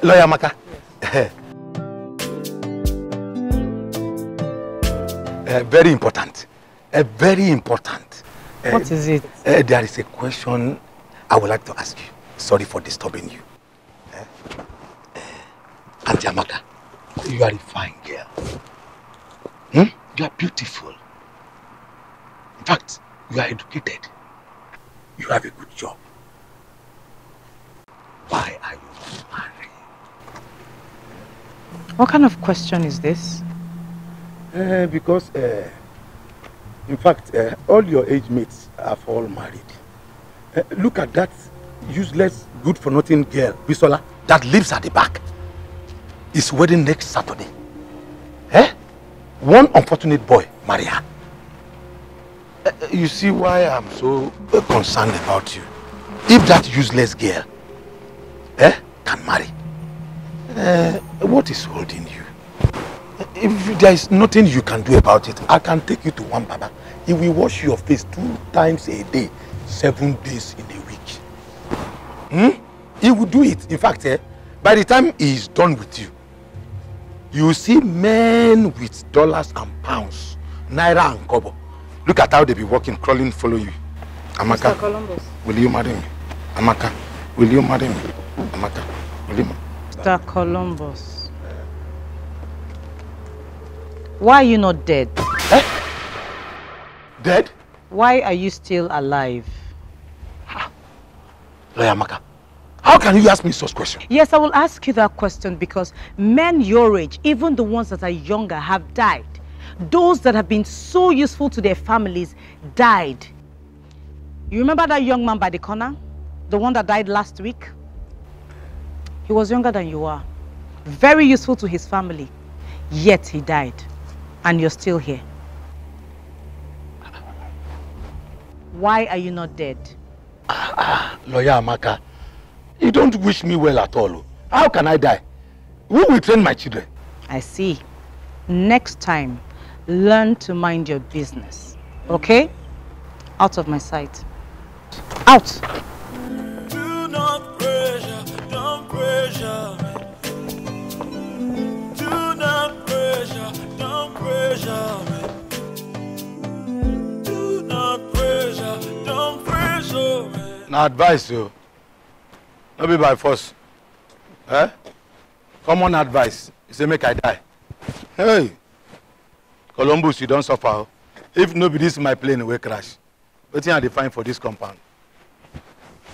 Lawyer Amaka. Yes. Very important. Very important. What is it? There is a question I would like to ask you. Sorry for disturbing you. Auntie Amaka, you are a fine girl. You are beautiful. In fact, you are educated. You have a good job. Why are you not married? What kind of question is this? Because, in fact, all your age mates have all married. Look at that useless, good-for-nothing girl, Bisola, that lives at the back. Is wedding next Saturday. One unfortunate boy, marry her. You see why I'm so concerned about you. If that useless girl can marry, what is holding you? If there is nothing you can do about it, I can take you to one Baba. He will wash your face 2 times a day, 7 days in a week. He will do it. In fact, by the time he is done with you, you will see men with dollars and pounds, naira and kobo. Look at how they be walking, crawling, follow you. Amaka, Mr. Columbus. Will you marry me? Amaka, will you marry me? Amaka, will you marry me? Mr. Columbus. Why are you not dead? Dead? Why are you still alive? Lawyer Amaka, how can you ask me such questions? Yes, I will ask you that question because men your age, even the ones that are younger, have died. Those that have been so useful to their families died. You remember that young man by the corner? The one that died last week? He was younger than you are. Very useful to his family. Yet he died. And you're still here. Why are you not dead? Lawyer Amaka, you don't wish me well at all. How can I die? Who will train my children? I see. Next time, learn to mind your business. Okay? Out of my sight. Out! Do not pressure, don't pressure me. Do not pressure, don't pressure me. Do not pressure, don't pressure me. Now advice you. Not be by force. Common advice. You say make I die. Hey! Columbus, you don't suffer. If nobody is my plane will crash. What are you find for this compound?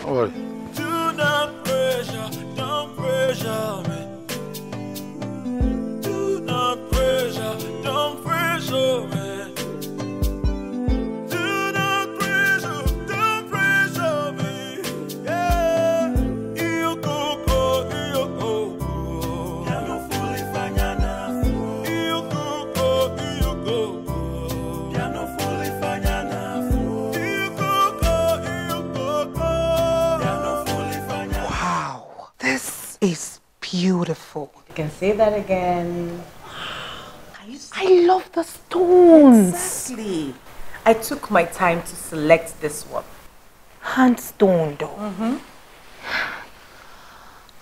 Don't worry. Do not pressure, don't pressure me. Do not pressure, don't pressure me. Do not pressure, don't pressure me. Yeah, you go, you go. Ya no fully fanyana. You go. Ya no fully fanyana. This is beautiful. You can say that again. I love the stones. Exactly. I took my time to select this one. Hand stone though.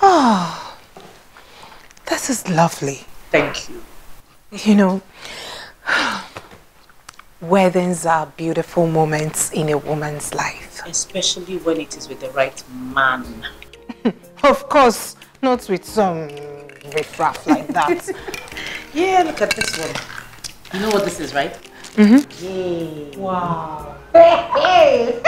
Oh, this is lovely. Thank you. You know, weddings are beautiful moments in a woman's life. Especially when it is with the right man. Of course, not with some riffraff like that. Yeah, look at this one. You know what this is, right? Mm-hmm. Yay. Wow. Hey!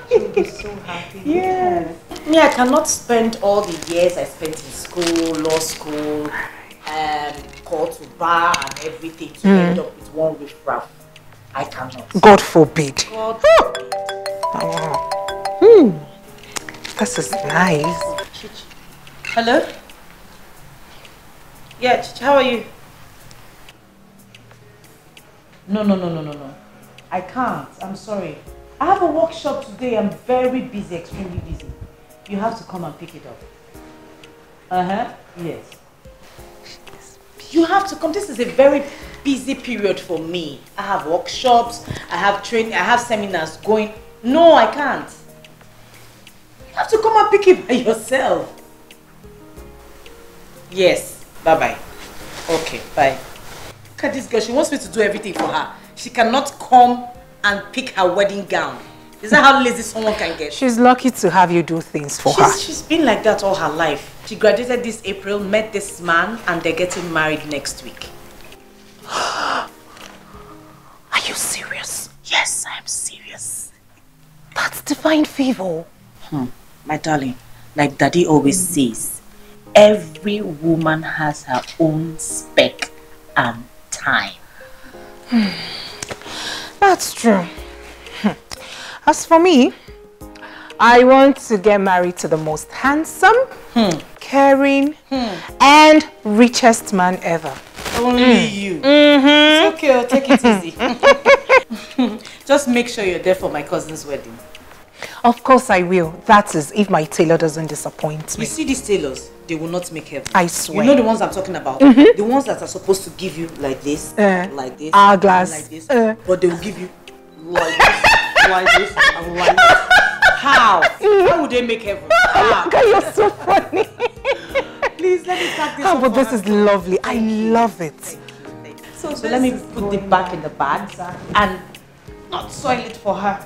You'll be so happy. Yes. Me, I cannot spend all the years I spent in school, law school, call to bar and everything to end up with one riffraff. I cannot. God forbid. God Oh. This is nice. Hello? Yeah, Chichi, how are you? No. I can't. I'm sorry. I have a workshop today. I'm very busy, extremely busy. You have to come and pick it up. Yes. You have to come. This is a very busy period for me. I have workshops, I have training, I have seminars going. No, I can't. You have to come and pick it by yourself. Yes. Bye-bye. Okay, bye. Look at this girl. She wants me to do everything for her. She cannot come and pick her wedding gown. Is that how lazy someone can get? She's lucky to have you do things for her. She's been like that all her life. She graduated this April, met this man, and they're getting married next week. Are you serious? Yes, I'm serious. That's divine favor. My darling, like Daddy always says, every woman has her own spec and time. That's true. As for me, I want to get married to the most handsome, caring, and richest man ever. Only you. It's okay, I'll take it easy. Just make sure you're there for my cousin's wedding. Of course I will. That is, if my tailor doesn't disappoint me. You see these tailors, they will not make heaven. I swear. You know the ones I'm talking about? The ones that are supposed to give you like this, like this, hourglass, like this, but they will give you like this, like this, and like this. How? How would they make heaven? How? God, you're so funny. Please, let me pack this Oh, up but for this her. is lovely. I love it. Thank you. So let me put the back in the bag and not soil it for her.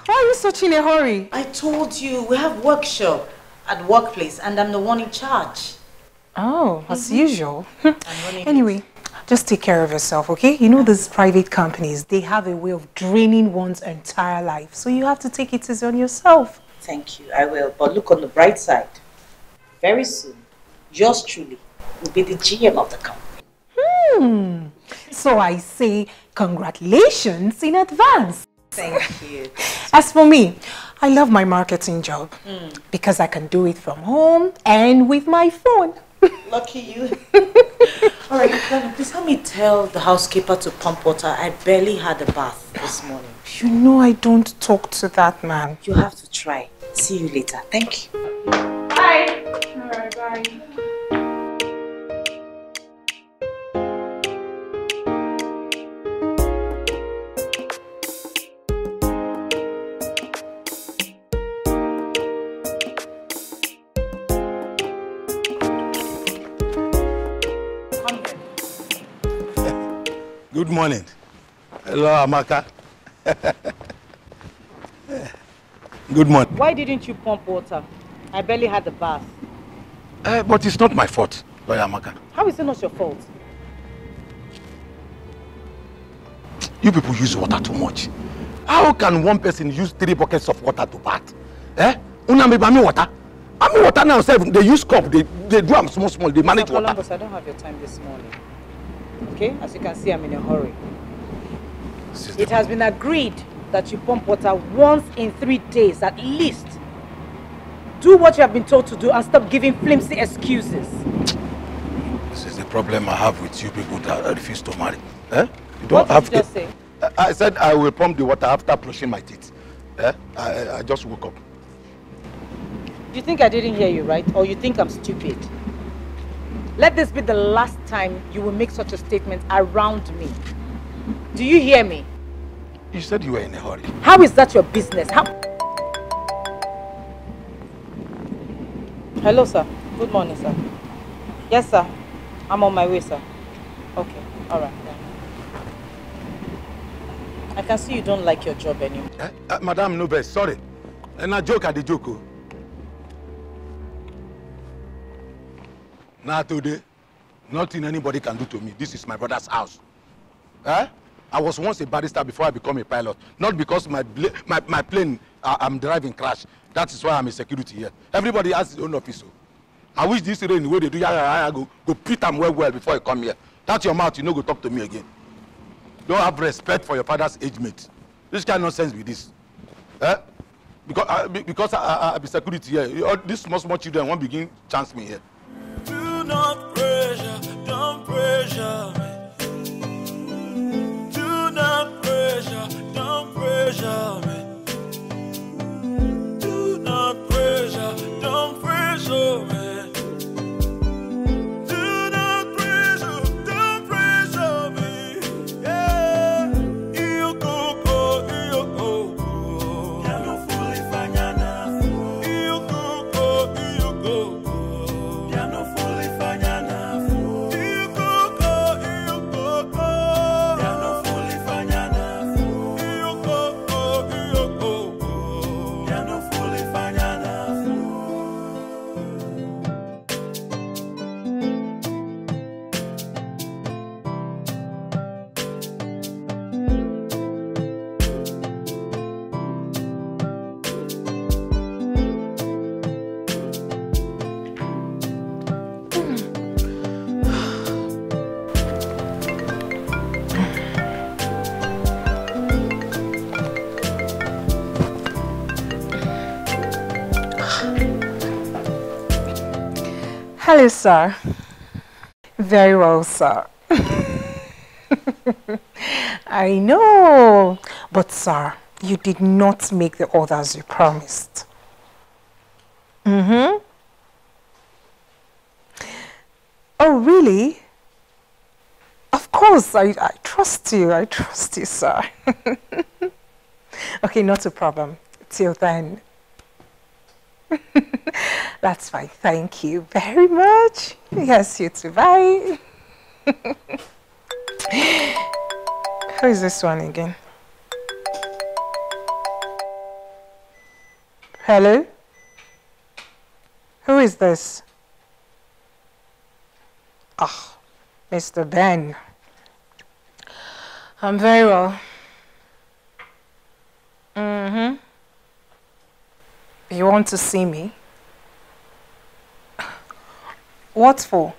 Why are you such in a hurry? I told you, we have workshop at workplace and I'm the one in charge. Oh, as usual. I'm running Anyway, just take care of yourself, okay? You know these private companies, they have a way of draining one's entire life. So you have to take it easy on yourself. Thank you, I will. But look on the bright side. Very soon, yours truly will be the GM of the company. So I say congratulations in advance. Thank you. As for me, I love my marketing job because I can do it from home and with my phone. Lucky you. All right, please help me tell the housekeeper to pump water. I barely had a bath this morning. You know I don't talk to that man. You have to try. See you later. Thank you. Bye. All right, bye. Good morning. Hello, Amaka. Good morning. Why didn't you pump water? I barely had a bath. But it's not my fault, Lawyer Amaka. How is it not your fault? You people use water too much. How can one person use 3 buckets of water to bath? Una me bami water. I mean water now, they use cup, they do them small, they manage Mr. water. Columbus, I don't have your time this morning. Okay? As you can see, I'm in a hurry. It has been agreed that you pump water once in 3 days at least. Do what you have been told to do and stop giving flimsy excuses. This is the problem I have with you people that refuse to marry. You What don't did have you just say? I said I will pump the water after brushing my teeth. I just woke up. You think I didn't hear you, right? Or you think I'm stupid? Let this be the last time you will make such a statement around me. Do you hear me? You said you were in a hurry. How is that your business? How? Hello, sir. Good morning, sir. Yes, sir. I'm on my way, sir. Okay. All right. Yeah. I can see you don't like your job anymore. Madam Nobel, sorry. And I joke at the joke. Now today, nothing anybody can do to me. This is my brother's house. I was once a barrister before I become a pilot. Not because my plane I'm driving crash. That is why I'm a security here. Everybody has his own office. I wish this rain, the way they do, go pit them well before I come here. That's your mouth, you know, go talk to me again. Don't have respect for your father's age mate. This kind of nonsense with this. Because I be security here. These small children won't begin chance me here. Do not pressure, don't pressure me. Do not pressure, don't pressure me. Do not pressure, don't pressure me. Hello, sir. Very well, sir. I know. But, sir, you did not make the orders you promised. Oh, really? Of course, I trust you. I trust you, sir. Okay, not a problem. Till then. That's fine. Thank you very much. Yes, you too. Bye. Who is this one again? Hello? Who is this? Ah, Mr. Ben. I'm very well. You want to see me? What for?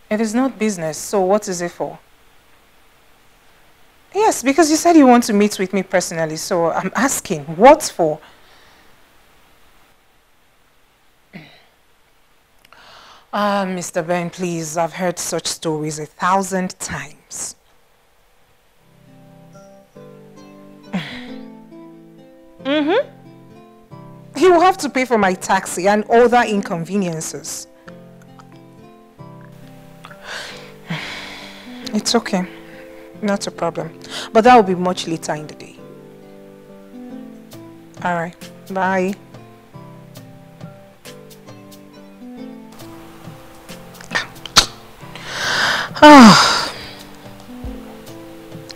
It is not business, so what is it for? Yes, because you said you want to meet with me personally, so I'm asking, what for? Mr. Ben, please, I've heard such stories 1,000 times. You will have to pay for my taxi and other inconveniences. It's okay. Not a problem. But that will be much later in the day. Alright. Bye.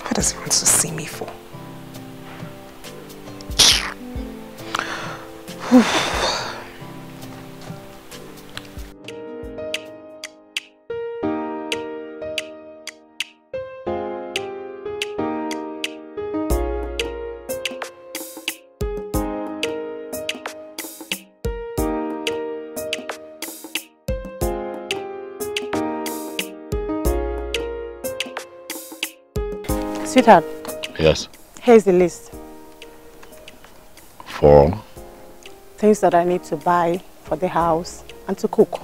What does he want to see me for? Sweetheart. Yes. Here's the list. For? Things that I need to buy for the house and to cook.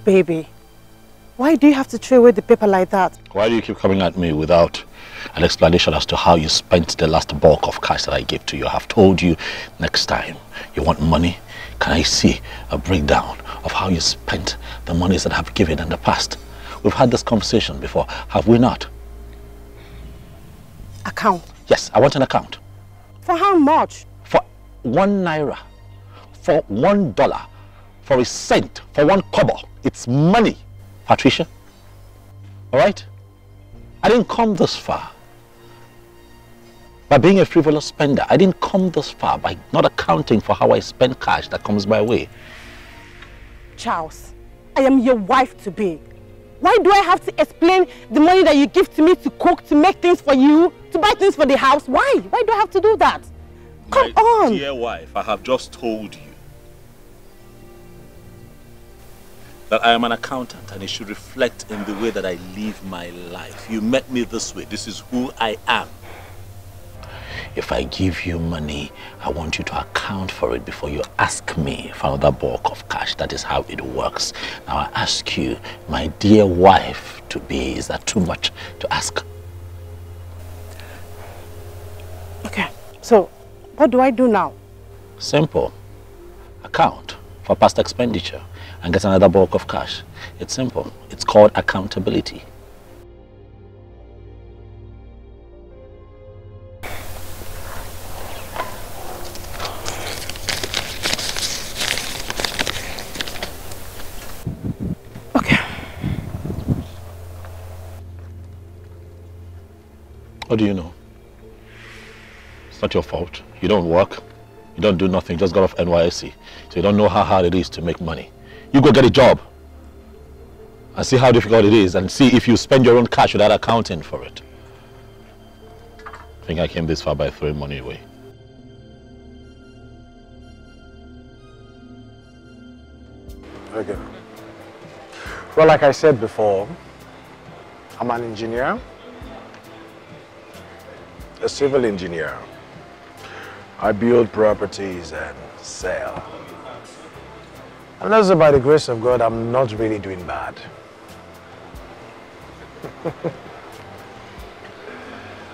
Baby, why do you have to throw away the paper like that? Why do you keep coming at me without an explanation as to how you spent the last bulk of cash that I gave to you? I have told you next time you want money, can I see a breakdown of how you spent the monies that I've given in the past? We've had this conversation before, have we not? Account? Yes, I want an account. For how much? For 1 naira, for $1, for a cent, for 1 kobo. It's money, Patricia. All right? I didn't come this far by being a frivolous spender. I didn't come this far by not accounting for how I spend cash that comes my way. Charles, I am your wife-to-be. Why do I have to explain the money that you give to me to cook, to make things for you, to buy things for the house? Why? Why do I have to do that? Come on. Dear wife, I have just told you that I am an accountant and it should reflect in the way that I live my life. You met me this way. This is who I am. If I give you money, I want you to account for it before you ask me for another bulk of cash. That is how it works. Now I ask you, my dear wife-to-be, is that too much to ask? Okay, so what do I do now? Simple. Account for past expenditure and get another bulk of cash. It's simple. It's called accountability. Okay. What do you know? It's not your fault. You don't work. You don't do nothing. You just got off NYSC. So you don't know how hard it is to make money. You go get a job. and see how difficult it is, and see if you spend your own cash without accounting for it. I think I came this far by throwing money away. Okay. Well, like I said before, I'm an engineer, a civil engineer. I build properties and sell. And that's by the grace of God, I'm not really doing bad.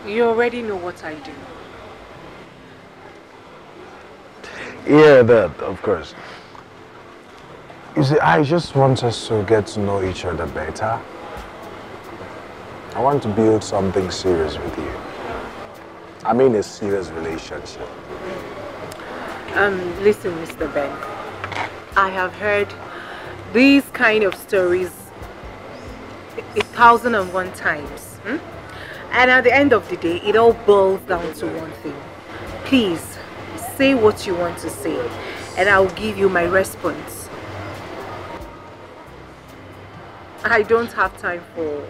You already know what I do. Yeah, that, of course. You see, I just want us to get to know each other better. I want to build something serious with you. I mean a serious relationship. Listen, Mr. Ben. I have heard these kind of stories 1,001 times. And at the end of the day, it all boils down to one thing. Please, say what you want to say, and I'll give you my response. I don't have time for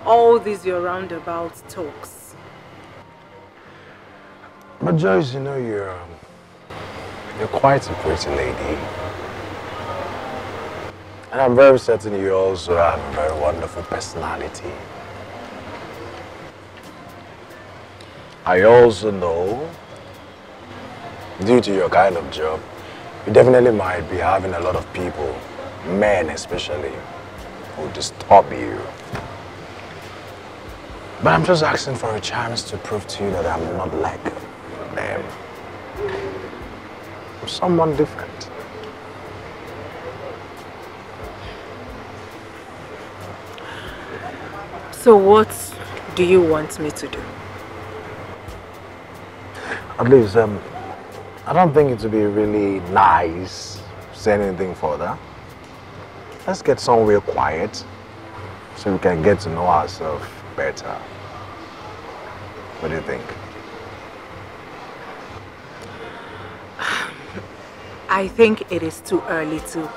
all these your roundabout talks. But Joyce, you know, you're quite a pretty lady. And I'm very certain you also have a very wonderful personality. I also know, due to your kind of job, you definitely might be having a lot of people, men especially, who disturb you. But I'm just asking for a chance to prove to you that I'm not like them. I'm someone different. So what do you want me to do? At least, I don't think it would be really nice to say anything further. Let's get somewhere quiet so we can get to know ourselves better. What do you think? I think it is too early to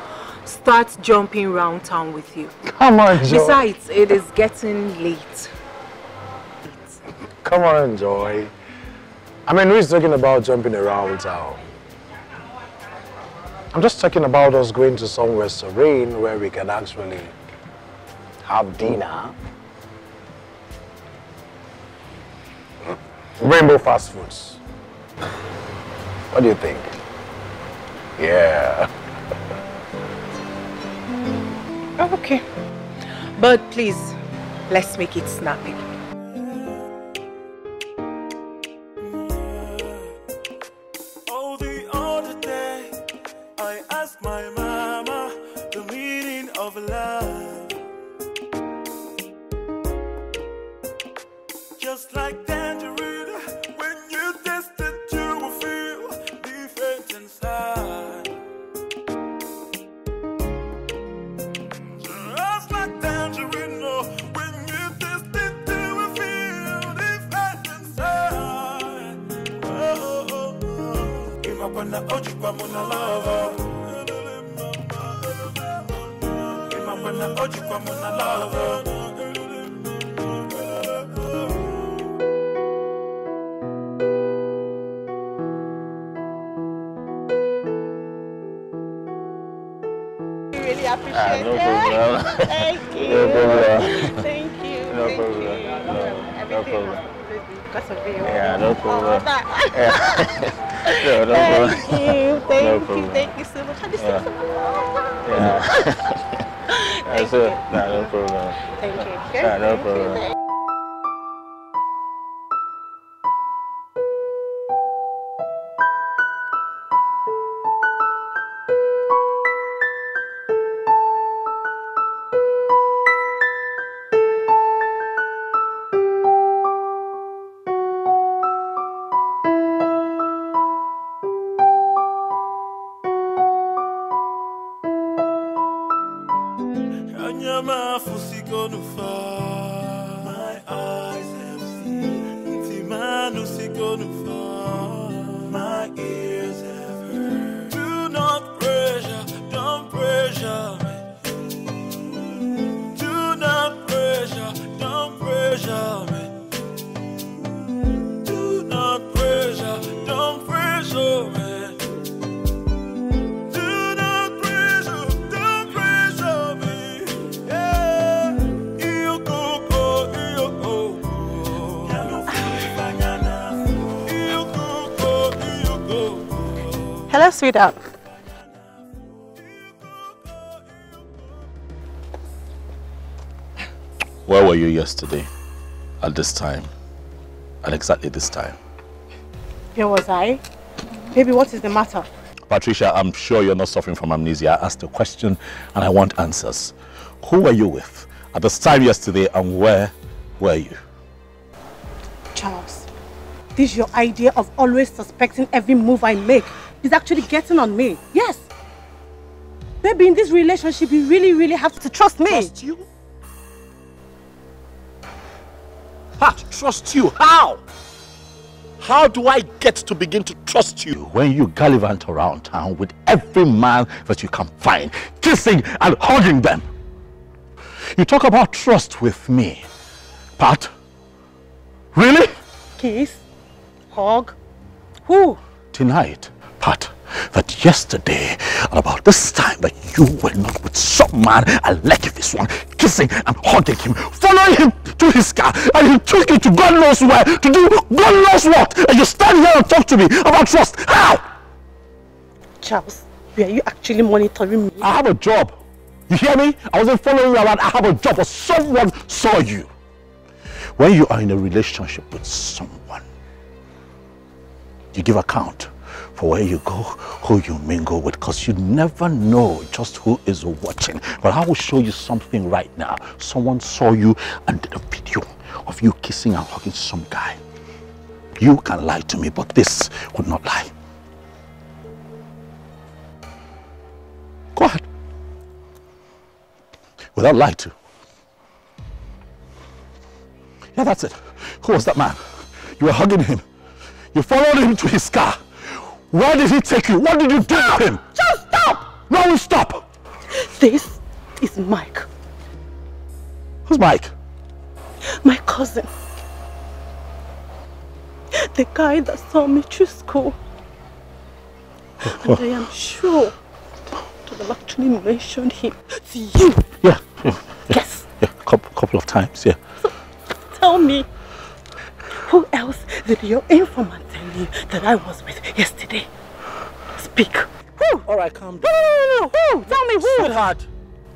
start jumping around town with you. Come on, Joy. Besides, it is getting late. Come on, Joy. I mean, who's talking about jumping around town? I'm just talking about us going to somewhere serene where we can actually have dinner. Rainbow fast foods. What do you think? Yeah. Okay. But please, let's make it snappy. Oh, the other day, I asked my mama the meaning of love. Just like tangerine, when you taste it, you will feel different inside. Just like tangerine, oh, when you taste it, you will feel different inside. Oh, oh, oh. Give up on the oji kwa muna love. Give up on the oji kwa muna love. Really appreciate No it. problem. Thank you. No problem. Thank you. No Thank problem. you. No problem. Because of you. Yeah, no problem. Oh, Yeah. No, no problem. thank you. Thank No you. problem. Thank you so much. How do you say Yeah. so Yeah. Thank So, you. no problem. Thank you. Yeah, no Thank you. problem. Anyama fusiko nufa. My eyes have seen. Timanu siko nufa. My ears have heard. Do not pressure, don't pressure me. Hello, sweetheart. Where were you yesterday? At this time? At exactly this time? Where was I? Baby, what is the matter? Patricia, I'm sure you're not suffering from amnesia. I asked a question and I want answers. Who were you with at this time yesterday and where were you? Charles, this your idea of always suspecting every move I make is actually getting on me. Yes. Baby, in this relationship, you really have to trust me. Trust you? Pat, trust you? How? How do I get to begin to trust you? When you gallivant around town with every man that you can find, kissing and hugging them. You talk about trust with me. Pat? Really? Kiss? Hug? Who? Tonight, Pat, that yesterday at about this time that you were not with some man, I like this one, kissing and hugging him, following him to his car, and he took you to God knows where to do God knows what, and you stand here and talk to me about trust. How? Charles, were you actually monitoring me? I have a job. You hear me? I wasn't following you around. I have a job, but someone saw you. When you are in a relationship with someone, you give account for where you go, who you mingle with, because you never know just who is watching. But I will show you something right now. Someone saw you and did a video of you kissing and hugging some guy. You can lie to me, but this would not lie. Go ahead. Without lie to. Yeah, that's it. Who was that man? You were hugging him. You followed him to his car. Where did he take you? What did you do to him? Just stop! No, stop! This is Mike. Who's Mike? My cousin. The guy that saw me through school. And I am sure to have actually mentioned him to you. Yeah. Yes. Yeah, couple of times, yeah. So, tell me, who else did your informant tell you that I was with yesterday? Speak. Who? All right, calm down. No. Who? Tell me who. Sweetheart,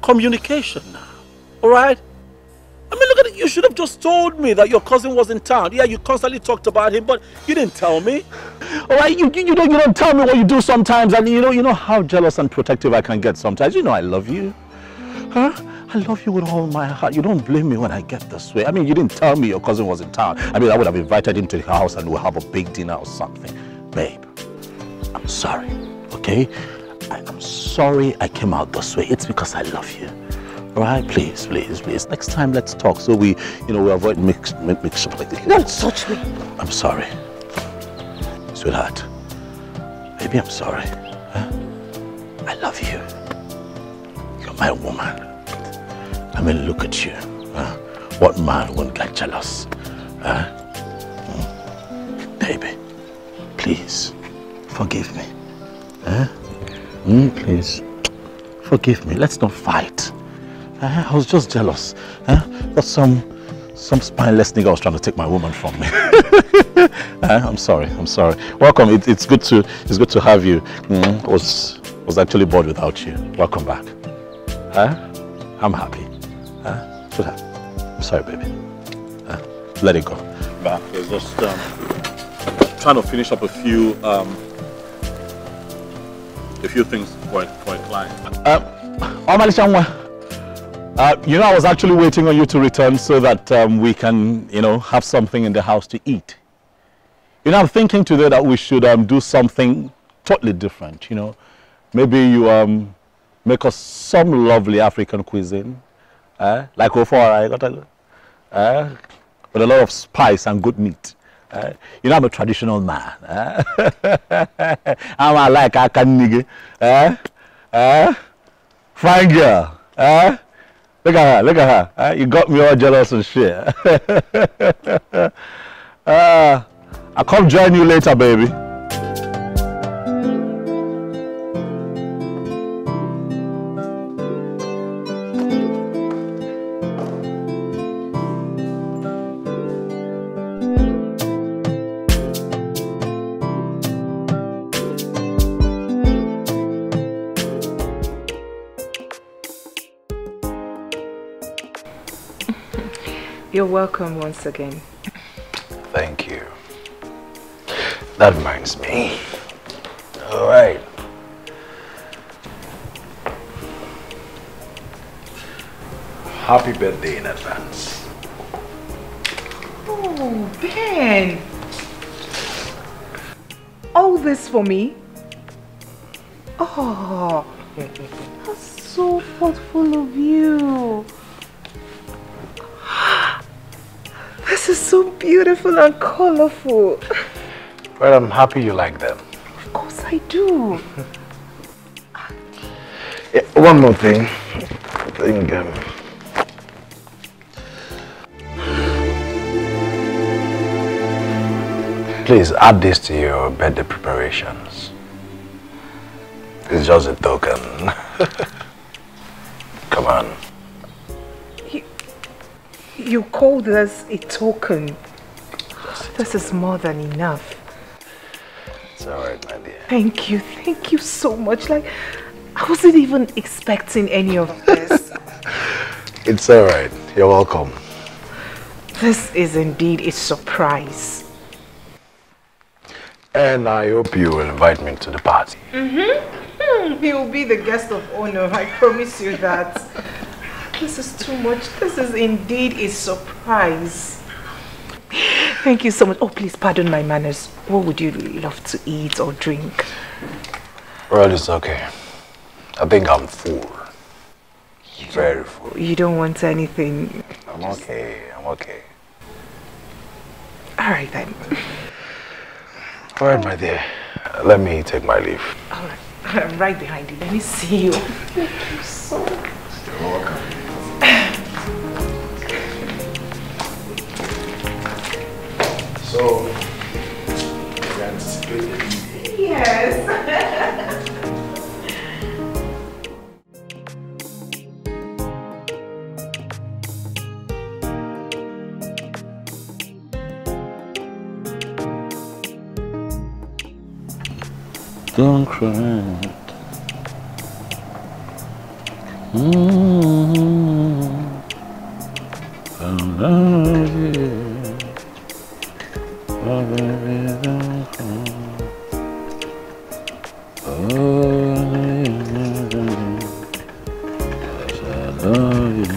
communication now. All right? I mean, look at it. You should have just told me that your cousin was in town. Yeah, you constantly talked about him, but you didn't tell me. All right, you don't tell me what you do sometimes, and you know how jealous and protective I can get sometimes. You know I love you. Huh? I love you with all my heart. You don't blame me when I get this way. I mean, you didn't tell me your cousin was in town. I mean, I would have invited him to the house and we'll have a big dinner or something. Babe, I'm sorry, okay? I'm sorry I came out this way. It's because I love you. All right? Please. Next time, let's talk so we avoid mix-up like this. Don't touch me. I'm sorry. Sweetheart, baby, I'm sorry. Huh? I love you. You're my woman. I mean, look at you. What man won't get jealous? Baby, please, forgive me. Please, forgive me. Let's not fight. I was just jealous. But some spineless nigga was trying to take my woman from me. I'm sorry. Welcome. It's good to have you. Was actually bored without you. Welcome back. I'm happy. Sweetheart, I'm sorry, baby. Let it go. Back. It's just trying to finish up a few things for a client. I was actually waiting on you to return so that we can, have something in the house to eat. I'm thinking today that we should do something totally different. Maybe you make us some lovely African cuisine. Like Ofora, with a lot of spice and good meat. I'm a traditional man. I'm like a Chinenye Ubah. Fine girl. Look at her. You got me all jealous and shit. I'll come join you later, baby. You're welcome once again. Thank you. That reminds me. All right. Happy birthday in advance. Oh, Ben. All this for me? Oh, that's so thoughtful of you. This is so beautiful and colorful. Well, I'm happy you like them. Of course I do. Yeah, one more thing. I think, please add this to your birthday preparations. It's just a token. Come on. You call this a token. This is more than enough. It's alright, my dear. Thank you so much. Like, I wasn't even expecting any of this. It's alright. You're welcome. This is indeed a surprise. And I hope you will invite me to the party. He will be the guest of honor, I promise you that. This is too much. This is indeed a surprise. Thank you so much. Oh, please pardon my manners. What would you love to eat or drink? Well, it's okay. I think I'm full. Very full. You don't want anything? I'm okay. I'm okay. All right then. All right, my dear. Let me take my leave. All right. I'm right behind you. Let me see you. Thank you so much. You're welcome. So, you anticipate the meeting? Yes. Don't cry. I love you. Oh, baby, don't cry. Oh, I love you.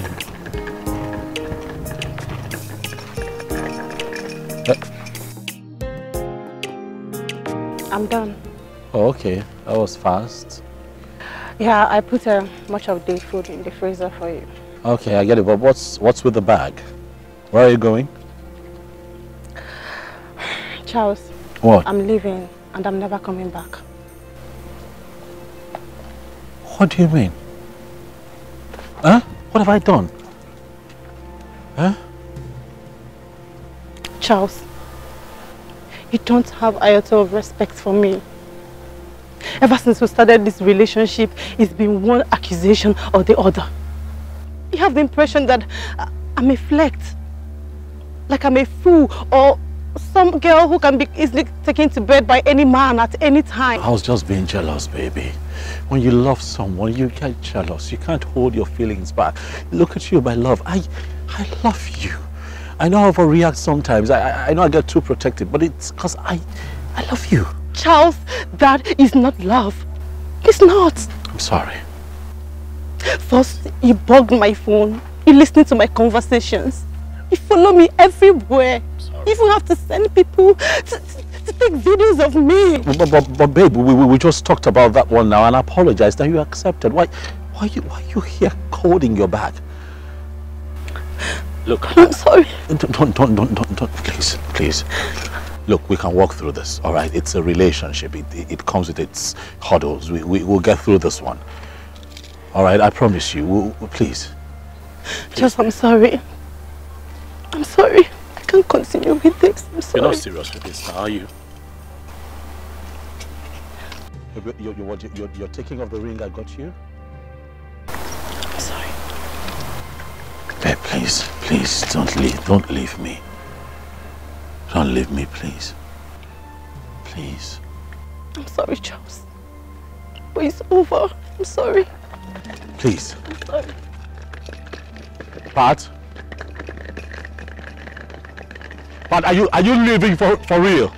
I'm done. Oh, okay. That was fast. Yeah, I put much of the food in the freezer for you. Okay, I get it. But what's with the bag? Where are you going? Charles. What? I'm leaving and I'm never coming back. What do you mean? Huh? What have I done? Huh? Charles, you don't have iota of respect for me. Ever since we started this relationship, it's been one accusation or the other. You have the impression that I'm a flirt, like I'm a fool, or some girl who can be easily taken to bed by any man at any time. I was just being jealous, baby. When you love someone, you get jealous. You can't hold your feelings back. Look at you, my love. I love you. I know I overreact sometimes. I know I get too protective, but it's because I love you. Charles, that is not love. It's not. I'm sorry. First, you bugged my phone. You listen to my conversations. You follow me everywhere. You even have to send people to take videos of me. But babe, we just talked about that one now and I apologized. Now you accepted. Why are you here holding your bag? Look, I'm sorry. Don't, please. Look, we can walk through this, all right? It's a relationship. It comes with its hurdles. We'll get through this one. All right, I promise you. Please. Just, I'm sorry. I'm sorry. I can't continue with this. I'm sorry. You're not serious with this, are you? You're taking off the ring I got you? I'm sorry. Babe, please, don't leave me. Don't leave me, please. Please. I'm sorry, Charles. But it's over. I'm sorry. Please. I'm sorry. Pat? But are you leaving for real?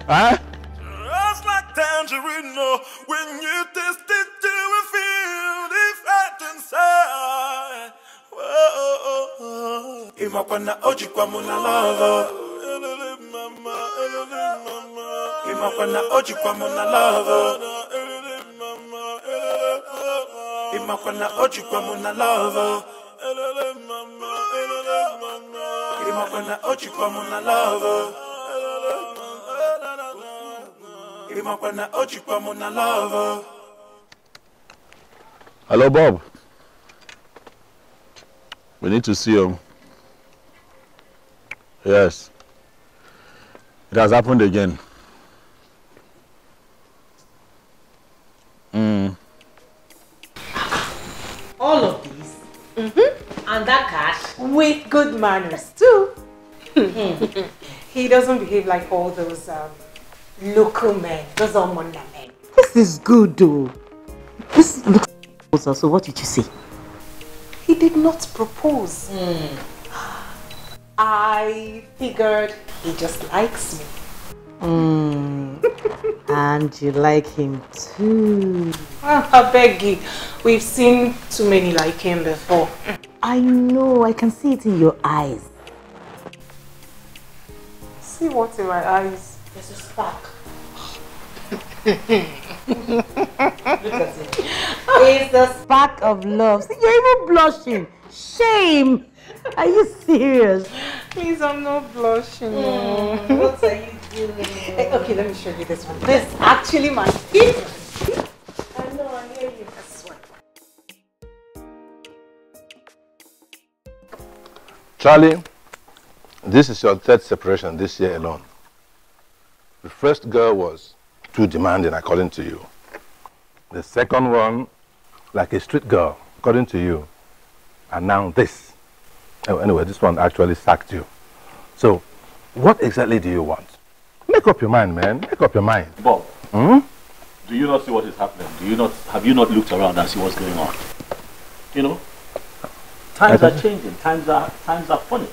Huh? Just like tangerine, no. When you taste it, you will feel the fat inside. Whoa. Imakwana oji kwa muna lava. Imakwana oji kwa muna lava. Imakwana oji kwa muna lava. Imakwana oji kwa muna lava. Imakwana oji kwa muna lava. Hello, Bob. We need to see him. Yes. It has happened again. All of these? And that cash? With good manners too. He doesn't behave like all those local men, those Omona men. This is good though. This looks so what did you say? He did not propose. I figured he just likes me. And you like him too. I beg you, we've seen too many like him before. I know, I can see it in your eyes. See what in my eyes? There's a spark. Look at it. It's the spark of love. See, you're even blushing. Shame. Are you serious? Please, I'm not blushing. What are you doing? Okay, let me show you this one. This is actually my favorite. I know, I hear you. This one. Charlie, this is your third separation this year alone. The first girl was too demanding, according to you. The second one, like a street girl, according to you. And now this. Oh, anyway, this one actually sacked you. So, what exactly do you want? Make up your mind, man. Make up your mind. Bob, do you not see what is happening? Have you not looked around and see what's going on? You know, times are changing. Times are funny.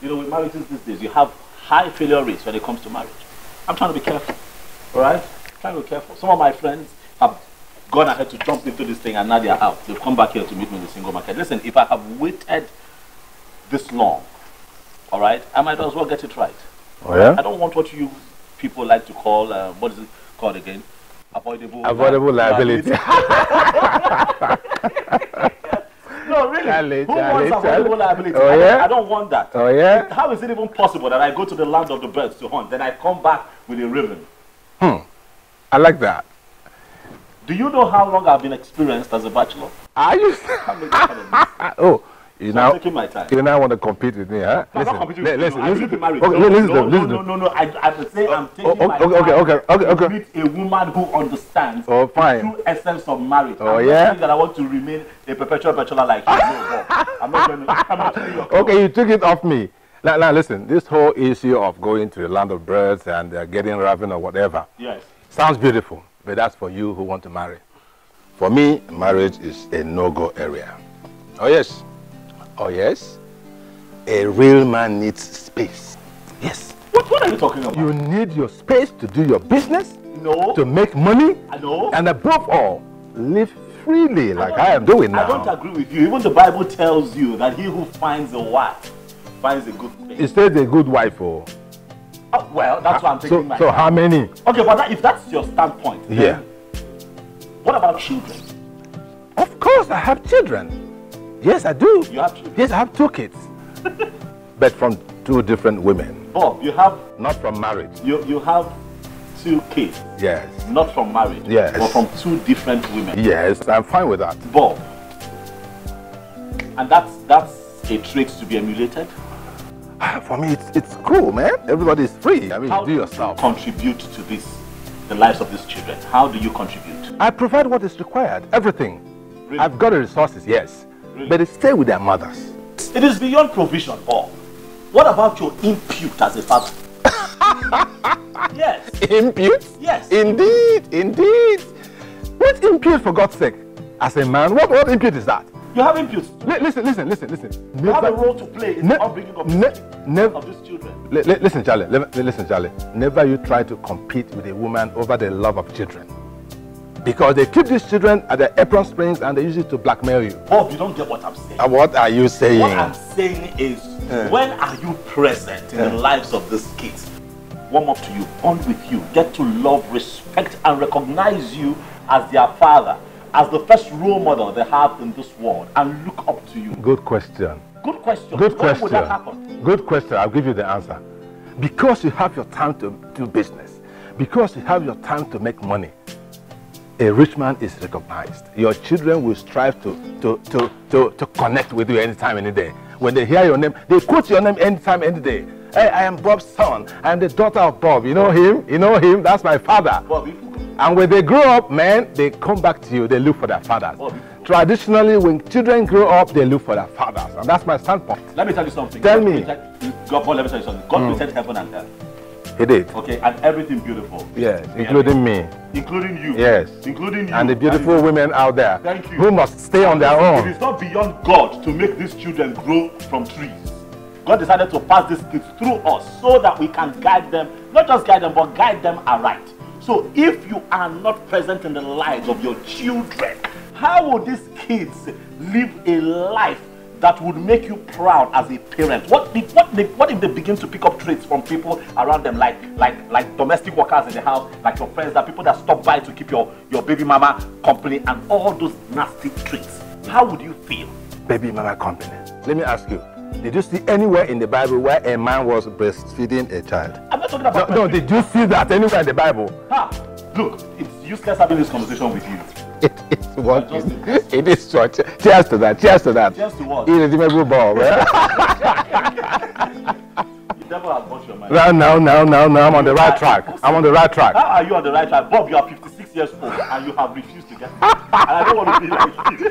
You know, with marriages these days, you have high failure rates when it comes to marriage. I'm trying to be careful. All right? Trying to be careful. Some of my friends have gone ahead to jump into this thing and now they're out. They've come back here to meet me in the single market. Listen, if I have waited this long, all right, I might as well get it right. Oh, yeah? I don't want what you people like to call, what is it called again? Avoidable liability. No, really. Who wants avoidable liability? Oh, yeah? I don't want that. Oh, yeah? How is it even possible that I go to the land of the birds to hunt, then I come back with a raven? I like that. Do you know how long I've been experienced as a bachelor? Are you? Oh, you now taking my time. You now want to compete with me, huh? I'm not competing with you. I believe in marriage. Okay, no. I'm saying I'm taking my time to meet a woman who understands the true essence of marriage. Oh, I'm yeah? not saying that I want to remain a perpetual bachelor like you. No, I'm not telling you. Okay, you took it off me. Now listen, this whole issue of going to the land of birds and getting raven or whatever. Yes. Sounds beautiful, but that's for you who want to marry. For me, marriage is a no-go area. Oh yes. Oh yes. A real man needs space. Yes. What are you talking about? You need your space to do your business. No. To make money. I know. And above all, live freely like I am doing now. I don't agree with you. Even the Bible tells you that he who finds a wife finds a good thing. It says a good wife, oh. Well, that's what I'm taking my time. So how many? Okay, but if that's your standpoint, yeah. What about children? Of course I have children. Yes, I do. You have children? Yes, I have 2 kids. But from 2 different women. Bob, you have... Not from marriage. You have 2 kids. Yes. Not from marriage. Yes. But from 2 different women. Yes, I'm fine with that. Bob. And that's a trait to be emulated? For me, it's cool, man. Everybody's free. I mean, How do yourself. Contribute to the lives of these children? How do you contribute? I provide what is required. Everything. Really? I've got the resources, yes. Really? But they stay with their mothers. It is beyond provision, Bob. What about your impute as a father? Yes. Impute? Yes. Indeed. What impute, for God's sake? As a man, what impute is that? You have input. Listen. You have a role to play in the upbringing of these children. Listen, Charlie. Listen, Charlie. Never you try to compete with a woman over the love of children. Because they keep these children at their apron strings and they use it to blackmail you. Bob, you don't get what I'm saying. What are you saying? What I'm saying is, when are you present in the lives of these kids? Warm up to you, bond with you, get to love, respect, and recognize you as their father, as the first role model they have in this world, and look up to you. Good question. Good question. Good when question. would that happen? Good question. I'll give you the answer. Because you have your time to do business, because you have your time to make money, a rich man is recognized. Your children will strive to connect with you anytime, any day. When they hear your name, they quote your name anytime, any day. Hey, I am Bob's son. I am the daughter of Bob. You know him? You know him? That's my father. Bobby. And when they grow up, man, they come back to you. They look for their fathers. Bobby. Traditionally, when children grow up, they look for their fathers. And that's my standpoint. Let me tell you something. Tell me. God, let me tell you something. God created heaven and earth. He did. Okay, and everything beautiful. Yes, including me. Including you. Yes. Including you. And the beautiful women out there. Thank you. Who must stay on their own. It is not beyond God to make these children grow from trees. God decided to pass these kids through us so that we can guide them, not just guide them, but guide them aright. So if you are not present in the lives of your children, how will these kids live a life that would make you proud as a parent? What if they begin to pick up traits from people around them, like domestic workers in the house, like your friends, that people that stop by to keep your baby mama company, and all those nasty traits? How would you feel? Baby mama company. Let me ask you, did you see anywhere in the Bible where a man was breastfeeding a child? I'm not talking about No, did you see that anywhere in the Bible? Look, it's useless having this conversation with you. It is what it is. Cheers to that. Cheers to that. Cheers to what? Irredeemable ball. The devil has got your mind. No. I'm on the right track. I'm on the right track. How are you on the right track? Bob, you are 56 years old and you have refused to get married. And I don't want to be like you.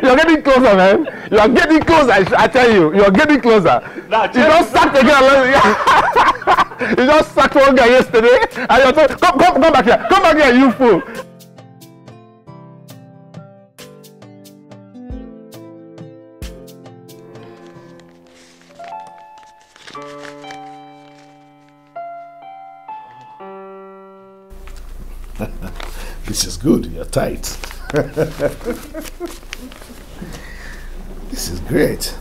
You're getting closer, man. You are getting closer. I tell you, you're getting closer. Nah, you just sacked the girl. You just sacked one guy yesterday, and you're told, come back here. Come back here, you fool. This is good. You're tight. This is great.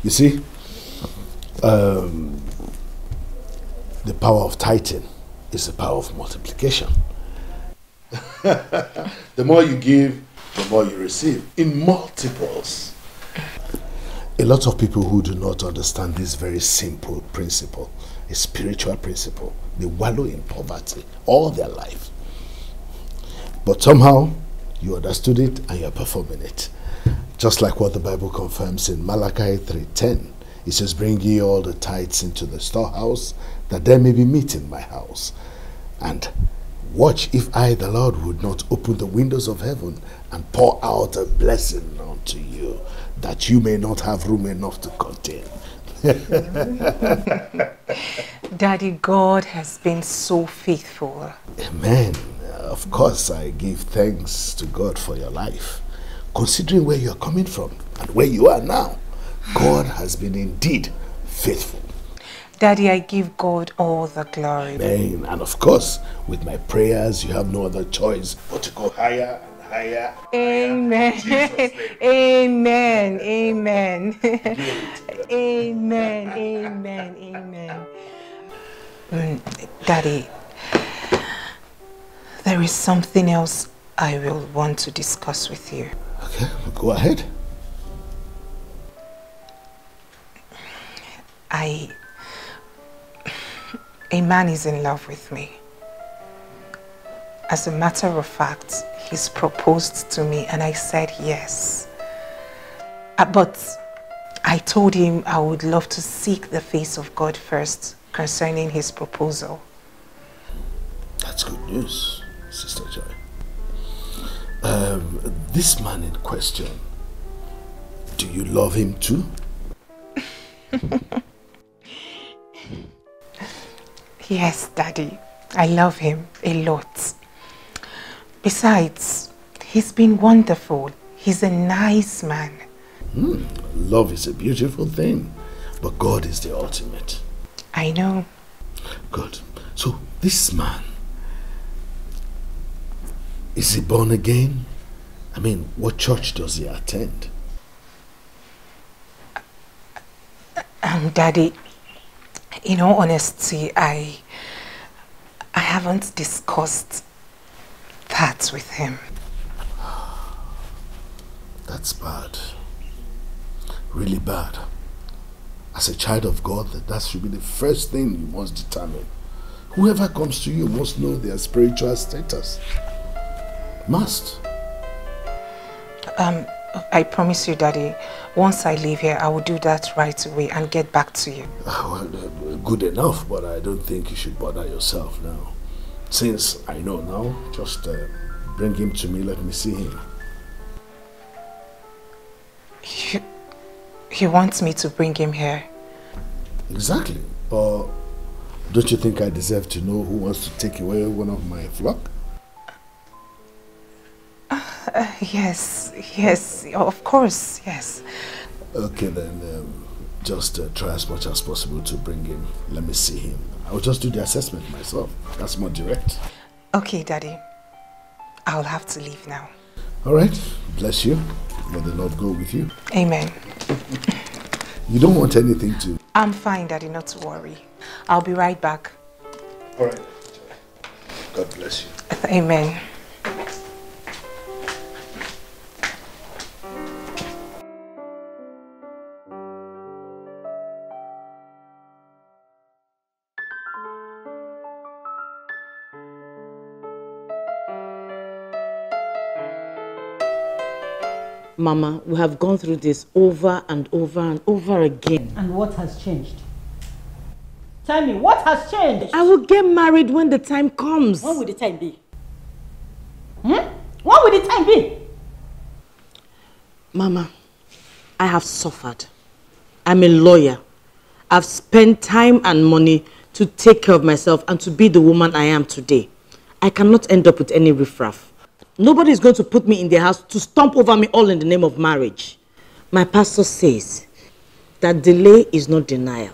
You see, the power of tithing is the power of multiplication. The more you give, the more you receive in multiples. A lot of people who do not understand this very simple principle, a spiritual principle, they wallow in poverty all their life. But somehow you understood it and you're performing it. Just like what the Bible confirms in Malachi 3:10. It says, bring ye all the tithes into the storehouse, that there may be meat in my house. And watch if I, the Lord, would not open the windows of heaven and pour out a blessing unto you, that you may not have room enough to contain. Daddy, God has been so faithful. Amen. Of course, I give thanks to God for your life. Considering where you're coming from and where you are now, God has been indeed faithful. Daddy, I give God all the glory. Amen. And of course, with my prayers, you have no other choice but to go higher and higher. Amen. Amen. Amen. Amen. Amen. Amen. Daddy, there is something else I will want to discuss with you. Okay, go ahead. A man is in love with me. As a matter of fact, he's proposed to me and I said yes. But I told him I would love to seek the face of God first concerning his proposal. That's good news, Sister Joy. This man in question, do you love him too? Yes, Daddy. I love him a lot. Besides, he's been wonderful. He's a nice man. Love is a beautiful thing, but God is the ultimate. I know. Good. So this man, is he born again? I mean, what church does he attend? Daddy, in all honesty, I haven't discussed that with him. That's bad. Really bad. As a child of God, that should be the first thing you must determine. Whoever comes to you must know their spiritual status. Must. I promise you, Daddy, once I leave here, I will do that right away and get back to you. Well, good enough, but I don't think you should bother yourself now. Since I know now, just bring him to me, let me see him. He wants me to bring him here. Exactly. Or don't you think I deserve to know who wants to take away one of my flock? Yes, of course, yes. Okay, then just try as much as possible to bring him. Let me see him. I'll just do the assessment myself. That's more direct. Okay, Daddy. I'll have to leave now. All right. Bless you. May the Lord go with you. Amen. You don't want anything to... I'm fine, Daddy, not to worry. I'll be right back. All right. God bless you. Amen. Mama, we have gone through this over and over and over again. And what has changed? Tell me, what has changed? I will get married when the time comes. When will the time be? When will the time be? Mama, I have suffered. I'm a lawyer. I've spent time and money to take care of myself and to be the woman I am today. I cannot end up with any riffraff. Nobody is going to put me in their house to stomp over me all in the name of marriage. My pastor says that delay is not denial.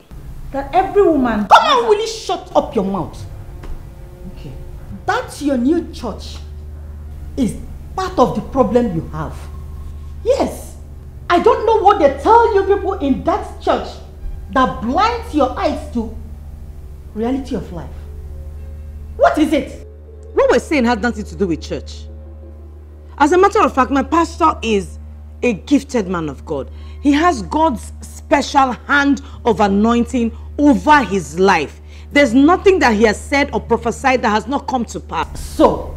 That every woman... Come on, will you shut up your mouth? Okay. That's your new church is part of the problem you have. Yes. I don't know what they tell you people in that church that blinds your eyes to reality of life. What is it? What we're saying has nothing to do with church. As a matter of fact, my pastor is a gifted man of God. He has God's special hand of anointing over his life. There's nothing that he has said or prophesied that has not come to pass. So,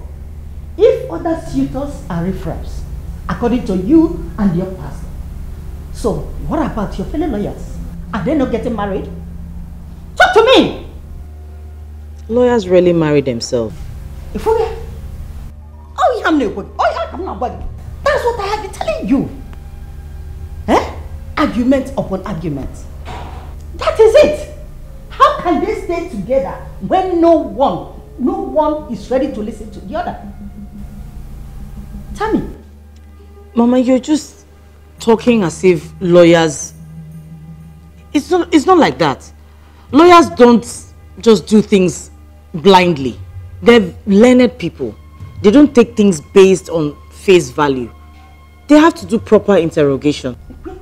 if other suitors are riffraffs, according to you and your pastor, so what about your fellow lawyers? Are they not getting married? Talk to me! Lawyers rarely marry themselves. If we that's what I have been telling you. Argument upon argument. That is it. How can they stay together when no one is ready to listen to the other? Tell me. Mama, you're just talking as if lawyers... It's not like that. Lawyers don't just do things blindly. They're learned people. They don't take things based on face value. They have to do proper interrogation. We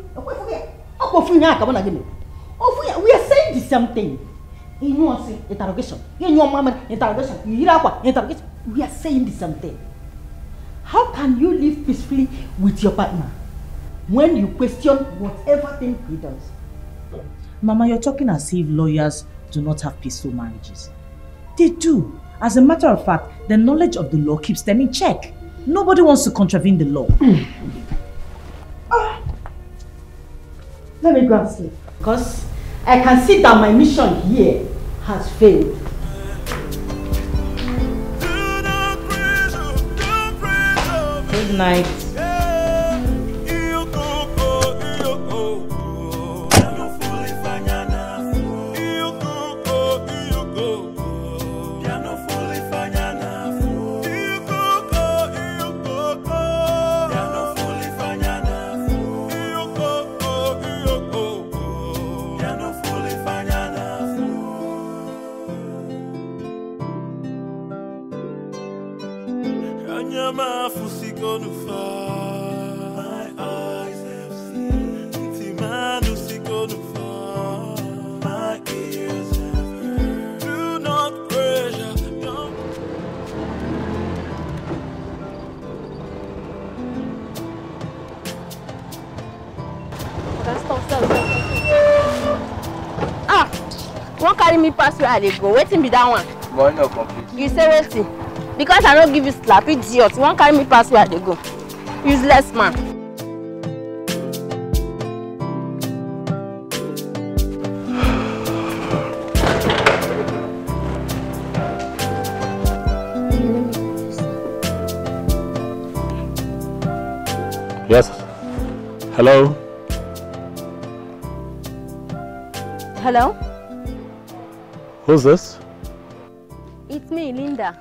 are saying the same thing. Interrogation. Interrogation. We are saying the same thing. How can you live peacefully with your partner when you question whatever thing he does? Mama, you're talking as if lawyers do not have peaceful marriages. They do. As a matter of fact, the knowledge of the law keeps them in check. Nobody wants to contravene the law. Let me go and sleep. Because I can see that my mission here has failed. Good night. My eyes have seen. My ears have heard. Do not pressure. Don't. Stop. Ah! You won't carry me past where I dey go. Waiting be that one. Boy, no complete. You say waiting. Because I don't give you slap, idiot. You won't carry me past where I dey go. Useless man. Yes. Hello? Hello? Who's this? It's me, Linda.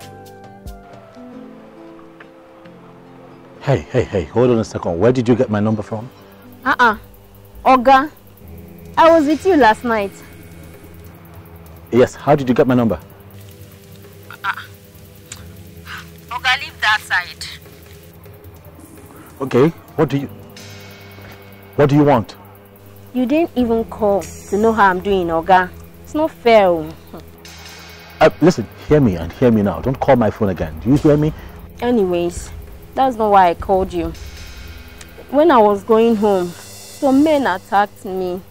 Hey, hold on a second. Where did you get my number from? Oga, I was with you last night. Yes, how did you get my number? Oga, leave that side. Okay, what do you want? You didn't even call to know how I'm doing, Oga. It's not fair. Listen, hear me and hear me now. Don't call my phone again. Do you hear me? Anyways, that's not why I called you. When I was going home, some men attacked me.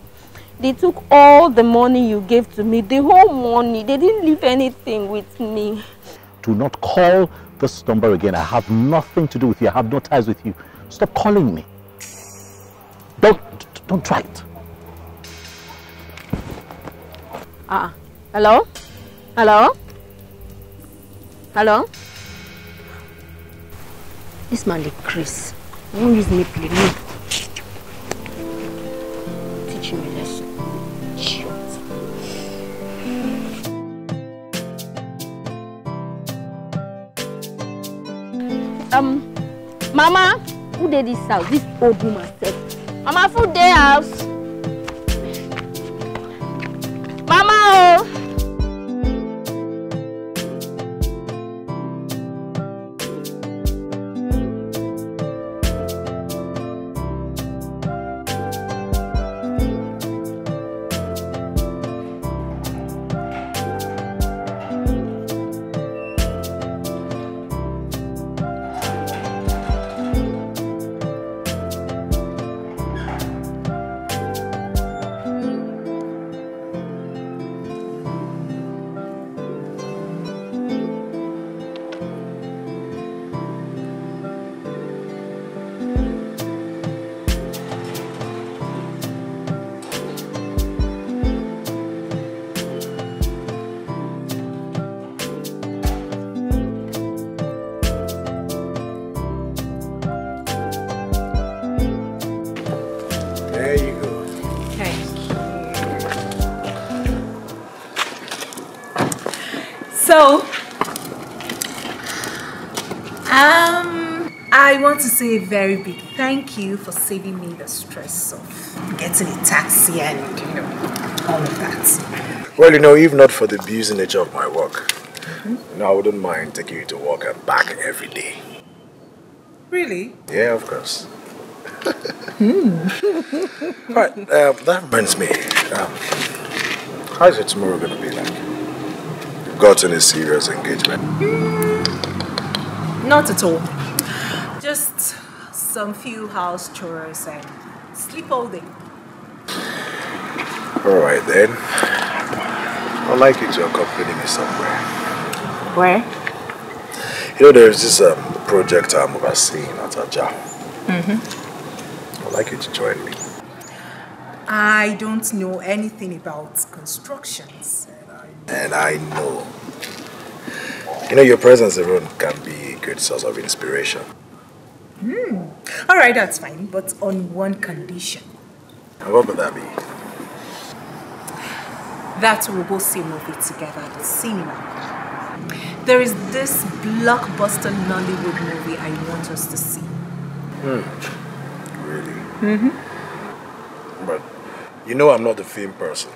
They took all the money you gave to me, the whole money. They didn't leave anything with me. Do not call this number again. I have nothing to do with you. I have no ties with you. Stop calling me. Don't try it. Hello? Hello? Hello? This man like Chris. Won't use me play me. Teach him a lesson. Shut. Mama, who did this house? This old woman said. Mama, food day house. Mama, oh. So, I want to say a very big thank you for saving me the stress of getting a taxi and, all of that. Well, if not for the busy nature of my work, I wouldn't mind taking you to work and back every day. Really? Yeah, of course. Right, that reminds me. How's it tomorrow going to be like? Got any serious engagement? Not at all. Just some few house chores and sleep all day. Alright then. I'd like you to accompany me somewhere. Where? There's this project I'm overseeing at Aja. I'd like you to join me. I don't know anything about constructions. And I know. Your presence alone can be a great source of inspiration. Alright, that's fine, but on one condition. And what would that be? That we'll go see a movie together at the cinema. There is this blockbuster Nollywood movie I want us to see. Really? But I'm not the film person.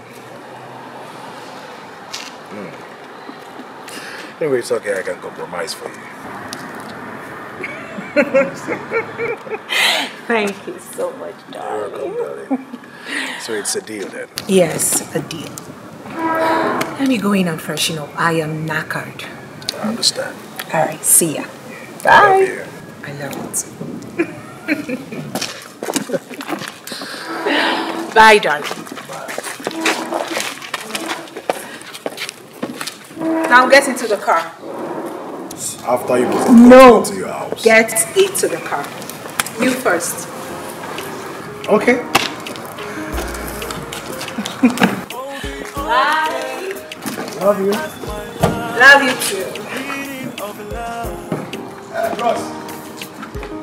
Anyway, it's okay, I can compromise for you. Thank you so much, darling. You're welcome, darling. So it's a deal then? Yes, a deal. Let me go in and freshen up. I am knackered. I understand. All right, see ya. Bye. I love you. Bye, darling. Now get into the car. After you get to your house. Get into the car. You first. Okay. Bye. Love you. Love you too.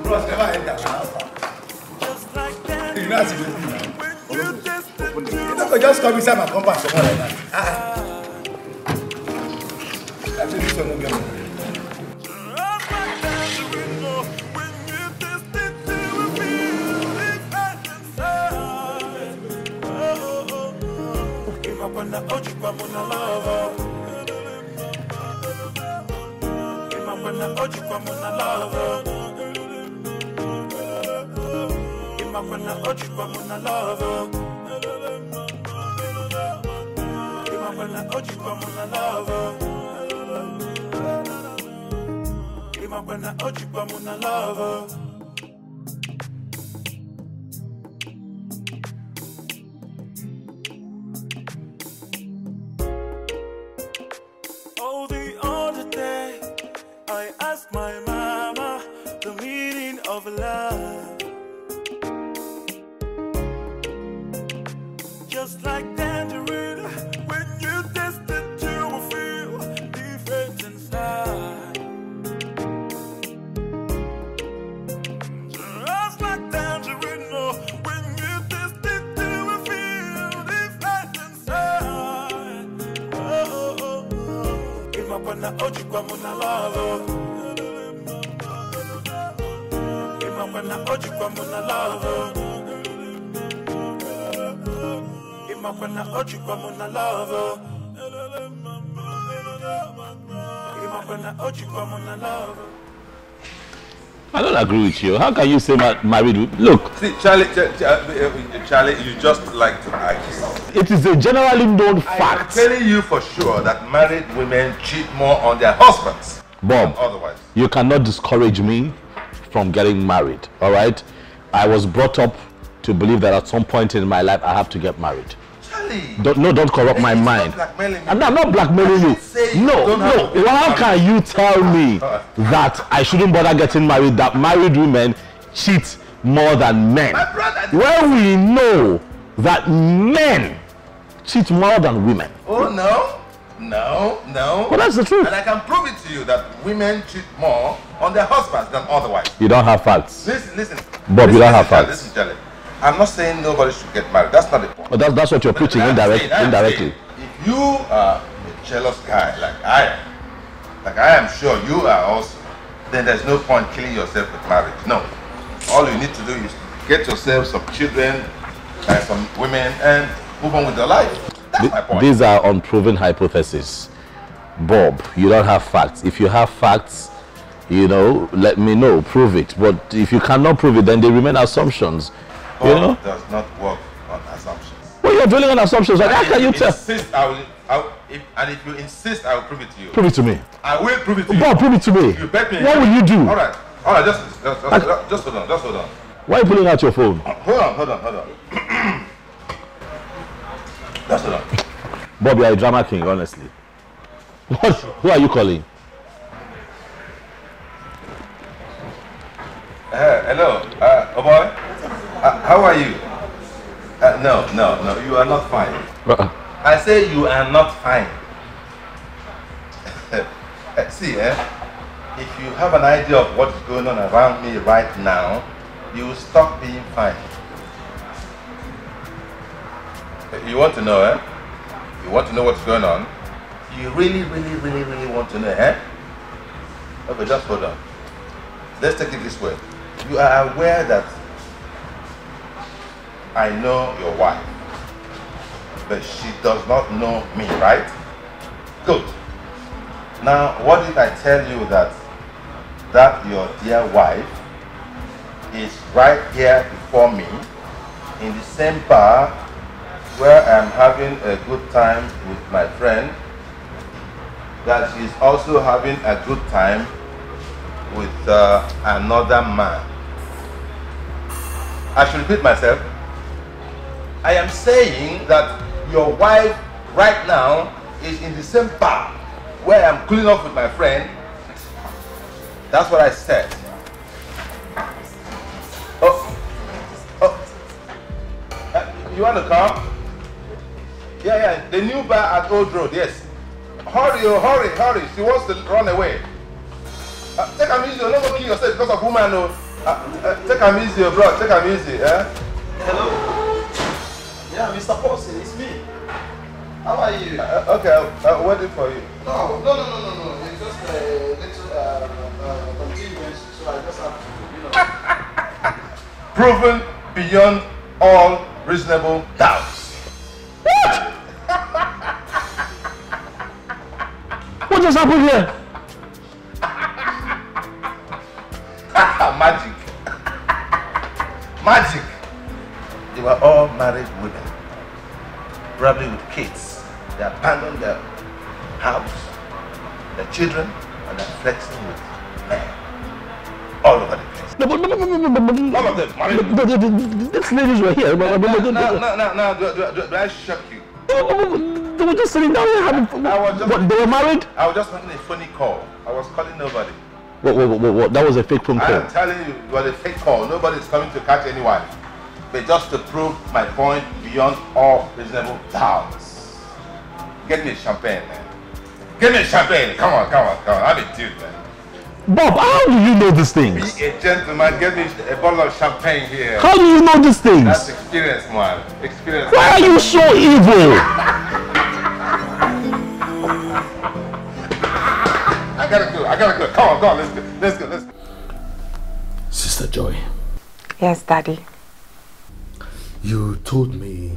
Ross, never had that house. You know how to do it now. You know, just come inside my compound somewhere like that. I think this one will get me. Oh, the other day I asked my mama the meaning of love. Just like tangerine, when you taste it, you will feel different inside. Just like tangerine, oh, when you taste it, you will feel different inside. Imapana oji kwa muna love. Imapana oji kwa muna love. Imapana oji kwa muna love. Imapana oji kwa muna love. I don't agree with you. How can you say married? Look. See, Charlie, you just like to argue. It is a generally known fact. I'm telling you for sure that married women cheat more on their husbands. Bob, otherwise. You cannot discourage me from getting married, all right? I was brought up to believe that at some point in my life I have to get married. Charlie! Don't corrupt my mind. I'm not blackmailing you. No. How can you tell me that I shouldn't bother getting married, that married women cheat more than men? When we know that men cheat more than women. Oh, no. Well, that's the truth. And I can prove it to you that women cheat more on their husbands than otherwise. You don't have facts. Listen. Bob, you don't have facts. Listen, Charlie. I'm not saying nobody should get married. That's not the point. But that's what you're preaching indirectly. If you are a jealous guy like I am sure you are also, then there's no point killing yourself with marriage. No. All you need to do is get yourself some children and some women and move on with your life. That's my point. These are unproven hypotheses. Bob, you don't have facts. If you have facts, let me know, prove it. But if you cannot prove it, then they remain assumptions. Bob does not work on assumptions. Well, you're dwelling on assumptions. Like, how can you tell? If you insist, I will prove it to you. Prove it to me. I will prove it to you. Bob, prove it to me. You bet me. What will you do? All right, just hold on. Why are you pulling out your phone? Hold on. Just hold on. Bob, you are a drama king, honestly. Who are you calling? Hello, oh boy. How are you? No, you are not fine. I say you are not fine. See, if you have an idea of what is going on around me right now, you will stop being fine. You want to know, You want to know what's going on? You really want to know, Okay, just hold on. Let's take it this way. You are aware that I know your wife, but she does not know me, right? Good. Now, what if I tell you that your dear wife is right here before me in the same bar where I'm having a good time with my friend, that she's also having a good time with another man. I should repeat myself. I am saying that your wife right now is in the same bar where I'm cooling off with my friend. That's what I said. You want to come? Yeah, the new bar at Old Road, yes. Hurry, oh, hurry. She wants to run away. Take her easy, don't go kill yourself because of woman. Take her easy, bro. Take her easy. Hello? Yeah, Mr. Paulson, it's me. How are you? Okay, I'm waiting for you. No. It's just a little continuance, so I just have to, Proven beyond all reasonable doubts. What just happened here? Magic. They were all married women, probably with kids. They abandoned their house, their children, and they're flexing with men all over the place. No, All of them. These ladies were here. No, do I shock you? They were just sitting down here having fun. What, they were married? I was just making a funny call. I was calling nobody. What? That was a fake phone call? I'm telling you, it was a fake call. Nobody's coming to catch anyone. But just to prove my point beyond all reasonable doubts. Get me champagne, man. Get me champagne. Come on. I'm a dude, man. Bob, how do you know these things? Be a gentleman. Get me a bottle of champagne here. How do you know these things? That's experience, man. Experience. Why are you so evil? I gotta go. Come on, let's go. Sister Joy. Yes, Daddy. You told me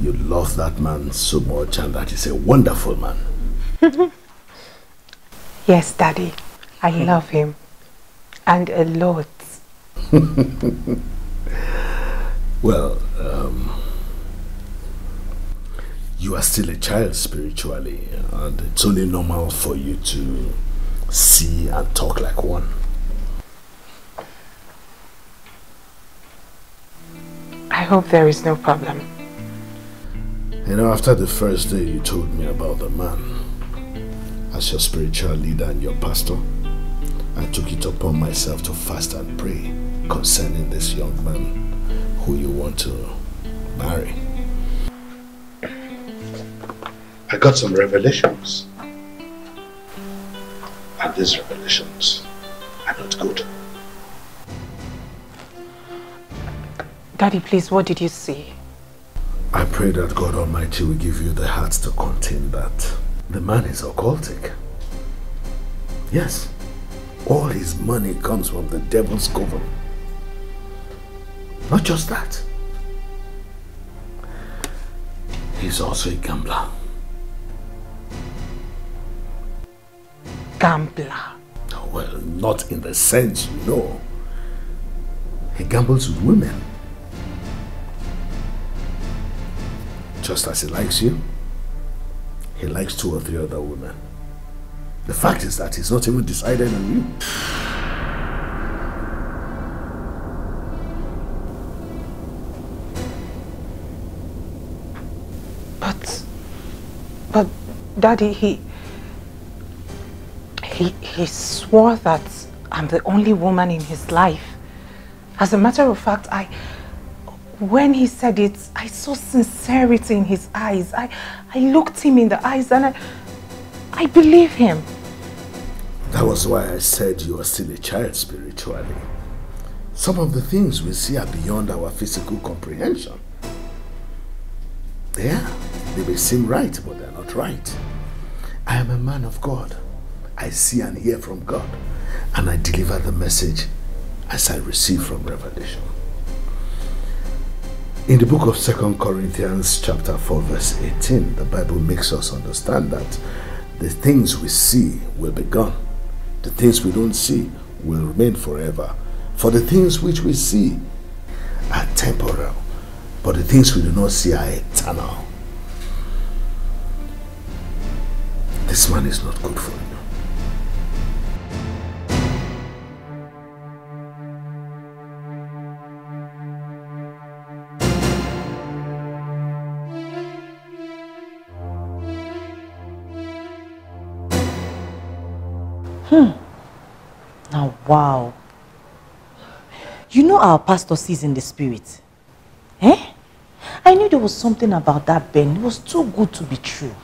you love that man so much and that he's a wonderful man. Yes, Daddy. I love him. And a lot. Well, you are still a child spiritually, and it's only normal for you to see and talk like one. I hope there is no problem. You know, after the first day you told me about the man, as your spiritual leader and your pastor, I took it upon myself to fast and pray concerning this young man who you want to marry. I got some revelations, and these revelations are not good. Daddy, please, what did you see? I pray that God Almighty will give you the heart to contain that. The man is occultic. Yes, all his money comes from the devil's coven. Not just that. He's also a gambler. Gambler? Well, not in the sense you know. He gambles with women. Just as he likes you, he likes 2 or 3 other women. The fact is that he's not even decided on you. But Daddy, he swore that I'm the only woman in his life. As a matter of fact, when he said it, I saw sincerity in his eyes. I looked him in the eyes and I believe him. That was why I said you are still a child spiritually. Some of the things we see are beyond our physical comprehension. Yeah, they may seem right, but they're not right. I am a man of God. I see and hear from God, and I deliver the message as I receive from revelation. In the book of 2 Corinthians chapter 4 verse 18, the Bible makes us understand that the things we see will be gone. The things we don't see will remain forever. For the things which we see are temporal, but the things we do not see are eternal. This man is not good for you. Now, wow. You know our pastor sees in the spirit. Eh? I knew there was something about that Ben. It was too good to be true.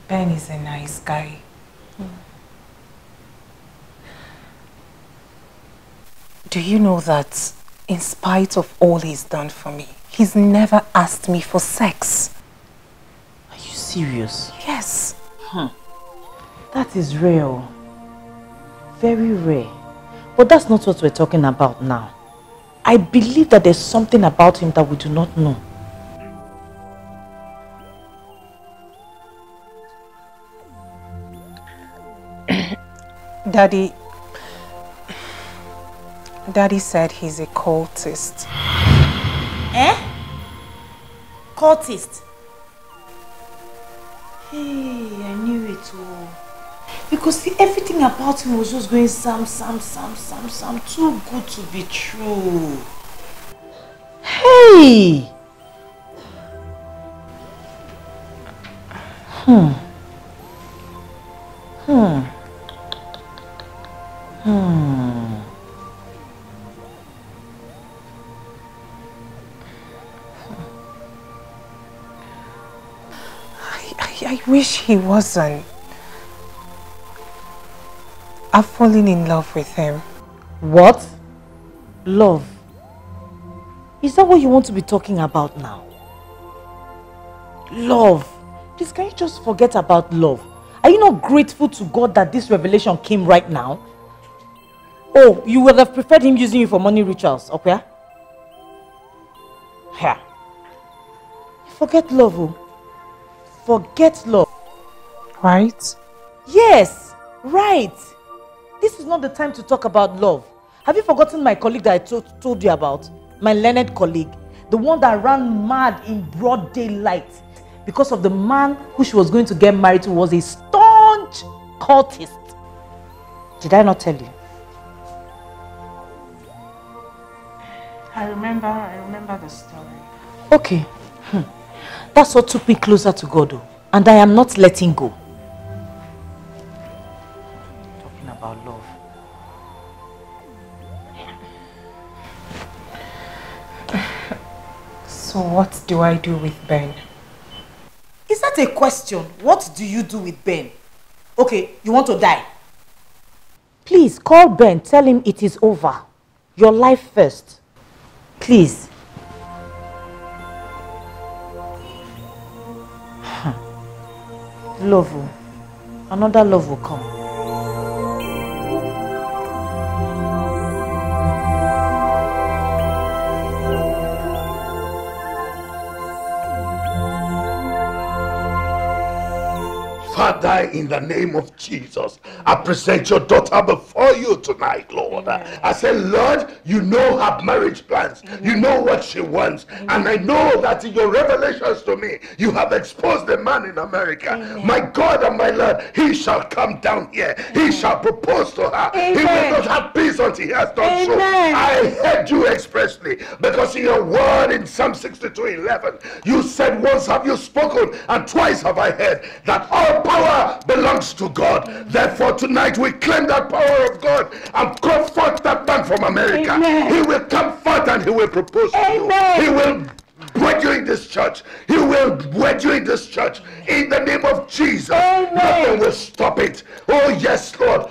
Ben is a nice guy. Do you know that in spite of all he's done for me, he's never asked me for sex? Are you serious? Yes. That is rare. Very rare. But that's not what we're talking about now. I believe that there's something about him that we do not know. Daddy said he's a cultist. Eh? Cultist? Hey, I knew it all. Because see, everything about him was just going Sam. Too good to be true. Hey! I wish he wasn't. I've fallen in love with him. What? Love? Is that what you want to be talking about now? Love? Please, can you just forget about love? Are you not grateful to God that this revelation came right now? Oh, you would have preferred him using you for money rituals, okay? Yeah. Forget love, oh. Forget love. Right? Yes, right. This is not the time to talk about love. Have you forgotten my colleague that I told you about? My Leonard colleague. The one that ran mad in broad daylight because of the man who she was going to get married to was a staunch cultist. Did I not tell you? I remember the story. Okay. That's what took me closer to God, though. And I am not letting go. Talking about love. So what do I do with Ben? Is that a question? What do you do with Ben? Okay, you want to die? Please, call Ben. Tell him it is over. Your life first. Please. Love will. Another love will come. Father, in the name of Jesus, I present your daughter before you tonight, Lord. I say, Lord, you know her marriage plans. You know what she wants. And I know that in your revelations to me, you have exposed the man in America. My God and my Lord, he shall come down here. He shall propose to her. He will not have peace until he has done so. I heard you expressly, because in your word in Psalm 62:11, you said, once have you spoken and twice have I heard that all power belongs to God. Therefore tonight we claim that power of God and call forth that man from America. He will come forth and he will propose to you. He will wed you in this church. He will wed you in this church. In the name of Jesus. Nothing will stop it. Oh yes, Lord.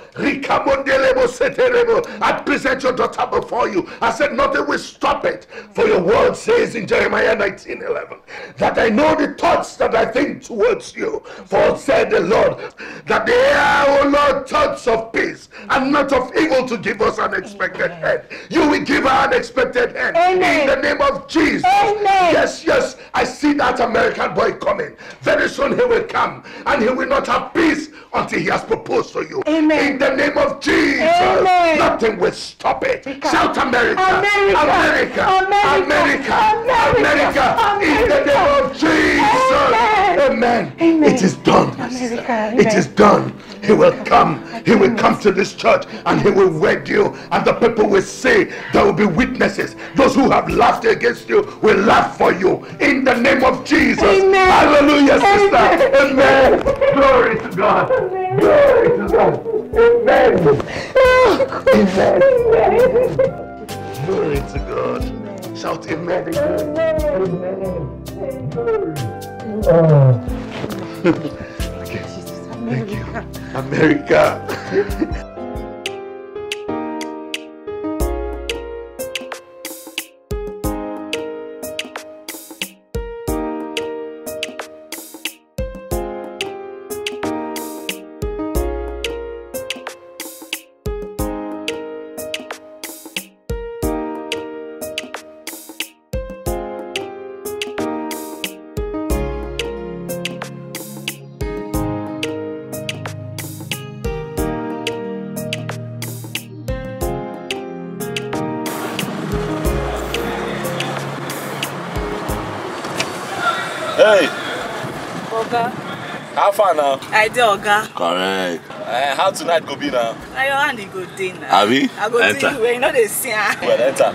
I present your daughter before you. I said nothing will stop it. For your word says in Jeremiah 19:11 that I know the thoughts that I think towards you. For said the Lord that they are, oh Lord, thoughts of peace and not of evil, to give us an expected end. You will give her an expected end. In the name of Jesus. Yes, I that American boy coming. Very soon he will come, and he will not have peace until he has proposed to you. Amen. In the name of Jesus, Amen. nothing will stop it. Shout America. America. America. America. America. America. In the name of Jesus. Amen. Amen. It is done. America. It is done. He will come. He will come to this church and he will wed you. And the people will say, there will be witnesses. Those who have laughed against you will laugh for you. In the name of Jesus. Amen. Hallelujah, sister. Amen. Glory to God. Glory to God. Amen. Amen. Glory to God. Shout amen again. Amen. Oh. Thank you. America. Hey! Oga. How far now? I did, Oga. Correct. How tonight go be now? Now your hand go day now. Abi? I go Enter. do you know they see. Well, enter.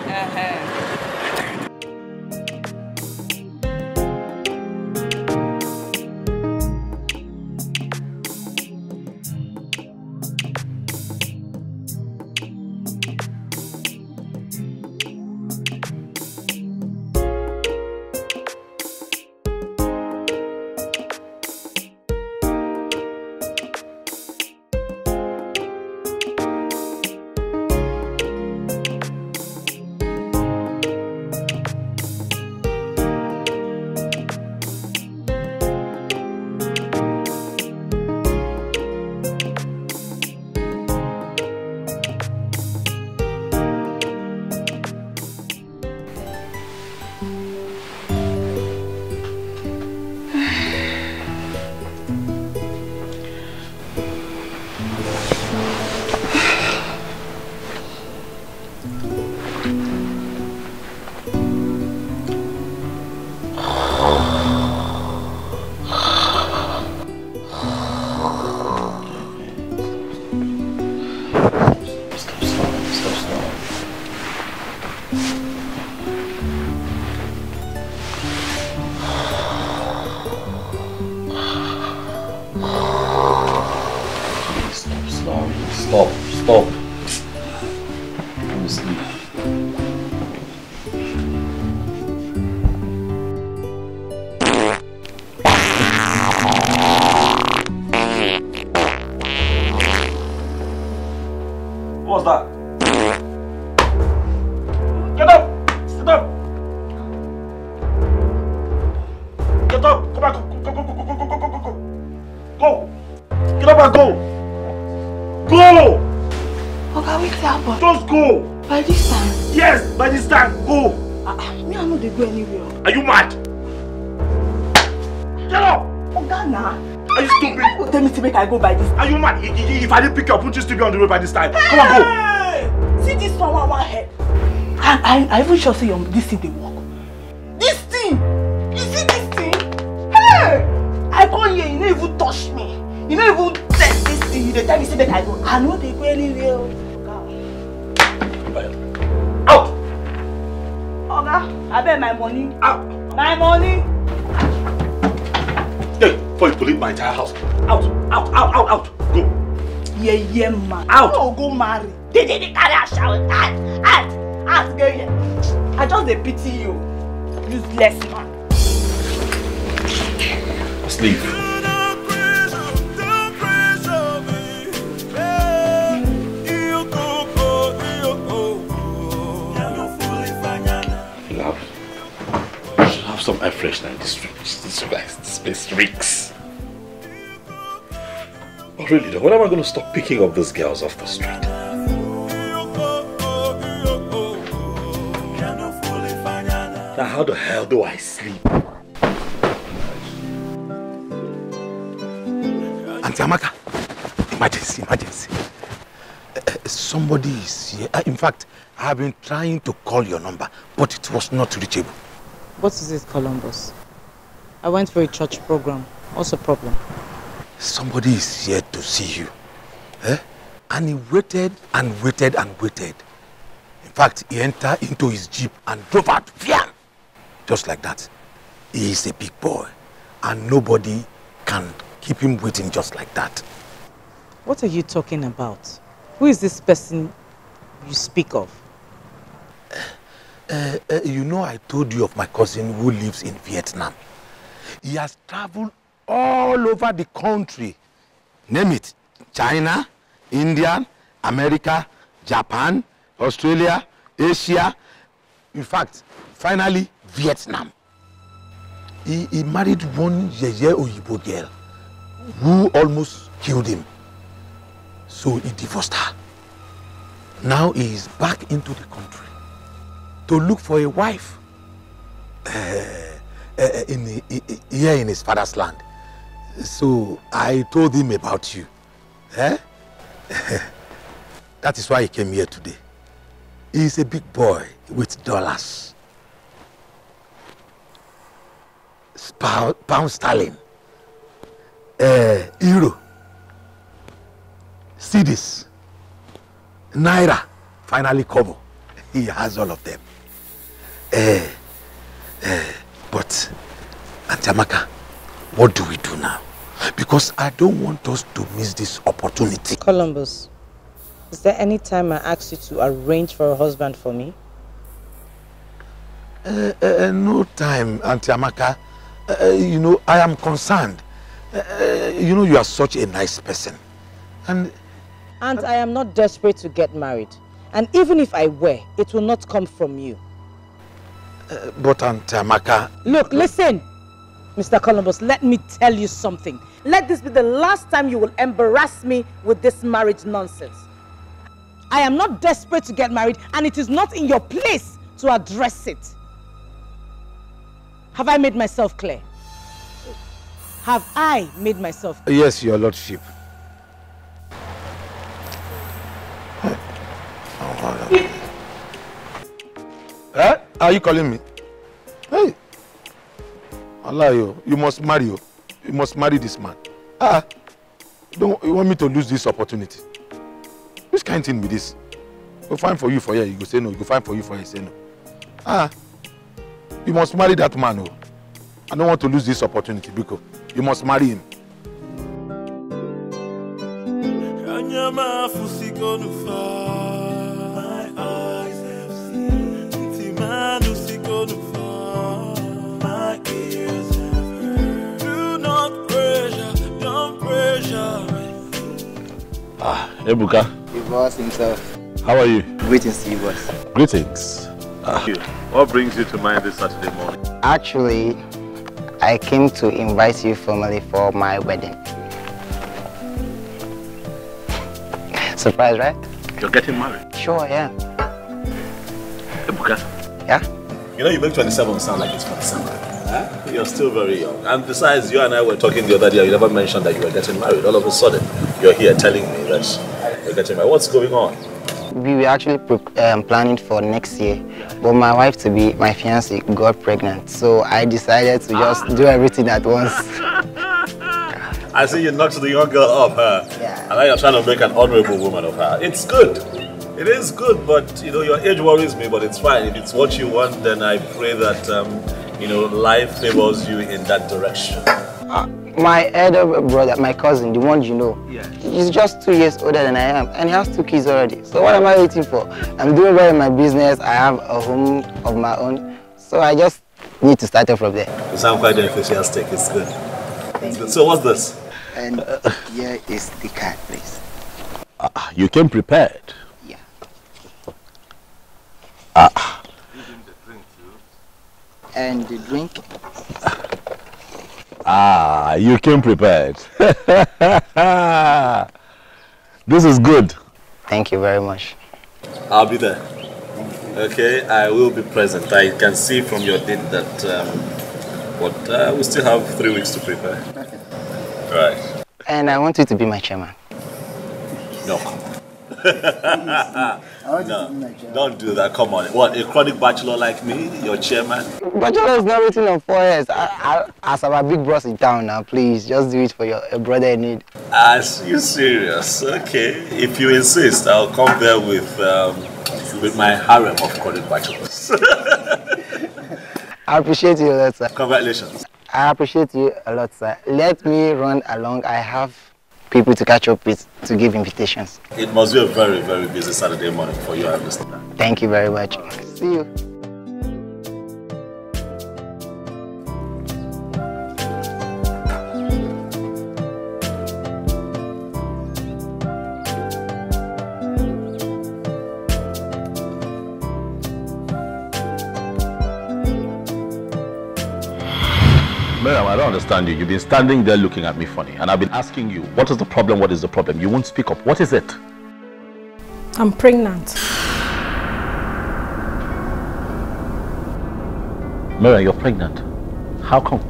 Stop. Let me sleep. What's that? Get up! Sit up! Get up! Come back! Go! Get up and go! Go! Oga, wait up. Just go! By this time? Yes, by this time, go! Me, I know they go anywhere. Are you mad? Get up! Oga, nah. Are you stupid? Don't tell me to make I go by this time. Are you mad? If I didn't pick you up, wouldn't you still be on the road by this time? Come on, go! See this one head. I even sure say this thing they work. This thing! You see this thing? Hey! I come here, you don't even touch me. You don't even test this thing. You don't tell me say make I go. I know they go anywhere. Out! Oga, I bet my money. Out! My money! Hey, before you pollute my entire house. Out! Go! Yeah, man. Out! No, go marry. They carry a shower. Out, go here. I just dey pity you. Useless man. Sleep. Love. You should have some air freshener in this place reeks. But really though, when am I going to stop picking up those girls off the street? Now how the hell do I sleep? Auntie Amaka, emergency, emergency. Somebody is here. In fact, I have been trying to call your number, but it was not reachable. What is it, Columbus? I went for a church program. What's the problem? Somebody is here to see you. And he waited and waited and waited. In fact, he entered into his jeep and drove out. Just like that. He is a big boy. And nobody can keep him waiting just like that. What are you talking about? Who is this person you speak of? You know, I told you of my cousin who lives in Vietnam. He has traveled all over the country. Name it. China, India, America, Japan, Australia, Asia. In fact, finally, Vietnam. He married one Chinenye Ubah girl who almost killed him. So he divorced her. Now he is back into the country to look for a wife here in his father's land. So I told him about you. That is why he came here today. He is a big boy with dollars. Pound sterling. Euro. Cedis. Naira. Finally Kobo. He has all of them. But Auntie Amaka, what do we do now? Because I don't want us to miss this opportunity. Columbus, is there any time I asked you to arrange for a husband for me? No time, Auntie Amaka. You know, I am concerned. You know, you are such a nice person. And I am not desperate to get married. And even if I were, it will not come from you. But Auntie Amaka... Look, listen. Mr. Columbus, let me tell you something. Let this be the last time you will embarrass me with this marriage nonsense. I am not desperate to get married, and it is not in your place to address it. Have I made myself clear? Have I made myself clear? Yes, your lordship. Are you calling me? Hey, Allah, you must marry you. You must marry this man. You want me to lose this opportunity? Which kind of thing be this? Go find for you for here, you go say no. You go find for you for here, say no. You must marry that man. Oh. I don't want to lose this opportunity because you must marry him. My eyes have seen my ears have heard. Do not pressure, don't pressure. Ebuka. The boss himself. How are you? Greetings to you, boss. Greetings. What brings you to mind this Saturday morning? Actually, I came to invite you formally for my wedding. Surprise, right? You're getting married? Sure, yeah. Ebuka? Yeah? You know, you make 27 sound like it's 47. Huh? You're still very young. And besides, you and I were talking the other day, you never mentioned that you were getting married. All of a sudden, you're here telling me that you're getting married. What's going on? We were actually planning for next year, but my wife to be, my fiancée, got pregnant. So I decided to just do everything at once. I see you knocked the young girl up, huh? Yeah. And now you're trying to make an honorable woman of her. It's good. It is good, but you know, your age worries me, but it's fine. If it's what you want, then I pray that, you know, life favors you in that direction. My elder brother, my cousin, the one you know, he's just 2 years older than I am, and he has 2 kids already. So what am I waiting for? I'm doing well in my business. I have a home of my own, so I just need to start off from there. You sound quite enthusiastic. It's good. It's good. So what's this? And here is the card, please. You came prepared. Yeah. And the drink. You came prepared. This is good. Thank you very much. I'll be there. Okay, I will be present. I can see from your date that we still have 3 weeks to prepare. Okay. Right. and I want you to be my chairman. No, come on. No, don't do that. Come on. What, a chronic bachelor like me, your chairman? Bachelor is not written on 4 years. As our big boss in town now, please, just do it for your brother in need. Are you serious? Okay. If you insist, I'll come there with my harem of chronic bachelors. I appreciate you a lot, sir. Congratulations. I appreciate you a lot, sir. Let me run along. I have people to catch up with to give invitations. It must be a very, very busy Saturday morning for you, I understand. Thank you very much. See you. Miriam, I don't understand you. You've been standing there looking at me funny, and I've been asking you, what is the problem? What is the problem? You won't speak up. What is it? I'm pregnant. Miriam, you're pregnant. How come?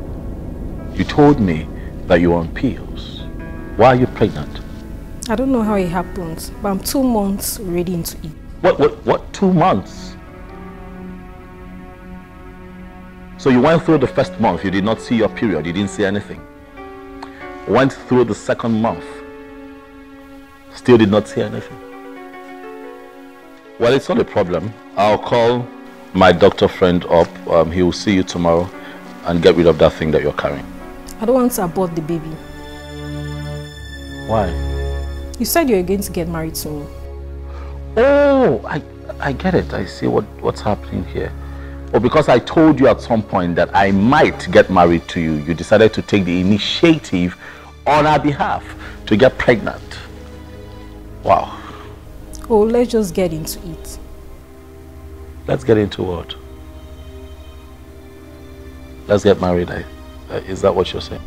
You told me that you were on pills. Why are you pregnant? I don't know how it happened, but I'm 2 months ready into it. What? 2 months? So you went through the first month, you did not see your period, you didn't see anything. Went through the second month, still did not see anything. Well, it's not a problem. I'll call my doctor friend up. He will see you tomorrow and get rid of that thing that you're carrying. I don't want to abort the baby. Why? You said you were going to get married to me. Oh, I get it. I see what's happening here. Or because I told you at some point that I might get married to you, you decided to take the initiative on our behalf to get pregnant. Wow. Oh, let's just get into it. Let's get into what? Let's get married. Is that what you're saying?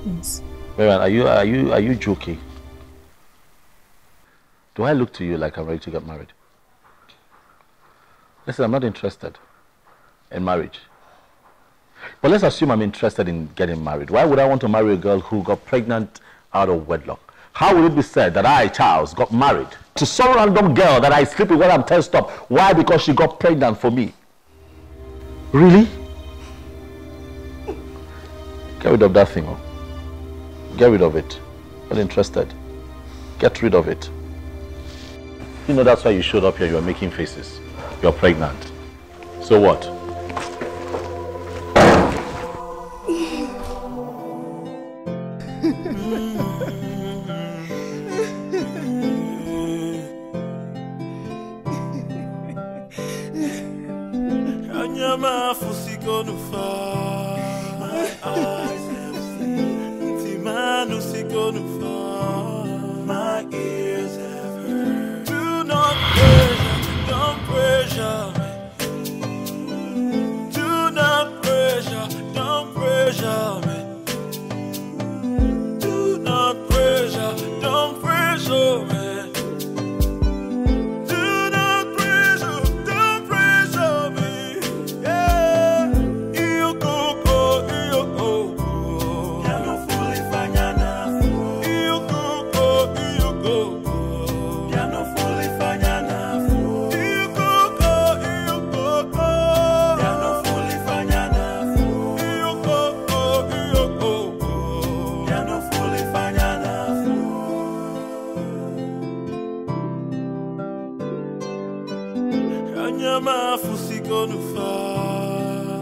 Yes. Marian, are you joking? Do I look to you like I'm ready to get married? Listen, I'm not interested in marriage. But let's assume I'm interested in getting married. Why would I want to marry a girl who got pregnant out of wedlock? How would it be said that I, Charles, got married to some random girl that I sleep with when I'm tensed up? Why? Because she got pregnant for me. Really? Get rid of that thing. Oh. Get rid of it. Not interested. Get rid of it. You know that's why you showed up here. You are making faces. You're pregnant. So what? My ears have heard. Do not pressure, don't pressure me. Do not pressure, don't pressure me. Do not pressure, don't pressure me. Do not pressure, don't pressure me. Yeah, you go, you go.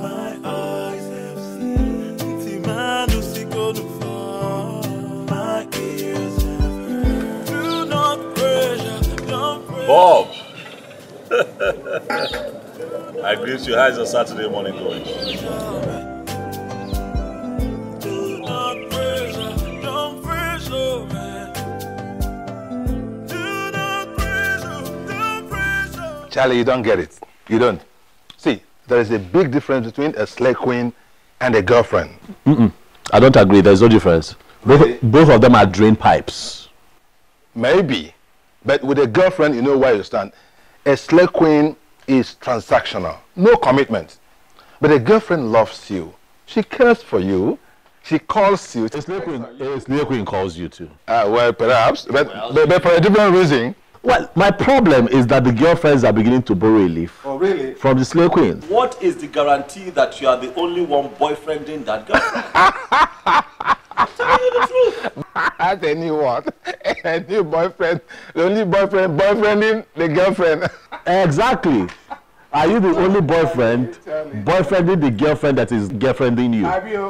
My eyes have seen. My ears have heard. Do not pressure, don't pressure. Bob! I greet you. How's your Saturday morning going? Do not pressure, don't pressure me. Do not pressure, don't pressure. Charlie, you don't get it. You don't. See, there is a big difference between a slay queen and a girlfriend. I don't agree. There's no difference. Both of them are drain pipes. Maybe. But with a girlfriend, you know where you stand. A slay queen is transactional. No commitment. But a girlfriend loves you. She cares for you. She calls you. A slave queen calls you too. Well, perhaps, but for a different reason. Well, my problem is that the girlfriends are beginning to borrow a leaf. Oh, really? From the slave queen. What is the guarantee that you are the only one boyfriending that girlfriend? I'm telling you the truth. I tell you what, a new boyfriend, the only boyfriending the girlfriend. Exactly. Are you the only boyfriend boyfriending the girlfriend that is girlfriending you?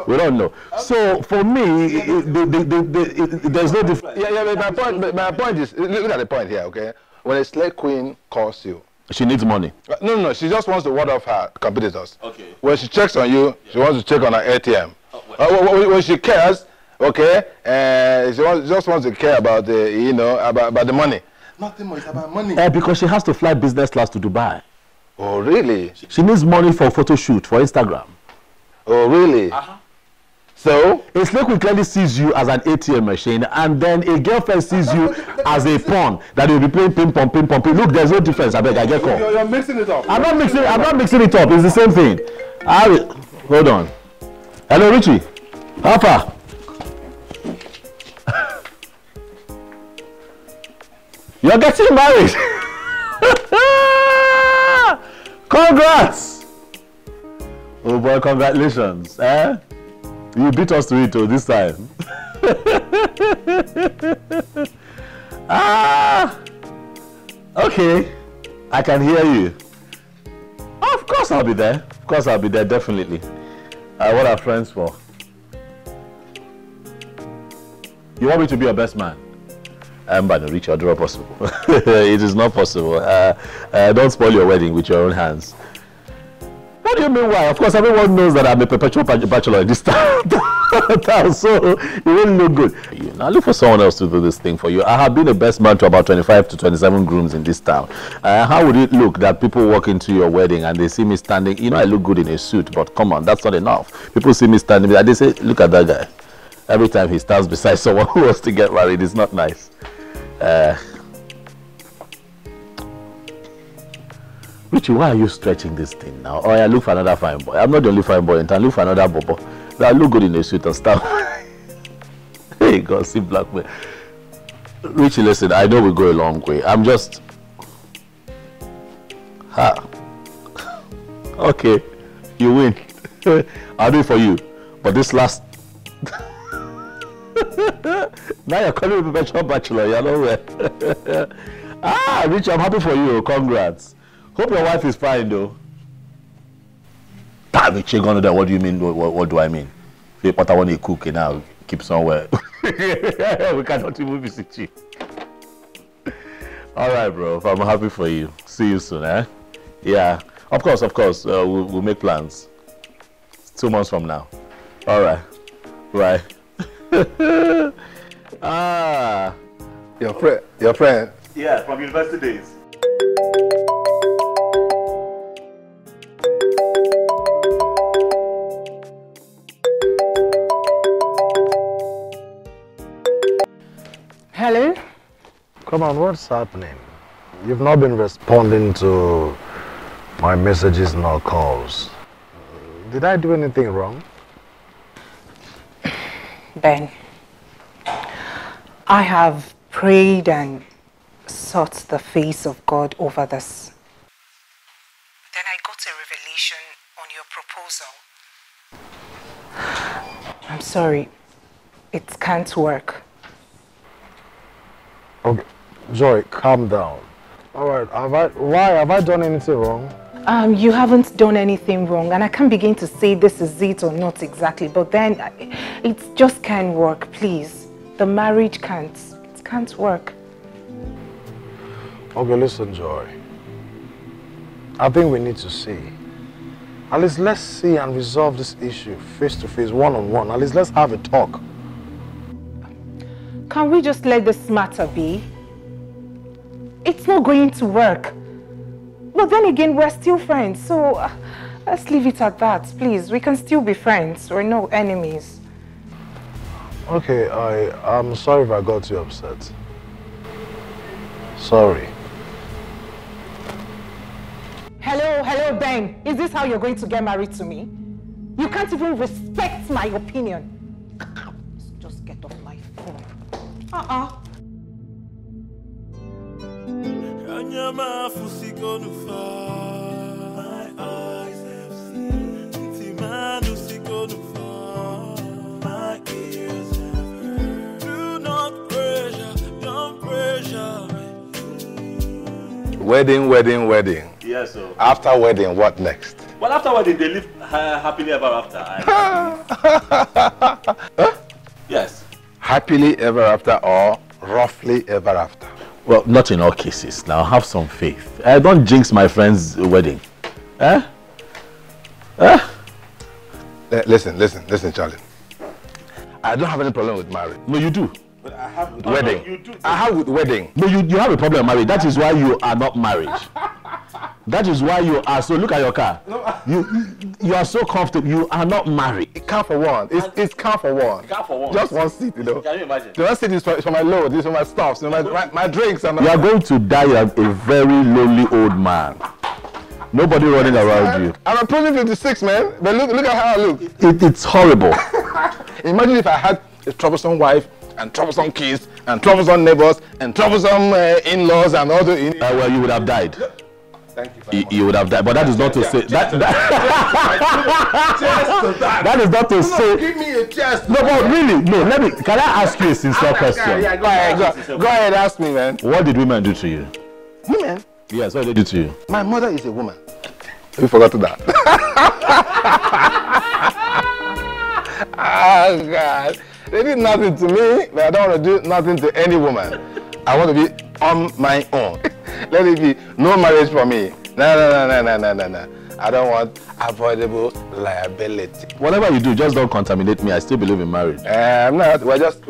We don't know. So for me, there's no difference. Yeah, but my point is, look at the point here, okay? When a slave queen calls you, she needs money. No, she just wants to ward off her competitors. Okay. When she checks on you, she wants to check on her ATM. When she cares, okay, she just wants to care about the, about the money. Nothing more, it's about money. Because she has to fly business class to Dubai. Oh, really? She needs money for a photo shoot for Instagram. Oh, really? So? A slave queen clearly sees you as an ATM machine, and then a girlfriend sees you as a pawn that will be playing ping pong, ping pong, ping. Look, there's no difference. I beg, I get caught. You're mixing it up. I'm not mixing it up. It's the same thing. Hold on. Hello, Richie. How far? You're getting married. Congrats! Oh boy, congratulations. You beat us to it this time. Okay. I can hear you. Of course I'll be there. Of course I'll be there, definitely. What are friends for? You want me to be your best man? I'm going to reach your door possible. It is not possible. Don't spoil your wedding with your own hands. What do you mean why? Of course, everyone knows that I'm a perpetual bachelor in this town, so it wouldn't look good. Now look for someone else to do this thing for you. I have been a best man to about 25 to 27 grooms in this town. How would it look that people walk into your wedding and they see me standing? I look good in a suit, but come on, that's not enough. People see me standing and they say, look at that guy. Every time he stands beside someone who wants to get married, it's not nice. Richie, why are you stretching this thing now? Oh, I look for another fine boy. I'm not the only fine boy in town. Look for another bobo. I look good in a suit and stuff. Hey, God, see black man. Richie, listen, I know we go a long way. I'm just... Okay, you win. I'll do it for you. But this last... Now you're calling me perpetual bachelor, you're nowhere. Richie, I'm happy for you. Congrats. Hope your wife is fine though. Richie, what do you mean? What do I mean? What I want to cook and now keep somewhere. We cannot even visit you. Alright, bro. I'm happy for you. See you soon, eh? Yeah. Of course. We'll make plans. 2 months from now. Alright. Right. Your friend? Yeah, from university days. Hello? Come on, what's happening? You've not been responding to my messages nor calls. Did I do anything wrong? Ben, I have prayed and sought the face of God over this. Then I got a revelation on your proposal. I'm sorry, it can't work. Okay, Joy, calm down. Alright, why have I done anything wrong? You haven't done anything wrong, and I can't begin to say this is it or not exactly, but then it just can't work, please. The marriage can't work. Okay, listen, Joy. I think we need to see. At least let's see and resolve this issue face to face, one-on-one. At least let's have a talk. Can we just let this matter be? It's not going to work. But then again, we're still friends, so let's leave it at that, please. We can still be friends. We're no enemies. Okay, I'm sorry if I got you upset. Sorry. Hello, Ben. Is this how you're going to get married to me? You can't even respect my opinion. My eyes have seen. Timanu Sikonufa. My ears have heard. Do not pressure, don't pressure me. Wedding. Yes, sir. After wedding, what next? Well, after wedding, they live happily ever after. Yes. Happily ever after or roughly ever after? Well, not in all cases. Now, have some faith. Don't jinx my friend's wedding. Listen, Charlie. I don't have any problem with marriage. No, you do. But I have with wedding. You do. I have with wedding. No, you have a problem with marriage. That is why you are not married. That is why you are so. Look at your car. You are so comfortable. You are not married. Car for one. It's car for one. Car for one. Just one seat, you know. Can you imagine? The one seat is for my load. This is for my stuff. So my drinks and. You are going to die a very lonely old man. Nobody running around you. I'm approaching 56, man. But look at how I look. It's horrible. Imagine if I had a troublesome wife and troublesome kids and troublesome neighbors and troublesome in-laws and all the. Well, you would have died. Thank you very much. You would have died, but that is not to say that is not to say. Give me a chest. No, but really, no. Can I ask you a sincere question? Yeah, go ahead, ask me, man. What did women do to you? Women? Yes, what did they do to you? My mother is a woman. You forgot that. Oh God, they did nothing to me, but I don't want to do nothing to any woman. I want to be on my own. Let it be no marriage for me. No. I don't want avoidable liability. Whatever you do, just don't contaminate me. I still believe in marriage. I'm not. We're just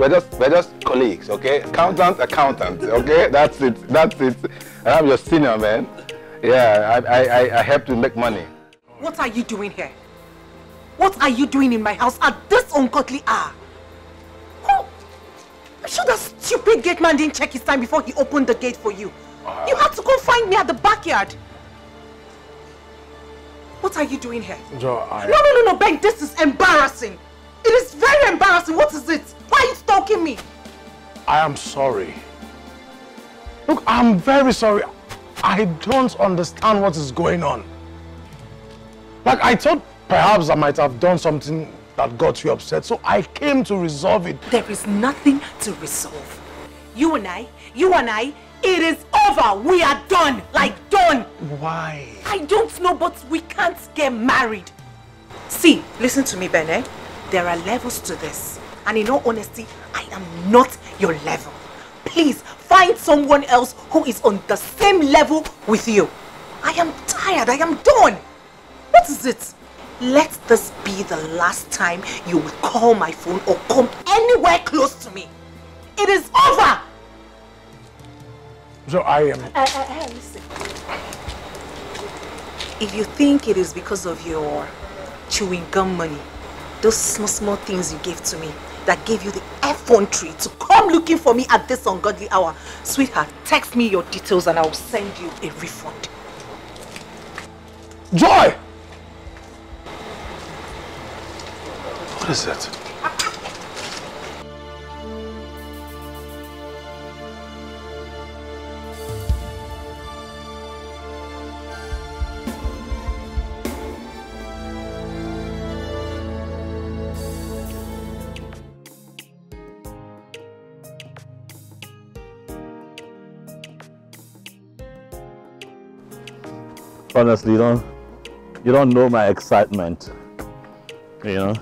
colleagues, okay? Accountant. Okay? That's it. And I'm your senior, man. Yeah, I help to make money. What are you doing here? What are you doing in my house at this ungodly hour? Oh, I'm sure that stupid gate man didn't check his time before he opened the gate for you. You had to go find me at the backyard. What are you doing here? Joe, No, Ben, this is embarrassing. It is very embarrassing. What is it? Why are you stalking me? I am sorry. Look, I'm very sorry. I don't understand what is going on. Like, I thought perhaps I might have done something that got you upset, so I came to resolve it. There is nothing to resolve. You and I, it is over. We are done. Like, done. Why? I don't know, but we can't get married. See, listen to me, Bene. There are levels to this. And in all honesty, I am not your level. Please, find someone else who is on the same level with you. I am tired. I am done. What is it? Let this be the last time you will call my phone or come anywhere close to me. It is over. So I am... Listen. If you think it is because of your chewing gum money, those small things you gave to me that gave you the effrontery to come looking for me at this ungodly hour, sweetheart, text me your details and I will send you a refund. Joy! What is it? Honestly, you don't know my excitement. You know.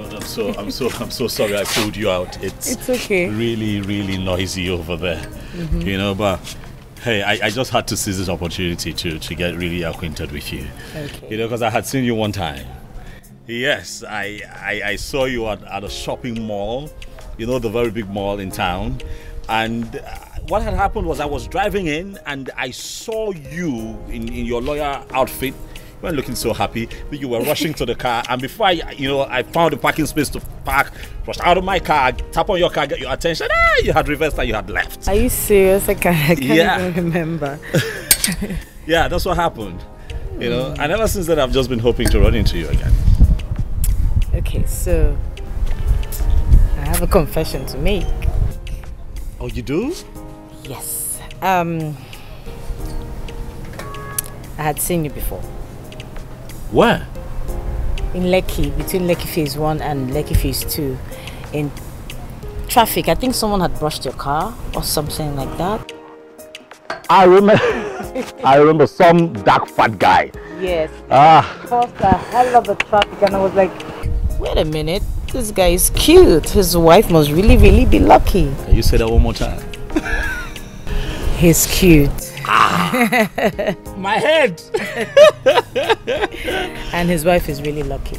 I'm so sorry I pulled you out. It's okay. Really noisy over there. You know, but hey, I just had to seize this opportunity to get really acquainted with you. Okay. You know, because I had seen you one time. Yes, I saw you at a shopping mall. You know, the very big mall in town. And what had happened was I was driving in and I saw you in your lawyer outfit. You weren't looking so happy, but you were rushing to the car. And before I found a parking space to park, rushed out of my car, tap on your car, get your attention. You had reversed and you had left. Are you serious? I can't even remember. Yeah, that's what happened. You know, and ever since then I've just been hoping to run into you again. Okay, so I have a confession to make. Oh, you do? Yes. I had seen you before. Where? In Lekki, between Lekki Phase 1 and Lekki Phase 2. In traffic, I think someone had brushed your car or something like that. I remember some dark fat guy. Yes. Ah. Caused a hell of a traffic, and I was like, wait a minute, this guy is cute. His wife must really, really be lucky. Can you say that one more time? He's cute. My head. And his wife is really lucky.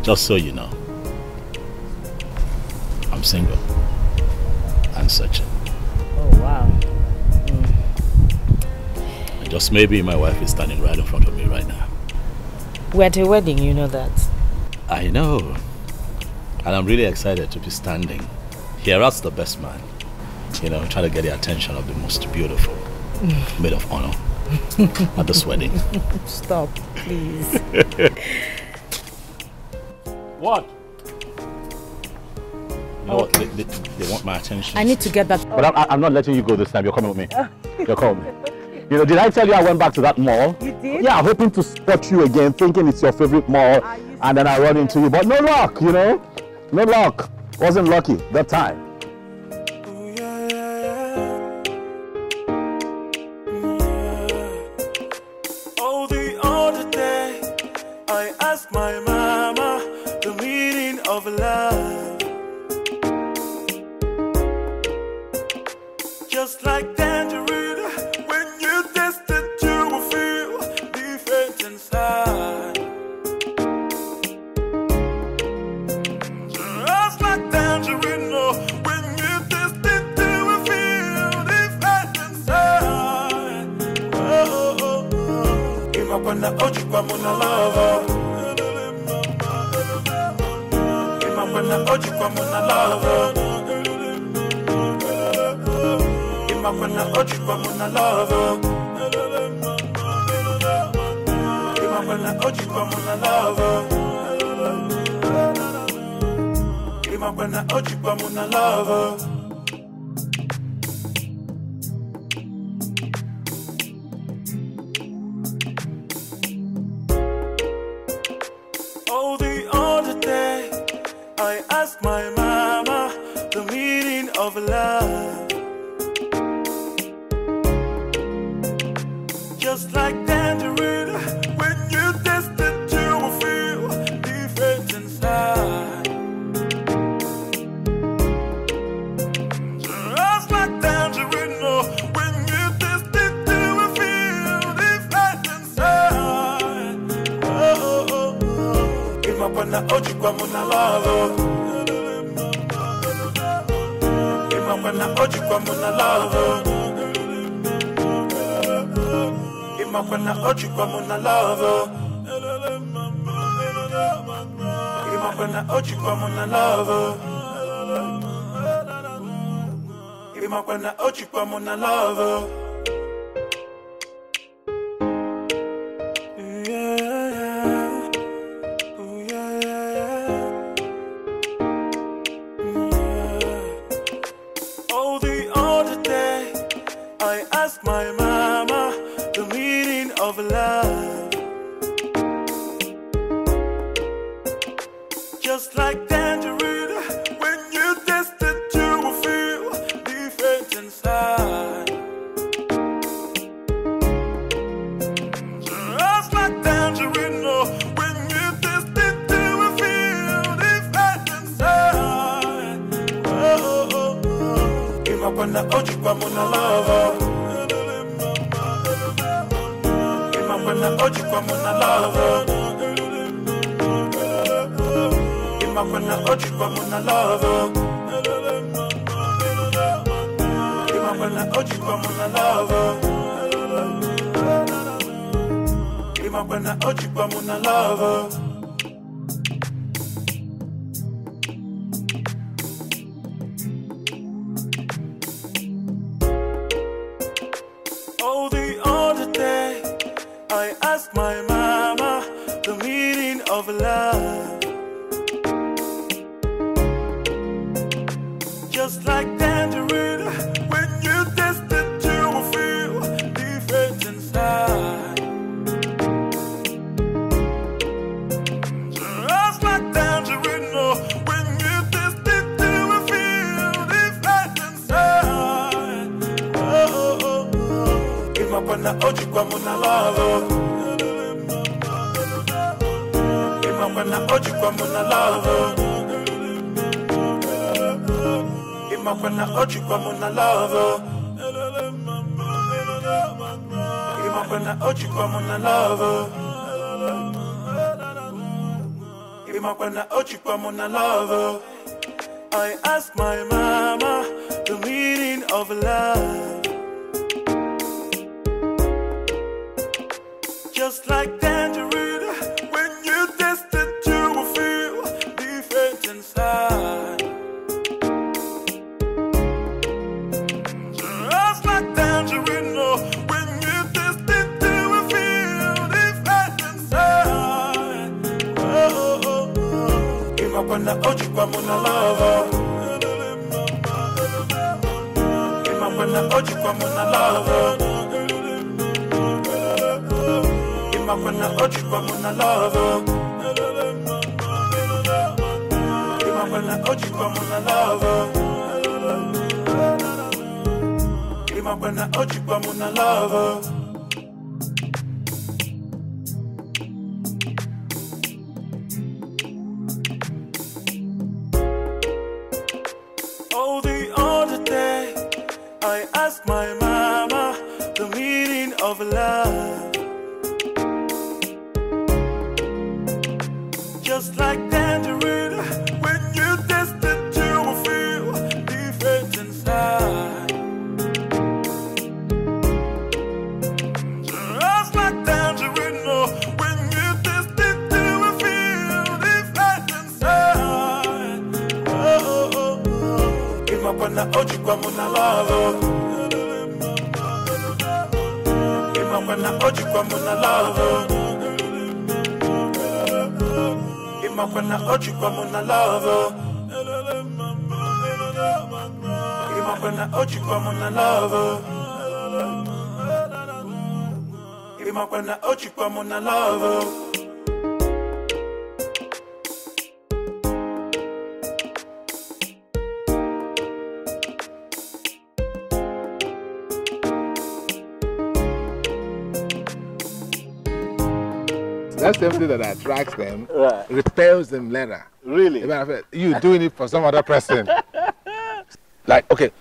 Just so you know, I'm single and searching. Oh wow. And just maybe my wife is standing right in front of me right now. We're at a wedding, you know that. I know. And I'm really excited to be standing here as the best man. You know, trying to get the attention of the most beautiful maid of honor at this wedding. Stop, please. What? You know what? They want my attention. I need to get that. But I'm not letting you go this time. You're coming with me. You're coming with me. You know, did I tell you I went back to that mall? You did? Yeah, hoping to spot you again, thinking it's your favorite mall, and then I run into you. But no luck, you know? No luck. Wasn't lucky that time. Oh, the other day, I asked my mama the meaning of love. Just like tangerine, when you taste it, you will feel different inside. Just like tangerine, oh, when you taste it, you will feel different inside. Oh, oh, oh. Imakwana oji kwa muna lover. Imakwana oji kwa muna lover. Imakwana oji kwa muna lover. Imakwana oji kwa muna lover. Imakwana oji kwa muna lover. Oh, the other day, I asked my mama the meaning of love. Just like tangerine, when you taste it, you will feel different inside. Just like tangerine, oh, when you taste it, you will feel different inside. Oh, oh, oh. Imakwana oji kwa muna lover. Imakwana oji kwa muna lover. Imakwana oji kwa muna lover. Imakwana oji kwa muna lover. Imakwana oji kwa muna lover. Oh, the other day, I asked my mama the meaning of love. Just like tangerine, when you taste it, you will feel different inside. Just like tangerine, oh, when you taste it, you will feel different inside. Oh, oh, oh. Imakwana oji kwa muna lover. Imakwana oji kwa muna lover. Imakwana oji kwa muna lover. Imakwana oji kwa muna lover. Imakwana oji kwa muna lover. Oh, the other day, I asked my mama the meaning of love. Just like tangerine, when you taste it, you will feel different inside. Just like tangerine, oh, when you taste it, you will feel different inside. Oh, oh, oh. Imapana oji kwa muna love. Imapana oji kwa muna love. Imapana oji kwa muna love. Imapana oji kwa muna love. Imapana oji kwa muna love. I asked my mama the meaning of love. Just like tangerine, when you taste it, you will feel different inside. Just like tangerine, oh, when you taste it, you will feel different inside. Oh, oh, oh. Imapana oji kwa muna love. Imapana oji kwa muna love. Imapana oji kwa muna love. Imapana oji kwa muna love. Imapana oji kwa muna love. Oh, the other day I asked my mama the meaning of love. Just like tangerine, when you taste it, you will feel different inside. Just like tangerine, oh, when you taste it, you will feel different inside. Oh, oh, oh. Imapana oji kwa muna love. Imapana oji kwa muna love. Imapana oji kwa muna love. Imapana oji kwa muna love. Imapana oji kwa muna love. That's something that attracts them, repels them later. Really? You doing it for some other person. Like, okay,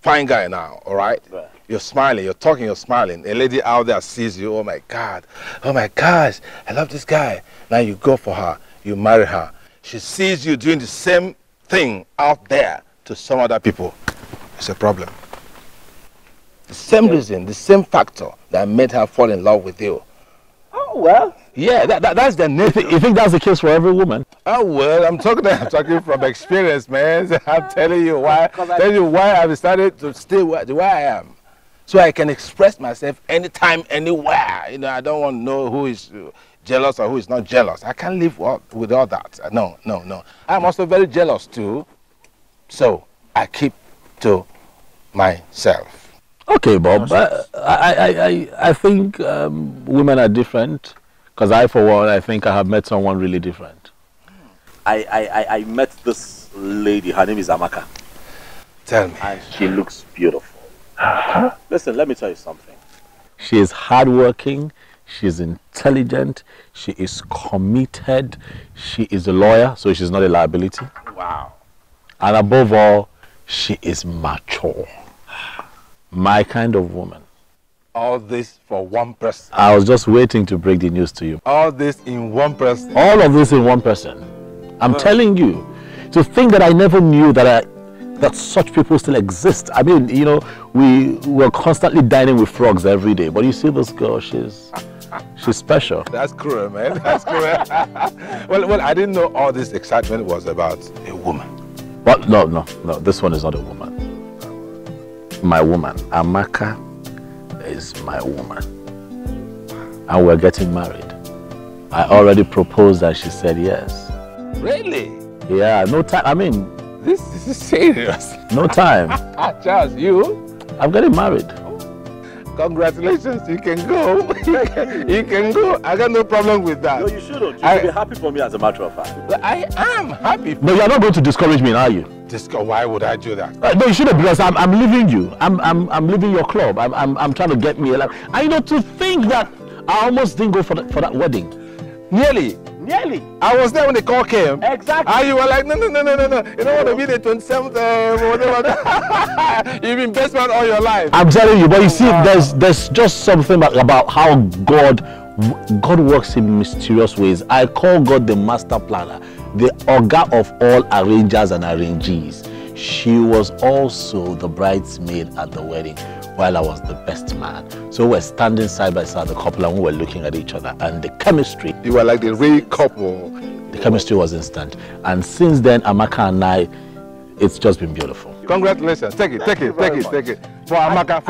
fine guy now, all right? You're smiling, you're talking, you're smiling. A lady out there sees you, oh my God, oh my gosh, I love this guy. Now you go for her, you marry her. She sees you doing the same thing out there to some other people. It's a problem. The same reason, the same factor that made her fall in love with you. Oh, well. Yeah, that's the nature. You think that's the case for every woman? Oh, well, I'm talking from experience, man. I'm telling you why I've decided to stay the way I am. So I can express myself anytime, anywhere. You know, I don't want to know who is jealous or who is not jealous. I can't live with all that. No. I'm also very jealous too. So I keep to myself. Okay, Bob. I think women are different. Because I, for one, I think I have met someone really different. I met this lady. Her name is Amaka. Tell me. And she looks beautiful. Listen, let me tell you something. She is hardworking. She is intelligent. She is committed. She is a lawyer, so she's not a liability. Wow. And above all, she is mature. My kind of woman. All this for one person. I was just waiting to break the news to you. All this in one person. All of this in one person. I'm telling you, to think that I never knew that such people still exist. I mean, you know, we were constantly dining with frogs every day. But you see this girl, she's special. That's cruel, man. That's cruel. well, I didn't know all this excitement was about a woman. Well, no. This one is not a woman. My woman, Amaka, is my woman. And we're getting married. I already proposed and she said yes. Really? Yeah, no time. I mean, This is serious. No time. Charles, you? I'm getting married. Congratulations, you can go. You can go. I got no problem with that. No, you shouldn't. You should be happy for me, as a matter of fact. I am happy. No, you're not going to discourage me, are you? Why would I do that? No, you shouldn't, because I'm leaving you. I'm leaving your club. I'm trying to get me alive. I know, to think that I almost didn't go for that wedding. Nearly. I was there when the call came. Exactly. And you were like, no. You don't want to be the 27th, whatever. You've been best man all your life. I'm telling you, but you see, there's just something about how God works in mysterious ways. I call God the master planner, the Oga of all arrangers and arrangees. She was also the bridesmaid at the wedding, while I was the best man. So we're standing side by side, the couple, and we were looking at each other, and the chemistry. You were like the real couple. The chemistry was instant. And since then, Amaka and I, it's just been beautiful. Congratulations. Take it. For Amaka.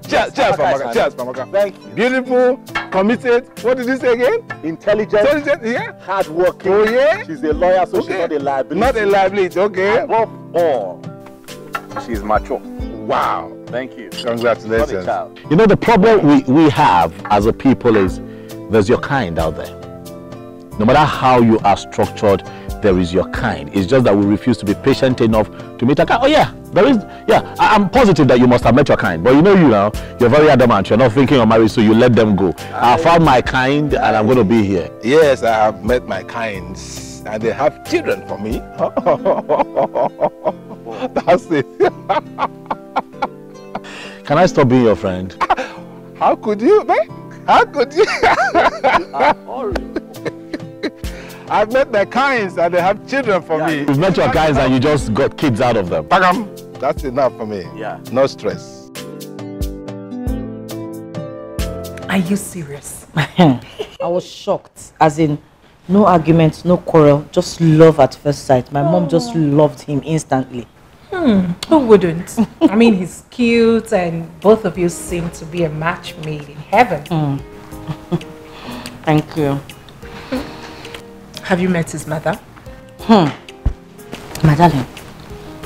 Cheers for Amaka. Thank you. Beautiful, committed. What did you say again? Intelligent, yeah. hardworking. Oh, yeah? She's a lawyer, so she's not a liability. Not a liability, okay. Above all, she's mature. Wow. Thank you. Congratulations. You know, the problem we have as a people is there's your kind out there. No matter how you are structured, there is your kind. It's just that we refuse to be patient enough to meet a kind. Oh yeah, there is. Yeah, I'm positive that you must have met your kind. But you know, you're very adamant. You're not thinking of marriage, so you let them go. I found my kind, and I'm going to be here. Yes, I have met my kinds, and they have children for me. That's it. Can I stop being your friend? How could you, man? How could you? I've met my kinds and they have children for me. You've met your kinds and you just got kids out of them. That's enough for me. Yeah. No stress. Are you serious? I was shocked. As in, no arguments, no quarrel, just love at first sight. My mom just loved him instantly. Who wouldn't? I mean, he's cute and both of you seem to be a match made in heaven. Thank you. Have you met his mother? My darling,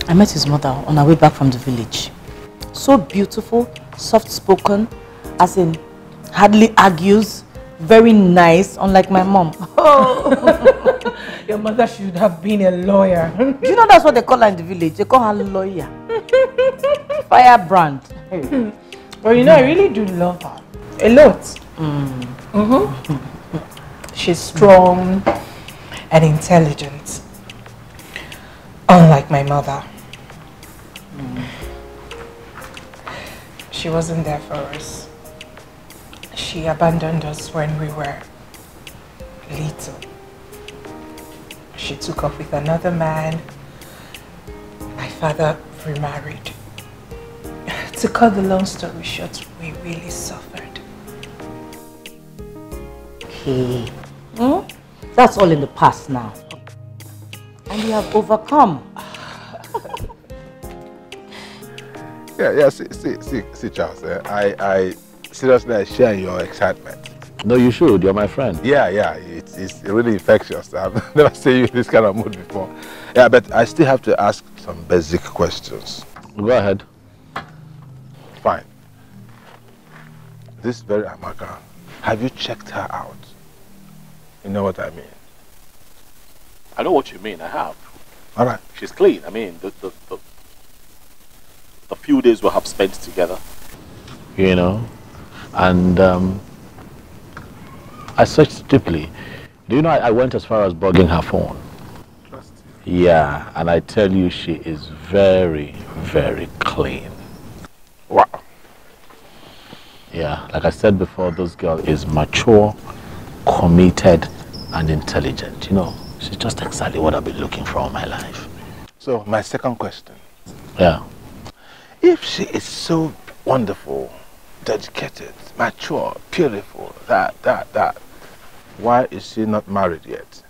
I met his mother on our way back from the village. So beautiful, soft-spoken, as in hardly argues, very nice, unlike my mom. Your mother should have been a lawyer. Do you know that's what they call her in the village? They call her lawyer. Firebrand. Well, you know, I really do love her. A lot. She's strong and intelligent. Unlike my mother. She wasn't there for us. She abandoned us when we were little. She took off with another man. My father remarried. To cut the long story short, we really suffered. Okay. That's all in the past now. And you have overcome. Yeah, see, Charles, I seriously, I share your excitement. No, you should. You're my friend. Yeah, it's really infectious. I've never seen you in this kind of mood before. Yeah, but I still have to ask some basic questions. Go ahead. Fine. This very Amaka, have you checked her out? You know what I mean? I know what you mean. I have. All right. She's clean. I mean, the few days we have spent together. You know, and I searched deeply. Do you know I went as far as bugging her phone? Yeah, and I tell you, she is very, very clean. Wow. Yeah, like I said before, this girl is mature, committed, and intelligent. You know, she's just exactly what I've been looking for in my life. So, my second question. Yeah. If she is so wonderful, dedicated, mature, beautiful, that, why is she not married yet?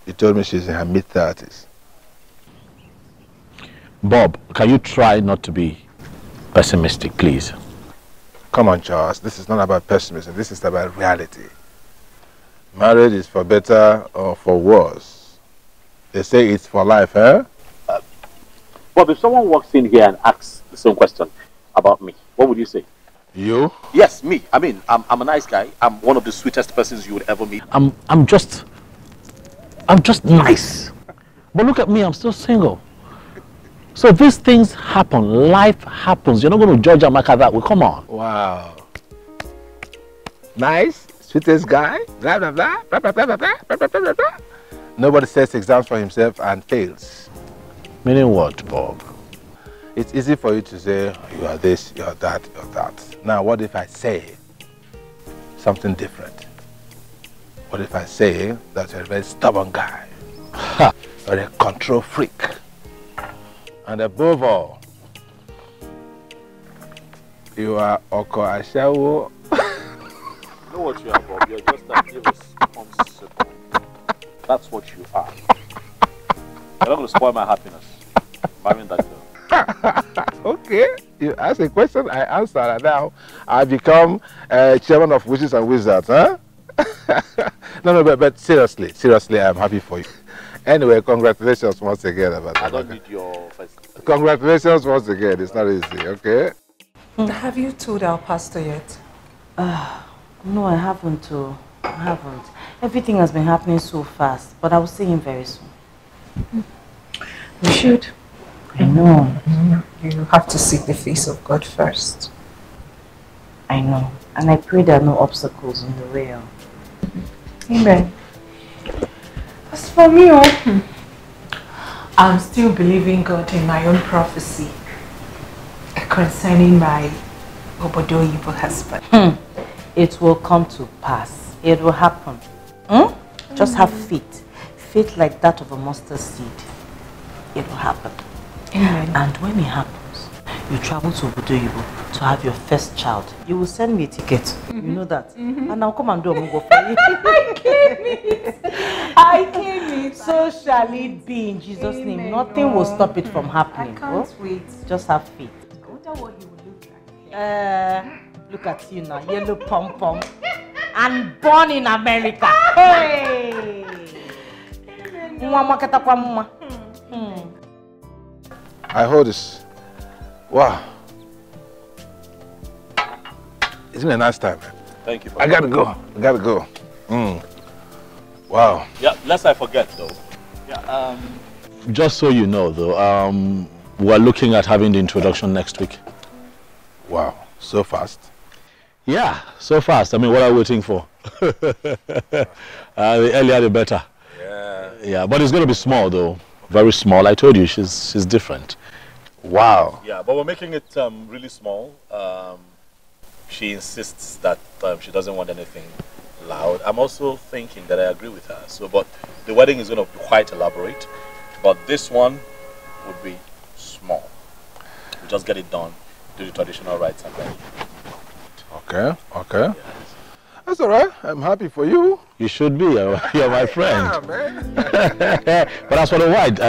You told me she's in her mid-30s. Bob, can you try not to be pessimistic, please? Come on, Charles. This is not about pessimism. This is about reality. Marriage is for better or for worse. They say it's for life, huh? Bob, if someone walks in here and asks the same question about me, what would you say? You? Yes, me. I mean, I'm a nice guy. I'm one of the sweetest persons you would ever meet. I'm just nice. But look at me, I'm still single. So these things happen. Life happens. You're not going to judge Amaka that way. Come on. Wow. Nice, sweetest guy, blah, blah, blah, blah, blah, blah, blah, blah, blah, blah, blah. Nobody sets exams for himself and fails. Meaning what, Bob? It's easy for you to say, you are this, you are that, you are that. Now, what if I say something different? What if I say that you're a very stubborn guy? You're a control freak. And above all, you are Oko Ashawo. You know what you are, Bob? You're just an irresponsible. That's what you are. You're not going to spoil my happiness. Marrying that girl. Okay, you ask a question, I answer, and now I become chairman of Witches and Wizards, huh? No, but seriously, I'm happy for you. Anyway, congratulations once again. I don't need your first. Congratulations once again. It's not easy, okay? Have you told our pastor yet? No, I haven't. I haven't. Everything has been happening so fast, but I will see him very soon. You should. I know. You have to seek the face of God first. I know. And I pray there are no obstacles in the way. Amen. As for me, I'm still believing God in my own prophecy concerning my Obodo-Yibo husband. It will come to pass. It will happen. Just have faith. Faith like that of a mustard seed. It will happen. Amen. And when it happens, you travel to Obodo-Yibo to have your first child. You will send me a ticket. You know that. And I'll come and do a mungo for you. I came it. So shall it be in Jesus' name. Nothing will stop it from happening. I can't wait. Just have faith. I wonder what he will look like. Look at you now, yellow pom-pom. And born in America. Hey! I hold this. Wow. It's been a nice time, man. Thank you. I gotta go. Wow. Yeah, lest I forget though. Yeah. Just so you know though, we're looking at having the introduction next week. Wow, so fast. Yeah, so fast. I mean, what are we waiting for? The earlier the better. Yeah, but it's going to be small though. Very small. I told you, she's different. Wow. Yeah, but we're making it really small. She insists that she doesn't want anything loud. I'm also thinking that I agree with her. So, but the wedding is going to be quite elaborate. But this one would be small. We just get it done, do the traditional rites and then. Okay. Yeah. That's all right. I'm happy for you. You should be. You're my friend. Yeah, man. But as for the white,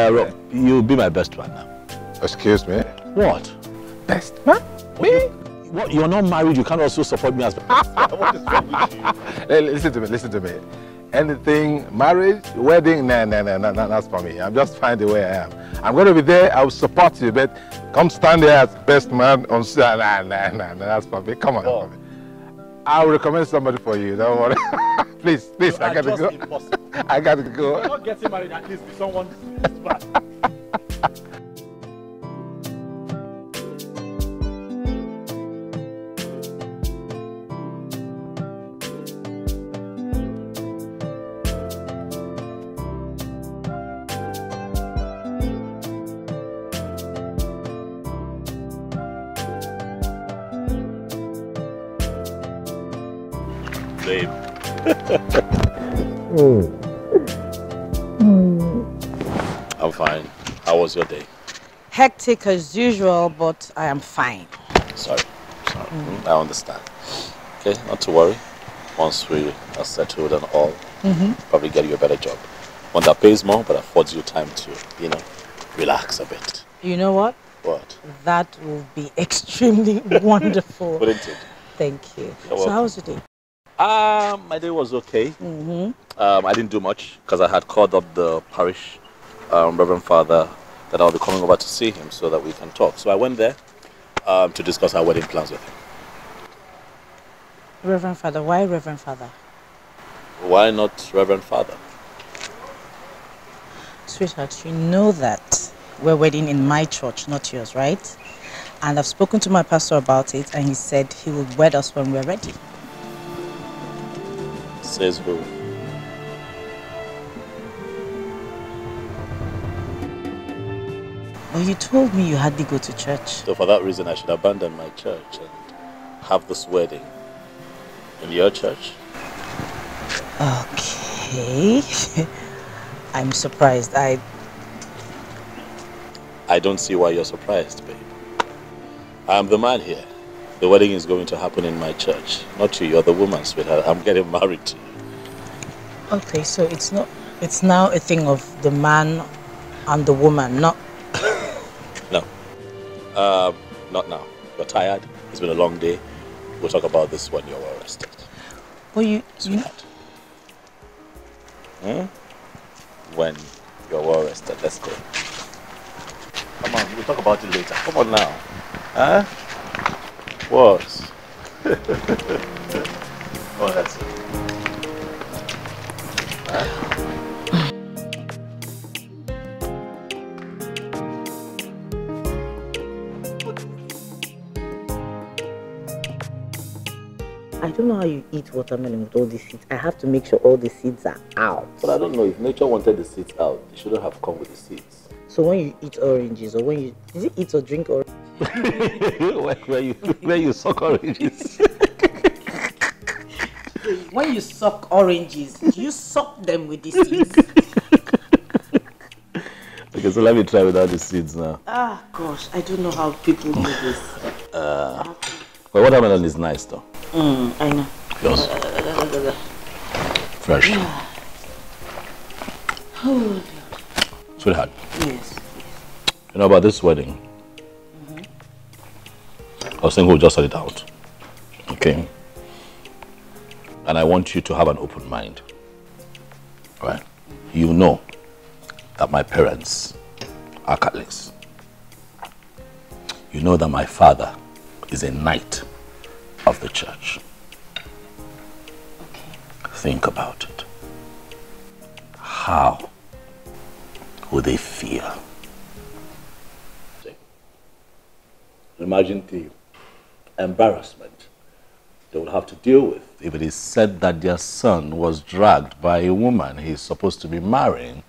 you'll be my best man now. Excuse me? What? Best man? Me? What? You're not married. You can't also support me as. What is wrong with you? Hey, listen to me. Anything, marriage, wedding, nah, that's for me. I'm just fine the way I am. I'm going to be there. I will support you, but come stand there as best man on nah, that's for me. Come on. Oh. I'll recommend somebody for you. Don't worry. please, I gotta go. Impossible. I gotta go. If you're not getting married, at least be someone bad. Babe. I'm fine. How was your day? Hectic as usual, but I am fine. Sorry. I understand. Okay, not to worry. Once we are settled and all, probably get you a better job. One that pays more but affords you time to, relax a bit. You know what? What? That will be extremely wonderful. Wouldn't it? Thank you. You're So welcome. how was your day? My day was okay. I didn't do much because I had called up the parish Reverend Father that I'll be coming over to see him so that we can talk. So I went there to discuss our wedding plans with him. Reverend Father, why Reverend Father? Why not Reverend Father? Sweetheart, you know that we're wedding in my church, not yours, right? And I've spoken to my pastor about it, and he said he will wed us when we're ready. Says who? Well, you told me you hardly go to church. So for that reason, I should abandon my church and have this wedding in your church? Okay. I'm surprised. I don't see why you're surprised, babe. I'm the man here. The wedding is going to happen in my church. Not you, you're the woman, sweetheart. I'm getting married to you. Okay, so it's now a thing of the man and the woman, not... No. Not now. You're tired. It's been a long day. We'll talk about this when you're well rested. Well, sweetheart. When you're well rested, let's go. Come on, we'll talk about it later. Come on now. Huh? What? Oh, that's it. Huh? I don't know how you eat watermelon with all these seeds. I have to make sure all the seeds are out. But I don't know, if nature wanted the seeds out, it shouldn't have come with the seeds. So when you eat oranges, or when you... Did you eat or drink oranges? where you suck oranges. When you suck oranges, you suck them with the seeds. Okay, so let me try without the seeds now. Ah, gosh, I don't know how people do this. Well, watermelon is nice though. I know. Yours? Fresh. Oh, Sweetheart. yes. You know about this wedding? I was saying we'll just sort it out. Okay? And I want you to have an open mind. Right? You know that my parents are Catholics. You know that my father is a knight of the church. Okay. Think about it. How would they feel? Imagine the embarrassment they would have to deal with if it is said that their son was dragged by a woman he's supposed to be marrying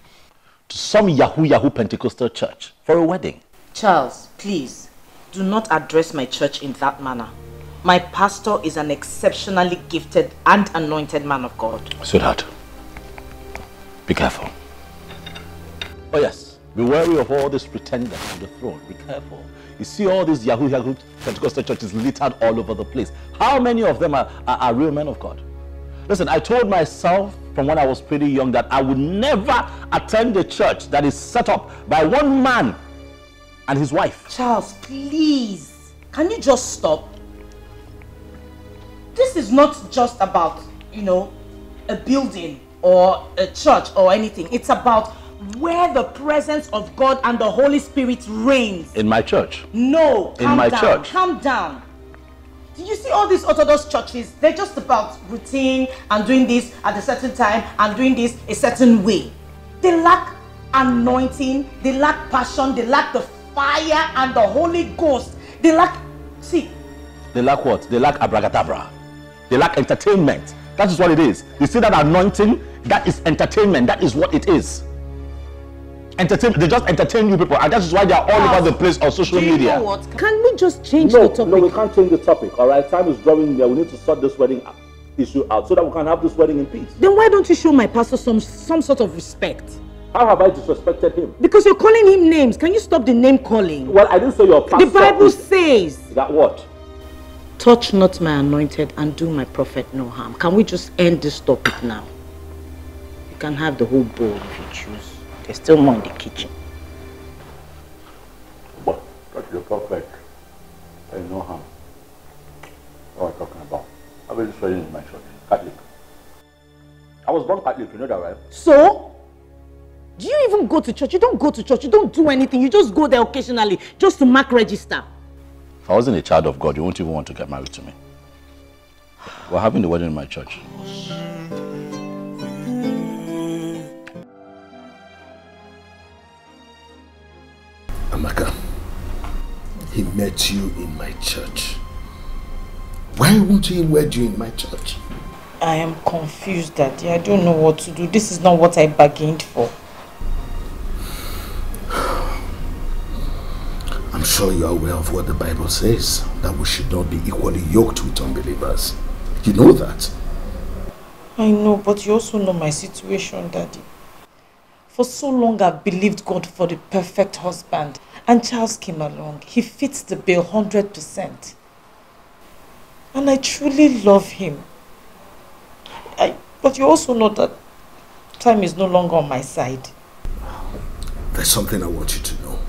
to some Yahoo Pentecostal church for a wedding. Charles, please, do not address my church in that manner. My pastor is an exceptionally gifted and anointed man of God. Sweetheart, be careful. Oh yes, be wary of all these pretenders on the throne. Be careful. You see all these Yahoo Pentecostal churches littered all over the place. How many of them are real men of God? Listen, I told myself from when I was pretty young that I would never attend a church that is set up by one man and his wife. Charles, please, can you just stop? This is not just about, a building or a church or anything. It's about where the presence of God and the Holy Spirit reigns. In my church? No, in my church. Calm down. Did you see all these Orthodox churches? They're just about routine and doing this at a certain time and doing this a certain way. They lack anointing, they lack passion, they lack the fire and the Holy Ghost. They lack, They lack what? They lack abracadabra. They lack entertainment. That is what it is. You see that anointing? That is entertainment. That is what it is. Entertainment. They just entertain you people, and that is why they are all over the place on social media. You know what? Can we just change the topic? No, we can't change the topic. All right, time is drawing near. We need to sort this wedding issue out so that we can have this wedding in peace. Then why don't you show my pastor some sort of respect? How have I disrespected him? Because you're calling him names. Can you stop the name calling? Well, I didn't say your pastor. The Bible says that what? Touch not my anointed and do my prophet no harm. Can we just end this topic now? You can have the whole bowl if you choose. There's still more in the kitchen. What? Touch the prophet and no harm. What are you talking about? I've been studying in my church. Catholic. I was born Catholic, you know that, right? So? Do you even go to church? You don't go to church. You don't do anything. You just go there occasionally just to mark register. If I wasn't a child of God, you won't even want to get married to me. We're having the wedding in my church. Amaka, he met you in my church. Why won't he wed you in my church? I am confused, Daddy. I don't know what to do. This is not what I bargained for. I'm sure you are aware of what the Bible says, that we should not be equally yoked with unbelievers. You know that. I know, but you also know my situation, Daddy. For so long I've believed God for the perfect husband, and Charles came along. He fits the bill 100%. And I truly love him. But you also know that time is no longer on my side. There's something I want you to know.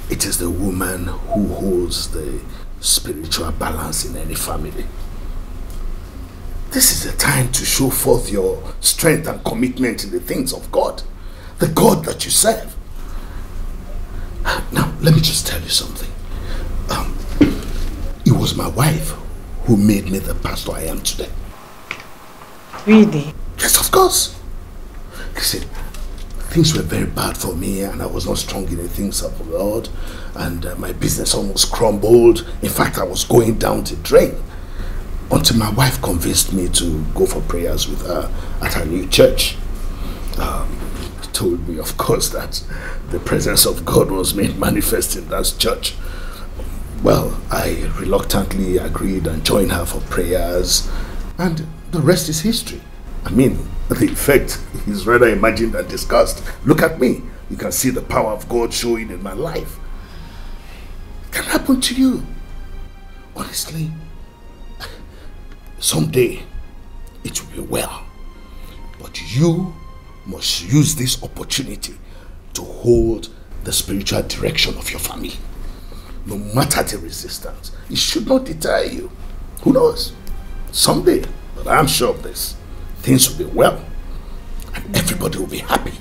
It is the woman who holds the spiritual balance in any family. This is the time to show forth your strength and commitment in the things of God. The God that you serve. Now, let me just tell you something. It was my wife who made me the pastor I am today. Really? Yes, of course. You see, things were very bad for me and I was not strong in the things of the Lord. And my business almost crumbled. In fact, I was going down the drain. Until my wife convinced me to go for prayers with her at her new church. Told me, of course, that the presence of God was made manifest in that church. Well, I reluctantly agreed and joined her for prayers, and the rest is history. I mean, the effect is rather imagined and discussed. Look at me. You can see the power of God showing in my life. It can happen to you. Honestly, someday it will be well. But you must use this opportunity to hold the spiritual direction of your family. No matter the resistance, it should not deter you. Who knows? Someday, but I'm sure of this, things will be well and everybody will be happy.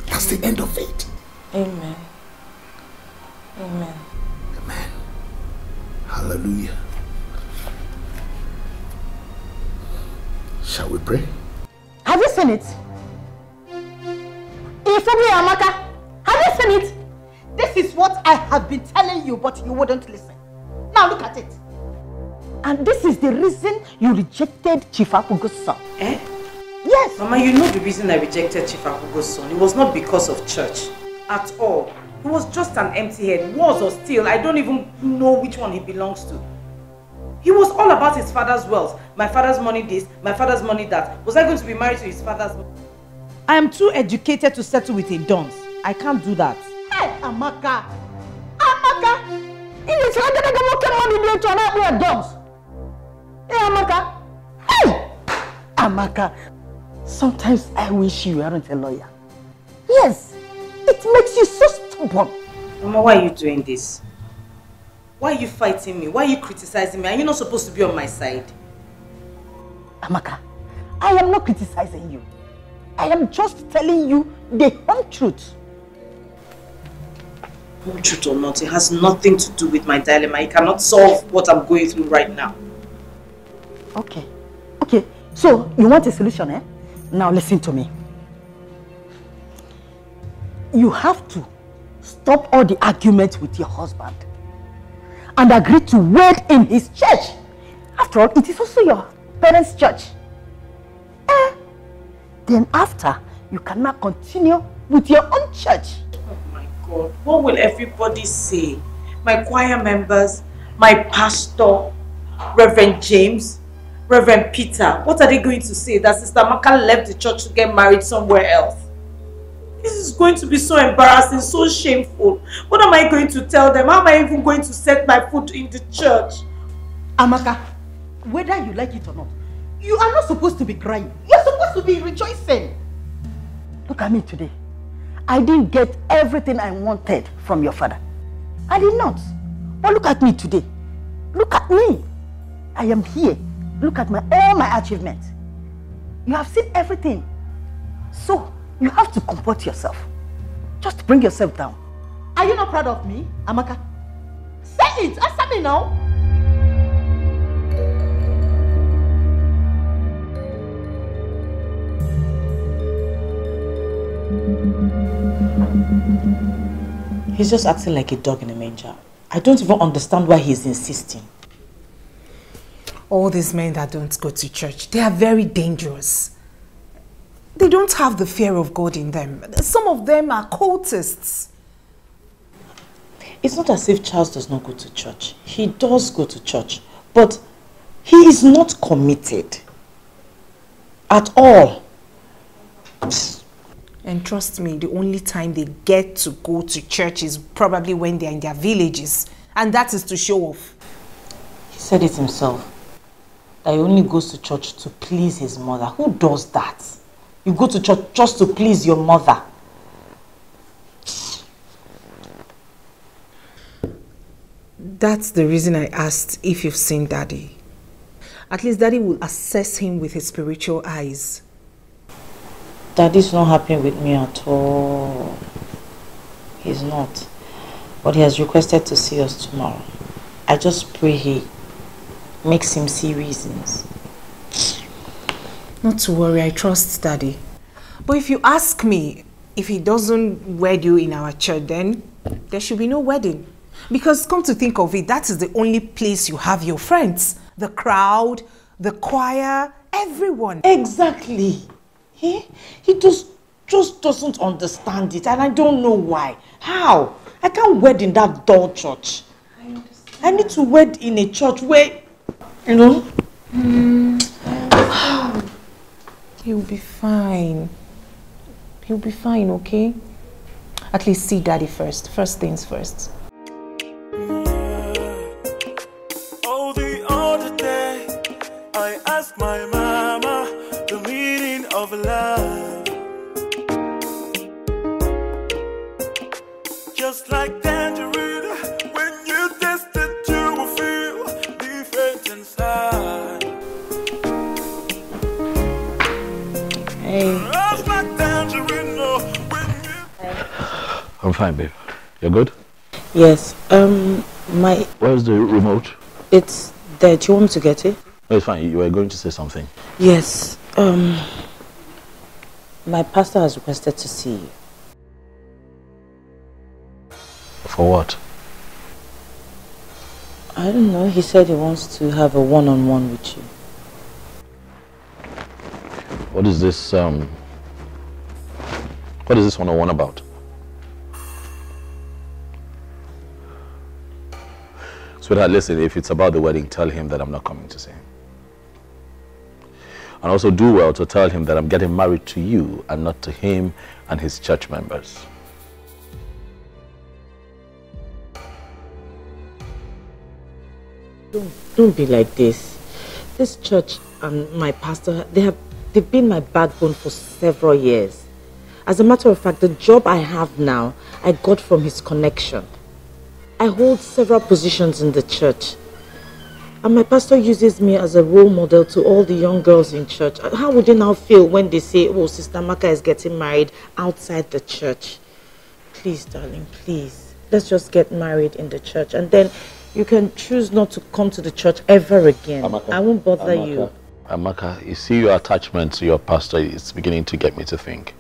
That's the end of it. Amen. Amen. Amen. Hallelujah. Shall we pray? Have you seen it? Amaka, have you seen it? This is what I have been telling you, but you wouldn't listen. Now look at it. And this is the reason you rejected Chief Akugo's son. Eh? Yes. Mama, you know the reason I rejected Chief Akugo's son. It was not because of church. At all. He was just an empty head. Was or still, I don't even know which one he belongs to. He was all about his father's wealth. My father's money this, my father's money that. Was I going to be married to his father's money? I am too educated to settle with a dunce. I can't do that. Hey, Amaka! Amaka! It is hard to get money to not be a dunce. Hey, Amaka! Hey! Amaka, sometimes I wish you weren't a lawyer. Yes, it makes you so stubborn. Mama, why are you doing this? Why are you fighting me? Why are you criticizing me? Are you not supposed to be on my side? Amaka, I am not criticizing you. I am just telling you the whole truth. Whole truth or not, it has nothing to do with my dilemma. It cannot solve what I'm going through right now. Okay. Okay, so you want a solution, eh? Now listen to me. You have to stop all the arguments with your husband and agree to wed in his church. After all, it is also your parents' church. Then after, you cannot continue with your own church. Oh my God, what will everybody say? My choir members, my pastor, Reverend James, Reverend Peter, what are they going to say? That Sister Amaka left the church to get married somewhere else? This is going to be so embarrassing, so shameful. What am I going to tell them? How am I even going to set my foot in the church? Amaka, whether you like it or not, you are not supposed to be crying. You're supposed to be rejoicing. Look at me today. I didn't get everything I wanted from your father. I did not. But look at me today. Look at me. I am here. Look at all my achievements. You have seen everything. So, You have to comport yourself. Just bring yourself down. Are you not proud of me, Amaka? Say it! Answer me now! He's just acting like a dog in a manger. I don't even understand why he's insisting. All these men that don't go to church, they are very dangerous. They don't have the fear of God in them. Some of them are cultists. It's not as if Charles does not go to church. He does go to church, but he is not committed at all. And trust me, the only time they get to go to church is probably when they're in their villages. And that is to show off. He said it himself. That he only goes to church to please his mother. Who does that? You go to church just to please your mother. That's the reason I asked if you've seen Daddy. At least Daddy will assess him with his spiritual eyes. Daddy's not happy with me at all. He's not. But he has requested to see us tomorrow. I just pray he makes him see reasons. Not to worry, I trust Daddy. But if you ask me, if he doesn't wed you in our church, then there should be no wedding. Because come to think of it, that is the only place you have your friends. The crowd, the choir, everyone. Exactly. He just doesn't understand it, and I don't know why. How? I can't wed in that dull church. I understand. I need to wed in a church where, you know. He'll be fine. He'll be fine, okay? At least see Daddy first. First things first. Oh, the other day, I asked my mama the meaning of love. Just like tangerine, when you taste it, you will feel different inside. Hey. Just like tangerine, when you... I'm fine, babe. You're good? Yes. Where's the remote? It's there. Do you want me to get it? No, it's fine. You were going to say something. Yes. My pastor has requested to see you. For what? I don't know. He said he wants to have a one-on-one with you. What is this one-on-one about? Sweetheart, listen, if it's about the wedding, tell him that I'm not coming to see him. And also do well to tell him that I'm getting married to you and not to him and his church members. Don't be like this. This church and my pastor, they've been my backbone for several years. As a matter of fact, the job I have now, I got from his connection. I hold several positions in the church. And my pastor uses me as a role model to all the young girls in church. How would they now feel when they say, oh, Sister Amaka is getting married outside the church? Please, darling, please. Let's just get married in the church. And then you can choose not to come to the church ever again. Amaka, I won't bother you. Amaka, you see your attachment to your pastor is beginning to get me to think.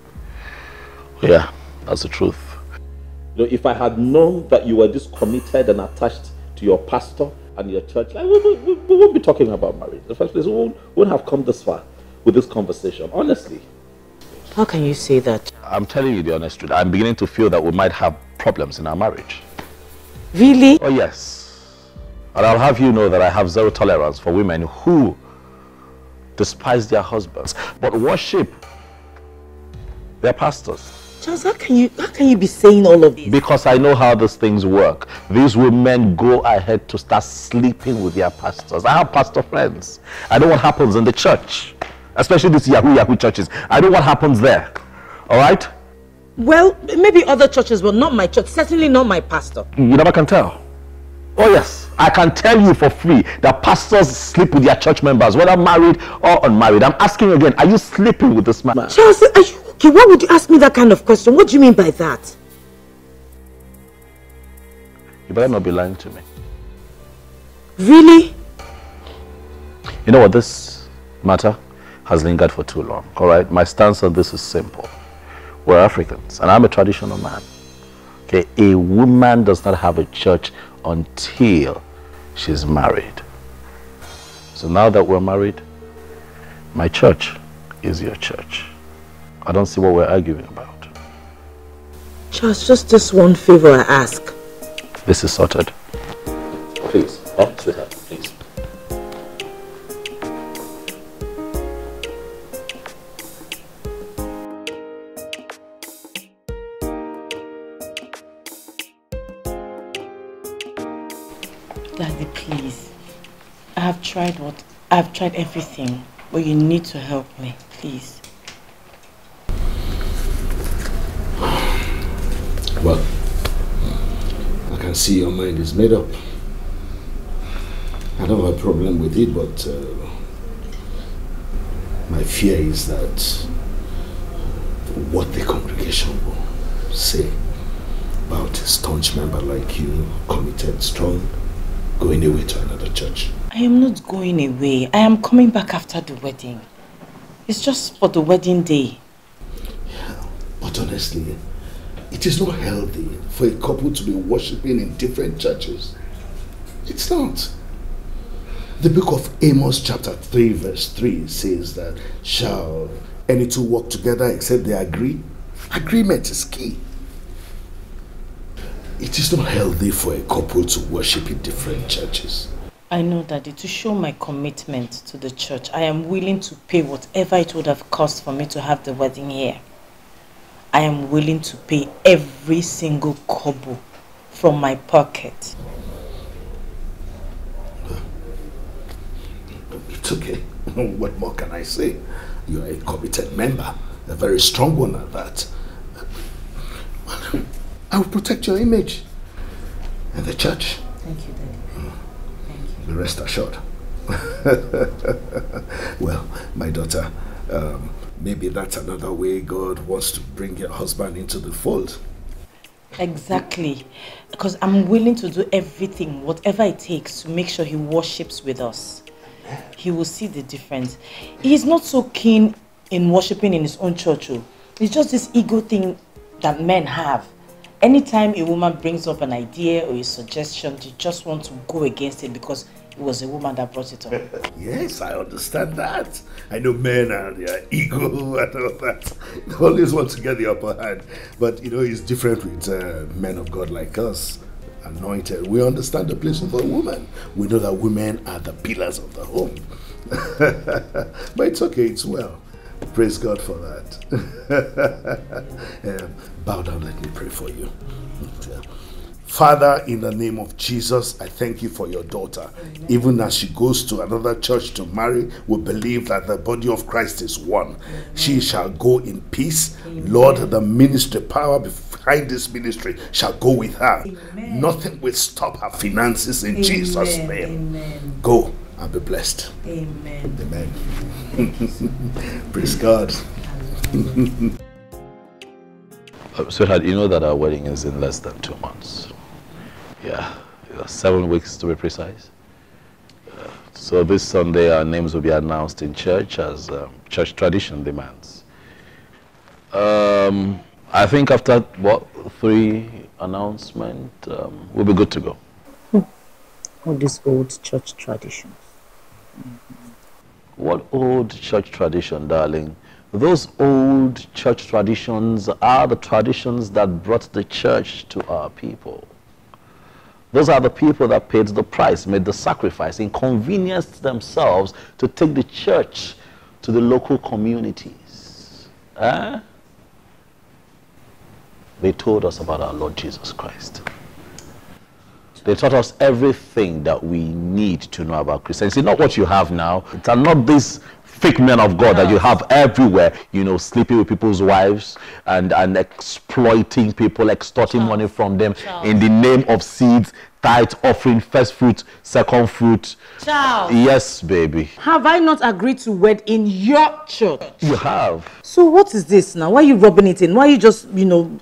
Yeah, that's the truth. You know, if I had known that you were this committed and attached to your pastor and your church, like, we won't be talking about marriage. In the first place, we won't have come this far with this conversation, honestly. How can you say that? I'm telling you the honest truth. I'm beginning to feel that we might have problems in our marriage. Really? Oh, yes. And I'll have you know that I have zero tolerance for women who despise their husbands, but worship their pastors. Charles, how can you be saying all of this? Because I know how these things work. These women go ahead to start sleeping with their pastors. I have pastor friends. I know what happens in the church, especially these Yahoo churches. I know what happens there. All right? Well, maybe other churches, but not my church. Certainly not my pastor. You never can tell. Oh yes, I can tell you for free that pastors sleep with their church members, whether married or unmarried. I'm asking you again, are you sleeping with this man? Charles, are you Okay, why would you ask me that kind of question? What do you mean by that? You better not be lying to me. Really? You know what? This matter has lingered for too long, all right? My stance on this is simple. We're Africans, and I'm a traditional man. Okay, a woman does not have a church until she's married. So now that we're married, my church is your church. I don't see what we're arguing about. Charles, just this one favor I ask. This is sorted. Please, sweetheart, please. Daddy, please. I have tried everything, but you need to help me, please. Well, I can see your mind is made up. I don't have a problem with it, but my fear is that what the congregation will say about a staunch member like you, committed, strong, going away to another church. I am not going away. I am coming back after the wedding. It's just for the wedding day. Yeah, but honestly, it is not healthy for a couple to be worshipping in different churches. It's not. The book of Amos chapter 3 verse 3 says that, shall any two walk together except they agree? Agreement is key. It is not healthy for a couple to worship in different churches. I know, Daddy, to show my commitment to the church, I am willing to pay whatever it would have cost for me to have the wedding here. I am willing to pay every single kobo from my pocket. It's okay. What more can I say? You are a committed member, a very strong one at that. Well, I will protect your image and the church. Thank you, Daddy. Thank you. Be rest assured. Well, my daughter, maybe that's another way God wants to bring your husband into the fold. Exactly. Because I'm willing to do everything, whatever it takes, to make sure he worships with us. He will see the difference. He's not so keen in worshiping in his own church. It's just this ego thing that men have. Anytime a woman brings up an idea or a suggestion, they just want to go against it because it was a woman that brought it up. Yes, I understand that. I know men and their ego and all that. They always want to get the upper hand. But, you know, it's different with men of God like us, anointed. We understand the place of a woman. We know that women are the pillars of the home. But it's okay, it's well. Praise God for that. Bow down, let me pray for you. Father, in the name of Jesus, I thank you for your daughter. Amen. Even as she goes to another church to marry, we believe that the body of Christ is one. Amen. She shall go in peace. Amen. Lord, the ministry, power behind this ministry shall go with her. Amen. Nothing will stop her finances in Jesus' name. Amen. Go and be blessed. Amen. Amen. Praise God. Sweetheart, you know that our wedding is in less than 2 months. Yeah, 7 weeks to be precise. So this Sunday our names will be announced in church as church tradition demands. I think after, what, 3 announcements, we'll be good to go. All these old church traditions. What old church tradition, darling? Those old church traditions are the traditions that brought the church to our people. Those are the people that paid the price, made the sacrifice, inconvenienced themselves to take the church to the local communities. They told us about our Lord Jesus Christ. They taught us everything that we need to know about Christianity. Not what you have now. It are not these fake men of God that you have everywhere, you know, sleeping with people's wives and exploiting people, extorting money from them in the name of seeds, tithe, offering, first fruit, second fruit. Charles. Yes, baby. Have I not agreed to wed in your church? You have. So what is this now? Why are you rubbing it in? Why are you just, you know,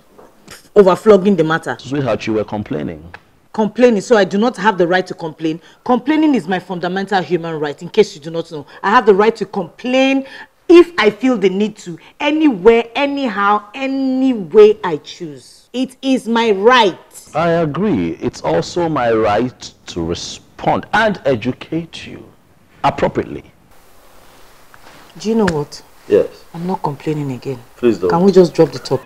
overflogging the matter? Sweetheart, you were complaining. Complaining, so I do not have the right to complain. Complaining is my fundamental human right, in case you do not know. I have the right to complain if I feel the need to, anywhere, anyhow, any way I choose. It is my right. I agree. It's also my right to respond and educate you appropriately. Do you know what? Yes. I'm not complaining again. Please don't. Can we just drop the top?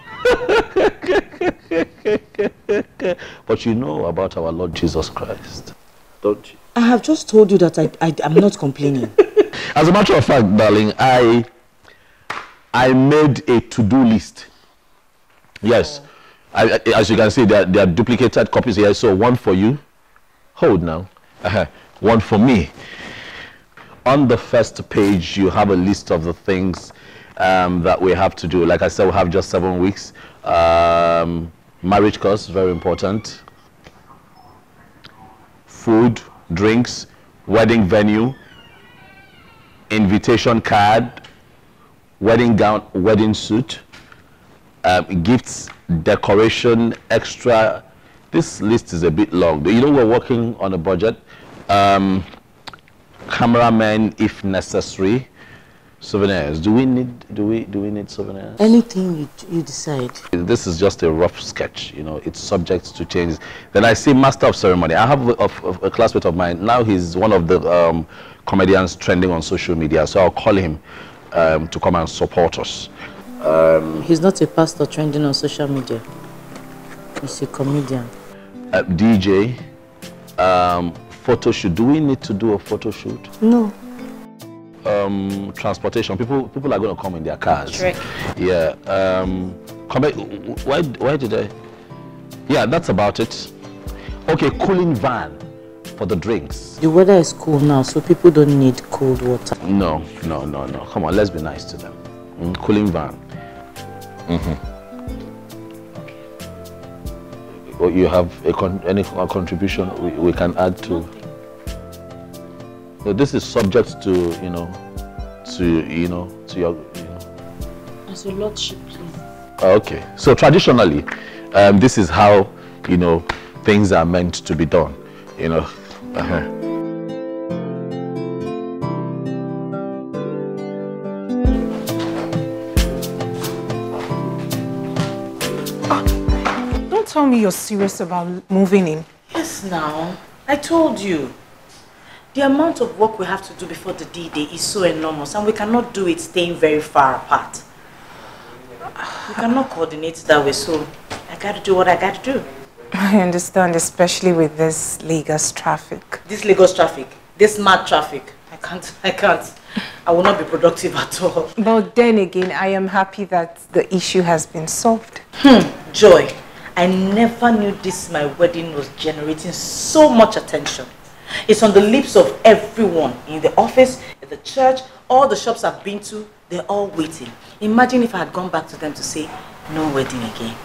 But you know about our Lord Jesus Christ, don't you? I have just told you that I'm not complaining. As a matter of fact, darling, I made a to-do list. Yes. Oh. As you can see, there are duplicated copies here. So one for you. Hold now. One for me. On the first page, you have a list of the things that we have to do. Like I said, we have just 7 weeks. Marriage course, very important. Food, drinks, wedding venue, invitation card, wedding gown, wedding suit, gifts, decoration, extra. This list is a bit long. You know, we're working on a budget. Cameramen, if necessary. Souvenirs. Do we need souvenirs? Anything you decide. This is just a rough sketch, you know, it's subject to change. Then I see master of ceremony. I have a classmate of mine. Now he's one of the comedians trending on social media. So I'll call him to come and support us. He's not a pastor trending on social media. He's a comedian. DJ, photo shoot. Do we need to do a photo shoot? No. Transportation. People are going to come in their cars. Shrek. Yeah. Why did I? Yeah, that's about it. Okay, cooling van for the drinks. The weather is cool now, so people don't need cold water. No. Come on, let's be nice to them. Cooling van. Or you have any contribution we can add to? So this is subject to, to your, As your lordship, please. Okay. So traditionally, this is how, things are meant to be done, Don't tell me you're serious about moving in. Yes, now. I told you. The amount of work we have to do before the D-Day is so enormous, and we cannot do it staying very far apart. We cannot coordinate that way, so I gotta do what I gotta do. I understand, especially with this Lagos traffic. This Lagos traffic, this mad traffic, I can't. I will not be productive at all. But then again, I am happy that the issue has been solved. Joy, I never knew this my wedding was generating so much attention. It's on the lips of everyone, in the office, in the church, all the shops I've been to, they're all waiting. Imagine if I had gone back to them to say, no wedding again.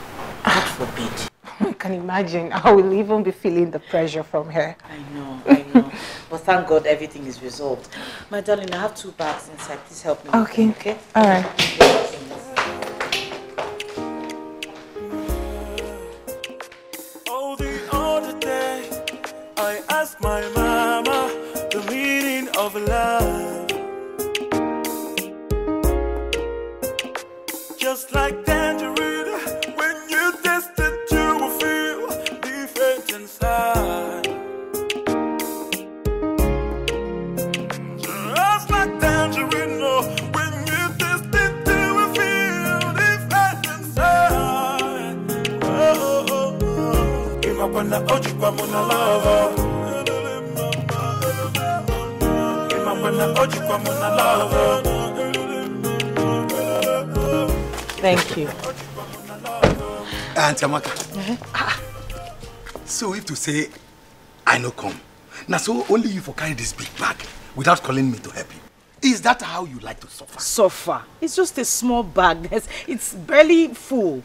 God forbid. I can imagine. I will even be feeling the pressure from her. I know. But thank God everything is resolved. My darling, I have 2 bags inside. Please help me. Okay. All right. Oh, the other day, I asked my mama the meaning of love. Just like tangerine, when you taste it, you will feel different inside. Just like tangerine, when you taste it, you will feel different inside. Give up on the oji kwa muna love. Give up on the oji kwa muna love. Thank you. Auntie Amaka. So if to say I no come, now so only you for carry this big bag without calling me to help you. Is that how you like to suffer? Suffer? It's just a small bag. It's barely full.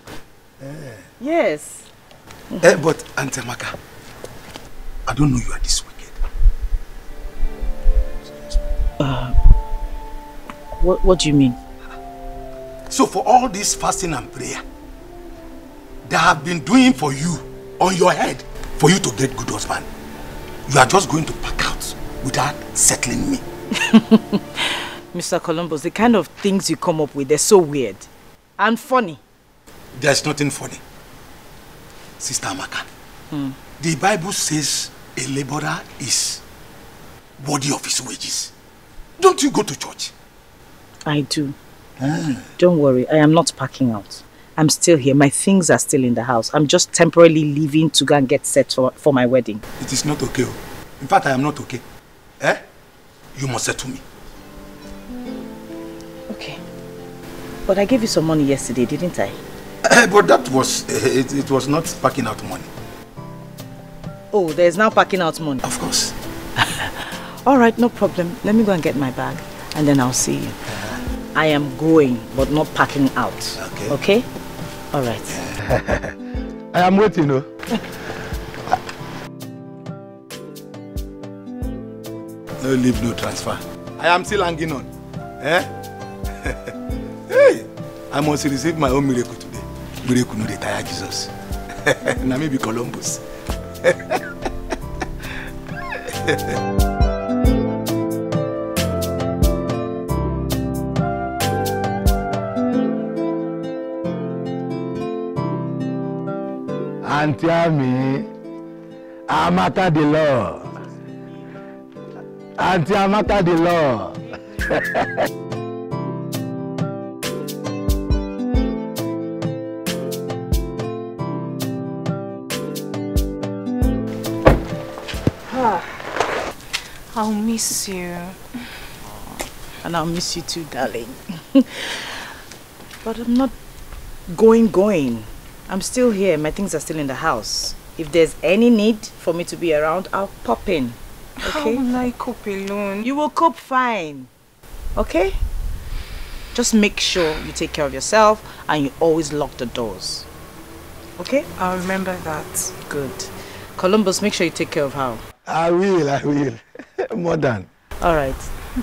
Yes. But Auntie Amaka, I don't know you are this wicked. What do you mean? So for all this fasting and prayer that I have been doing for you on your head for you to get good husband, you are just going to pack out without settling me. Mr. Columbus, the kind of things you come up with, they're so weird and funny. There's nothing funny. Sister Amaka, the Bible says a laborer is worthy of his wages. Don't you go to church? I do. Don't worry, I am not packing out. I'm still here. My things are still in the house. I'm just temporarily leaving to go and get set for my wedding. It is not okay. In fact, I am not okay. You must settle me. Okay. But I gave you some money yesterday, didn't I? But that was, it was not packing out money. Oh, there's now packing out money? Of course. All right, no problem. Let me go and get my bag and then I'll see you. I am going, but not packing out. Okay? Okay? All right. I am waiting, no? No leave, no transfer. I am still hanging on. Hey, I must receive my own miracle today. Miracle no retire Jesus. Now maybe Columbus. Auntie Ami, Amaka the law. Auntie Amaka the law. I'll miss you. And I'll miss you too, darling. But I'm not going. I'm still here. My things are still in the house. If there's any need for me to be around, I'll pop in. Okay? How will I cope alone? You will cope fine. Okay? Just make sure you take care of yourself and you always lock the doors. Okay? I'll remember that. Good. Columbus, make sure you take care of her. I will. More than. Alright.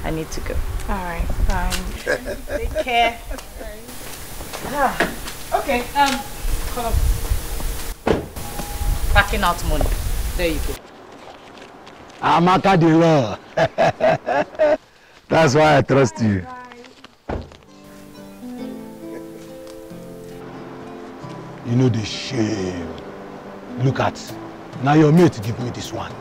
I need to go. Alright, bye. Take care. Okay, Columbus. Packing out money. There you go. Amaka the law. That's why I trust you. You know the shame. Look at, now your mate give me this one.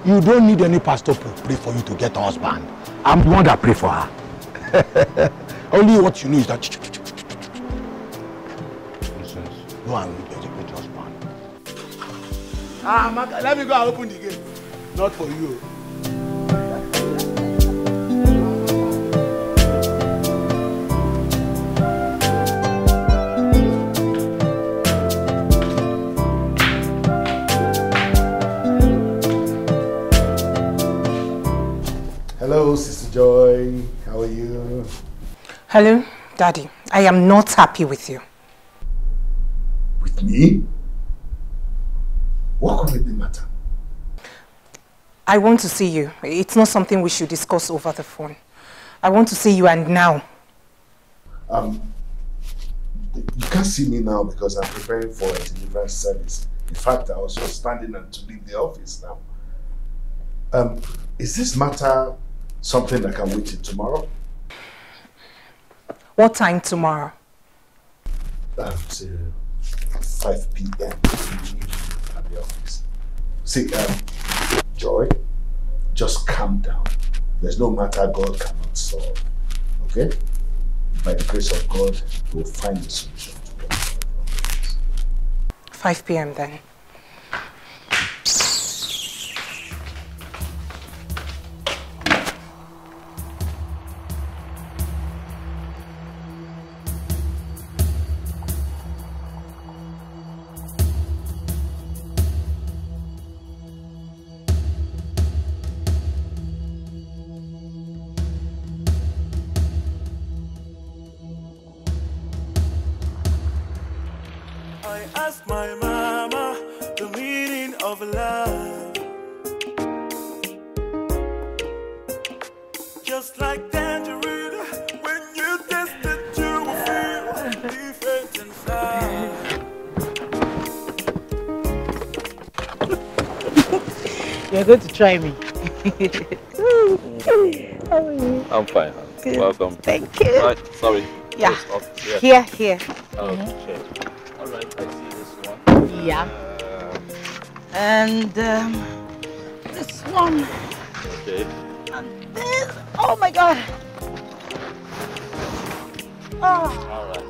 You don't need any pastor to pray for you to get a husband. I'm the one that pray for her. Only what you know is that go and get a good husband. Let me go and open the gate. Not for you. Hello, Sister Joy. How are you? Hello, Daddy. I am not happy with you. With me? What could be the matter? I want to see you. It's not something we should discuss over the phone. I want to see you and now. You can't see me now because I'm preparing for a deliverance service. In fact, I was just standing to leave the office now. Is this matter something that can wait till tomorrow? What time tomorrow? At 5 p.m. at the office. See, Joy, just calm down. There's no matter God cannot solve. Okay? By the grace of God, we'll find a solution to the problems. 5 p.m. then. asked my mama the meaning of love. Just like tangerine, when you taste it, you will feel different inside. You're going to try me. How are you? I'm fine. Good. Welcome. Thank you. Right, sorry. Yeah. Yeah. Here. Oh, shit. All right, I see this one. Yeah. And this one. Okay. And this. Oh my God. Oh. All right.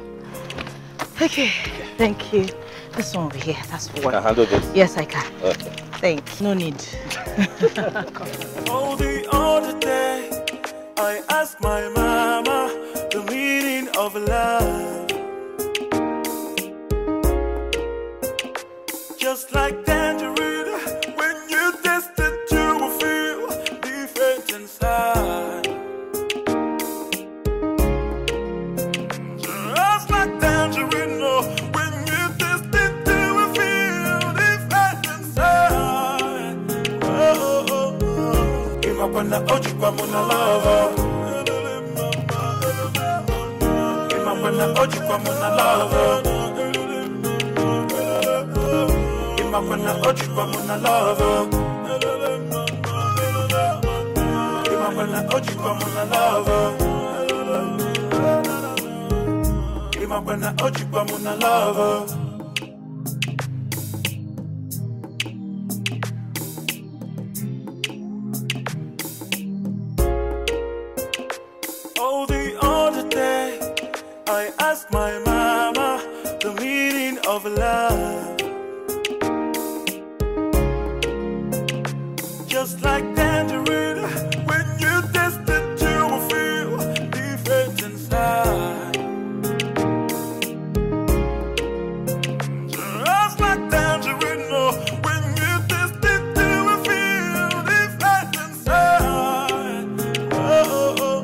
Okay. Thank you. This one over here. That's for Can I handle this? Yes, I can. Okay. Thank you. No need. Oh, the other day, I asked my mama the meaning of love. Just like tangerine, when you taste it, you will feel different inside. Just like tangerine, oh, when you taste it, you will feel different inside. Oh, oh, oh. Imapana ojikwa muna love. Imapana ojikwa muna love. Imapana ojikwa muna love. Imapana ojikwa muna love. Imapana ojikwa muna love. Oh, the other day, I asked my mama the meaning of love. Just like tangerine, when you taste it, you will feel different inside. Just like tangerine, oh, when you taste it, you will feel different inside. Oh, oh, oh.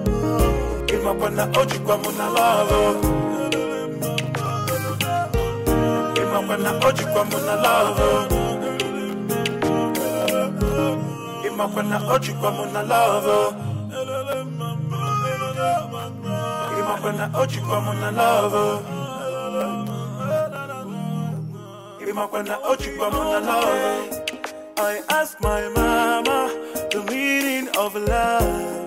Imapana ojikwa muna love. Imapana ojikwa muna love. Imapana ojikwa muna love. Imapana ojikwa muna love. Imapana ojikwa muna love. I asked my mama the meaning of love.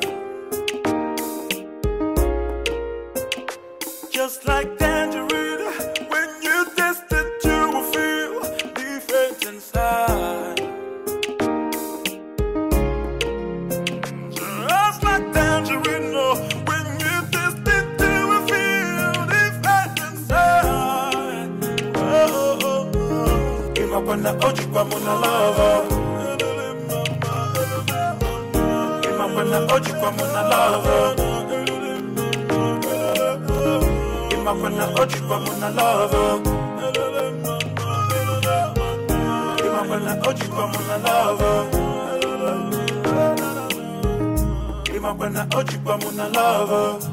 Just like tangerine, when you taste it, you will feel different inside. Just like tangerine, oh, when you taste it, you will feel different inside. Oh, oh, oh. Imapana ojikwa muna love. Imapana ojikwa muna love. Imapana ojikwa muna love. Imapana ojikwa muna love. Imapana ojikwa muna love.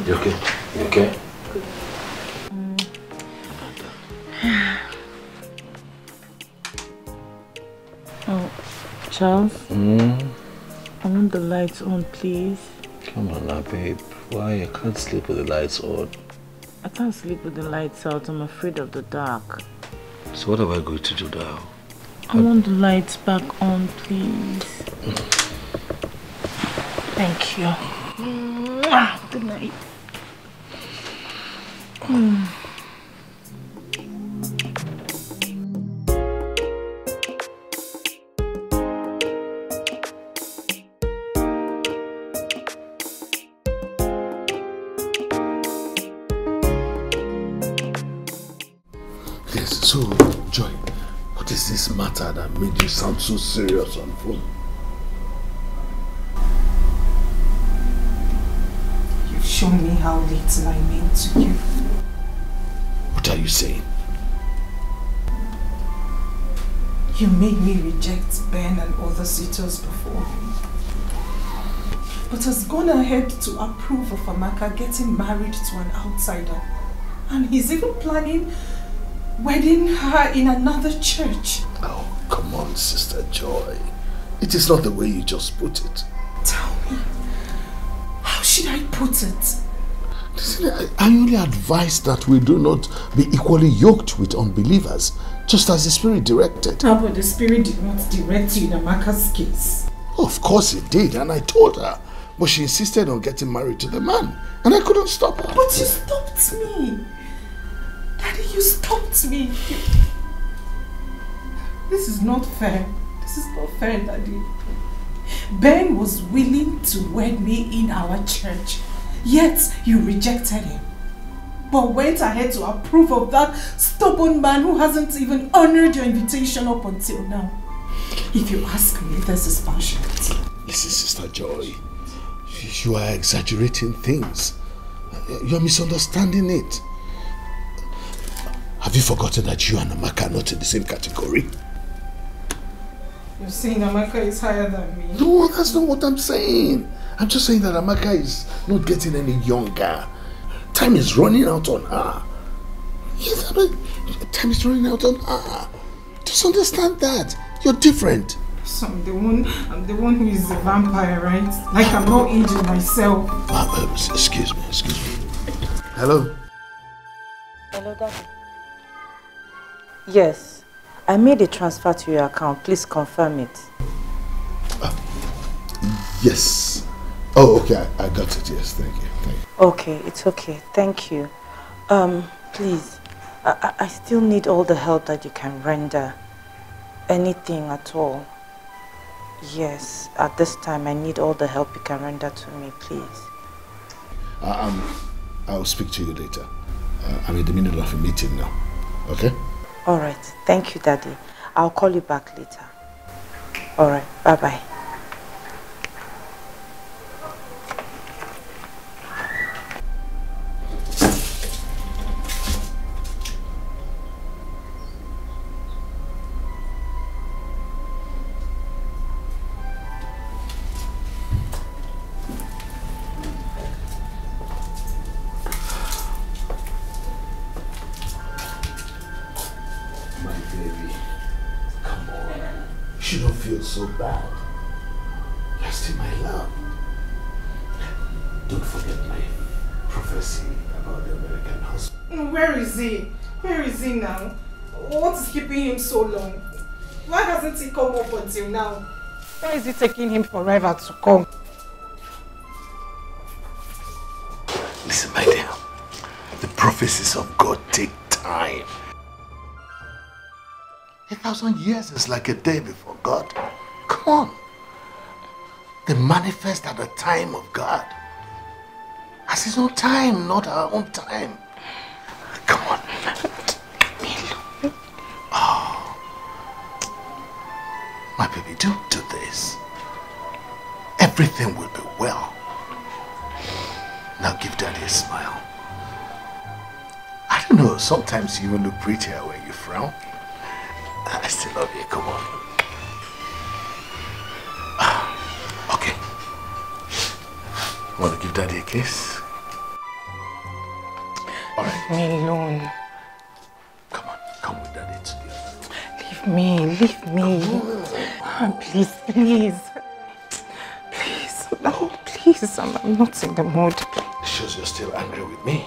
You okay? You okay? Oh, Charles? I want the lights on, please. Come on now, babe. Why? I can't sleep with the lights on. I can't sleep with the lights out. I'm afraid of the dark. So what am I going to do now? I want the lights back on, please. Thank you. Good night. Yes, so, Joy, What is this matter that made you sound so serious on phone? You've shown me how little I mean to you. What are you saying? You made me reject Ben and other suitors before him, but has gone ahead to approve of Amaka getting married to an outsider. And he's even planning wedding her in another church. Oh, come on, Sister Joy. It is not the way you just put it. Tell me, how should I put it? Listen, I only advise that we do not be equally yoked with unbelievers, just as the Spirit directed. How about the Spirit did not direct you in Amaka's case? Oh, of course it did, and I told her. But she insisted on getting married to the man, and I couldn't stop her. But you stopped me. Daddy, you stopped me. This is not fair. This is not fair, Daddy. Ben was willing to wed me in our church, yet you rejected him. But went ahead to approve of that stubborn man who hasn't even honored your invitation up until now. If you ask me, this is passionate. Listen, Sister Joy, you are exaggerating things. You are misunderstanding it. Have you forgotten that you and Amaka are not in the same category? You're saying Amaka is higher than me? No, that's not what I'm saying. I'm just saying that Amaka is not getting any younger. Time is running out on her. Yes, time is running out on her. Just understand that. You're different. So I'm the one who is a vampire, right? Like I'm not aging myself. Excuse me. Hello? Hello, Daddy. Yes, I made a transfer to your account. Please confirm it. Yes. Oh, okay, I got it. Yes, thank you. Okay, it's okay. Thank you. Please, I still need all the help that you can render. Anything at all. Yes, at this time I need all the help you can render to me, please. I'll speak to you later. I'm in the middle of a meeting now. Okay? Alright, thank you, Daddy. I'll call you back later. Alright, bye-bye. So bad. You're still my love. Don't forget my prophecy about the American husband. Where is he? Where is he now? What is keeping him so long? Why hasn't he come up until now? Why is it taking him forever to come? Listen, my dear. The prophecies of God take time. 1,000 years is like a day before God. Come on. They manifest at the time of God. As his own time, not our own time. Come on. Oh. My baby, don't do this. Everything will be well. Now give Daddy a smile. I don't know, sometimes you even look prettier when you frown. I still love you, come on. Okay. Want to give Daddy a kiss? Alright. Leave me alone. Come on, come with Daddy together. Leave me. Oh, please. Please, I'm not in the mood. It shows you're still angry with me.